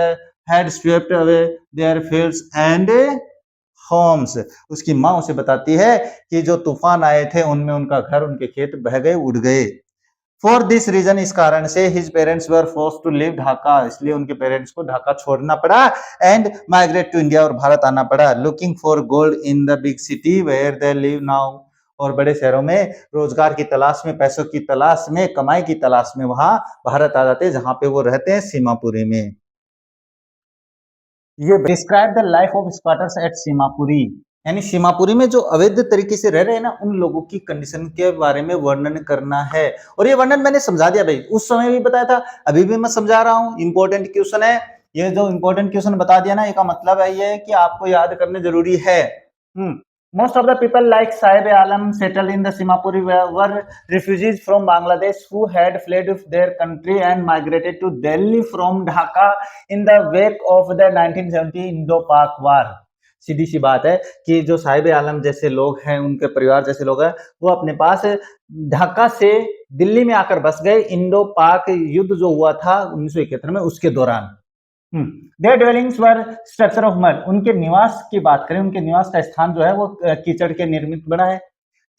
Speaker 1: had swept away their fields and homes. उसकी माँ उसे बताती है कि जो तूफान आए थे उनमें उनका घर, उनके खेत बह गए, उड़ गए। फॉर दिस रीजन, इस कारण से his parents were force to live Dhaka, इसलिए उनके पेरेंट्स को ढाका छोड़ना पड़ा। एंड माइग्रेट टू इंडिया, और भारत आना पड़ा। Looking for gold in the big city where they live now, और बड़े शहरों में रोजगार की तलाश में, पैसों की तलाश में, कमाई की तलाश में वहां भारत आ जाते हैं, जहां पे वो रहते हैं, सीमापुरी में। ये describe the life of squatters at Seemapuri, यानी सीमापुरी में जो अवैध तरीके से रह रहे हैं ना, उन लोगों की कंडीशन के बारे में वर्णन करना है। और ये वर्णन मैंने समझा दिया भाई, उस समय भी बताया था, अभी भी मैं समझा रहा हूँ। इंपॉर्टेंट क्वेश्चन है ये, जो इंपॉर्टेंट क्वेश्चन बता दिया ना, इसका मतलब है ये कि आपको याद करने जरूरी है। Most of the people like Saib Alam settled in the Simapuri were refugees from Bangladesh who had fled their country and migrated to Delhi from Dhaka in the wake of the 1970 Indo-Pak War. सीधी सी बात है कि जो साहिब आलम जैसे लोग हैं, उनके परिवार जैसे लोग हैं, वो अपने पास ढाका से दिल्ली में आकर बस गए इंडो पाक युद्ध जो हुआ था 1971 में, उसके दौरान। Their dwellings were structure of mud. उनके निवास की बात करें, उनके निवास का स्थान जो है वो कीचड़ के निर्मित बना है।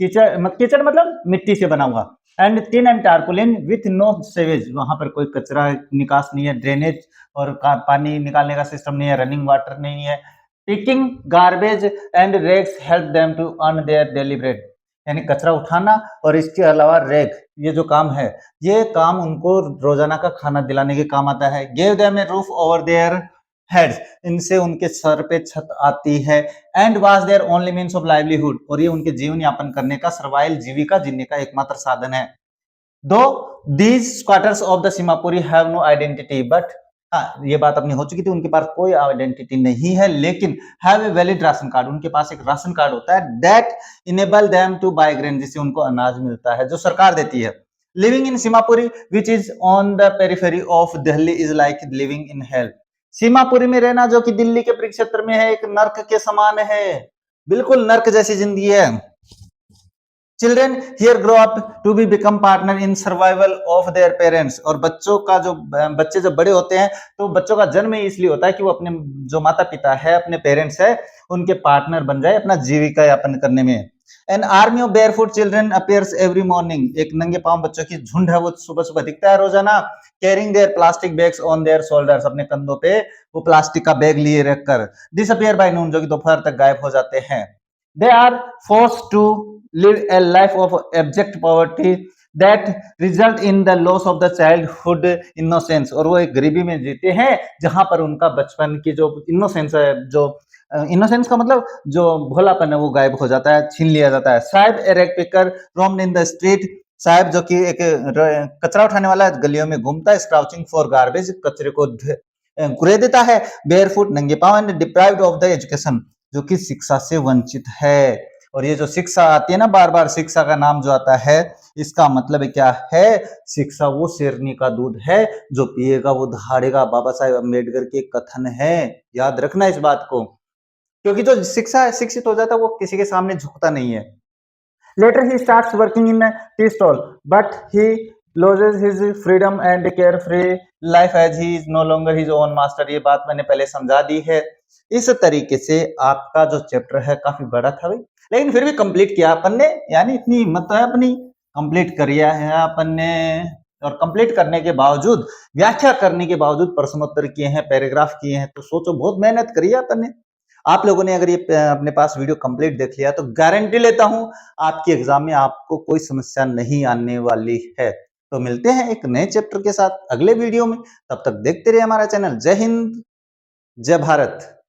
Speaker 1: कीचड़ मतलब मिट्टी से बना हुआ। And tin and tarpaulin with no sewage, वहां पर कोई कचरा निकास नहीं है, ड्रेनेज और पानी निकालने का सिस्टम नहीं है, रनिंग वाटर नहीं है। Picking garbage and rags help them to earn their daily bread, यानी कचरा उठाना और इसके अलावा रेग, ये जो काम है, ये काम उनको रोजाना का खाना दिलाने के काम आता है। Give them a roof over their heads, इनसे उनके सर पे छत आती है। And was their only means of livelihood, और ये उनके जीवन यापन करने का, सर्वाइवल जीविका जीने का एकमात्र साधन है। Though these squatters of the Seemapuri have no identity, but ये बात अपनी हो चुकी थी, उनके पास कोई आइडेंटिटी नहीं है, लेकिन have a valid ration card, उनके पास एक राशन कार्ड होता है। That enable them to buy grain, जिससे उनको अनाज मिलता है, जो सरकार देती है। Living in Seemapuri which is on the periphery of Delhi is like living in hell. Seemapuri में रहना, जो कि दिल्ली के परिक्षेत्र में है, एक नर्क के समान है, बिल्कुल नर्क जैसी जिंदगी है। Children here grow up to be become partner in survival of their parents, और बच्चों का जो बच्चे जब बड़े होते हैं तो बच्चों का जन्म ही इसलिए होता है कि वो अपने जो माता पिता है, अपने पेरेंट्स है, उनके पार्टनर बन जाए अपना जीविका यापन करने में। N army of barefoot children appears every morning, एक नंगे पांव बच्चों की झुंड है, वो सुबह सुबह दिखता है रोजाना। Carrying there plastic bags on their shoulders, अपने कंधों पे वो प्लास्टिक का बैग लिए रखकर। डिसअपियर बाय नून, जो कि दोपहर तक गायब हो जाते हैं। They are forced to live a life of abject poverty that result in the loss of the childhood innocence, और वो एक गरीबी में जीते हैं जहां पर उनका बचपन की जो इनोसेंस है, जो इनोसेंस का मतलब जो भोलापन है, वो गायब हो जाता है, छीन लिया जाता है। Saheb a rag picker roamed in the street, Saheb जो कि एक कचरा उठाने वाला गलियों में घूमता है। स्क्राउचिंग फॉर गार्बेज, कचरे को कुरे देता है। बेयरफुट, नंगे पांव। And deprived of the education, जो कि शिक्षा से वंचित है। और ये जो शिक्षा आती है ना, बार बार शिक्षा का नाम जो आता है, इसका मतलब क्या है? शिक्षा वो शेरनी का दूध है, जो पिएगा वो दहाड़ेगा, बाबा साहेब अम्बेडकर के कथन है, याद रखना इस बात को, क्योंकि जो शिक्षित हो जाता है वो किसी के सामने झुकता नहीं है। Later he starts working in tea stall but he loses his freedom and carefree life as he is no longer his own master, ये बात मैंने पहले समझा दी है। इस तरीके से आपका जो चैप्टर है काफी बड़ा था भाई, लेकिन फिर भी कंप्लीट किया अपन ने, यानी इतनी हिम्मत है अपनी, कंप्लीट कर लिया है अपन ने। और कंप्लीट करने के बावजूद, व्याख्या करने के बावजूद प्रश्नोत्तर किए हैं, पैराग्राफ किए हैं, तो सोचो बहुत मेहनत करी है अपन ने। आप लोगों ने अगर ये अपने पास वीडियो कंप्लीट देख लिया तो गारंटी लेता हूं आपके एग्जाम में आपको कोई समस्या नहीं आने वाली है। तो मिलते हैं एक नए चैप्टर के साथ अगले वीडियो में, तब तक देखते रहिए हमारा चैनल। जय हिंद, जय भारत।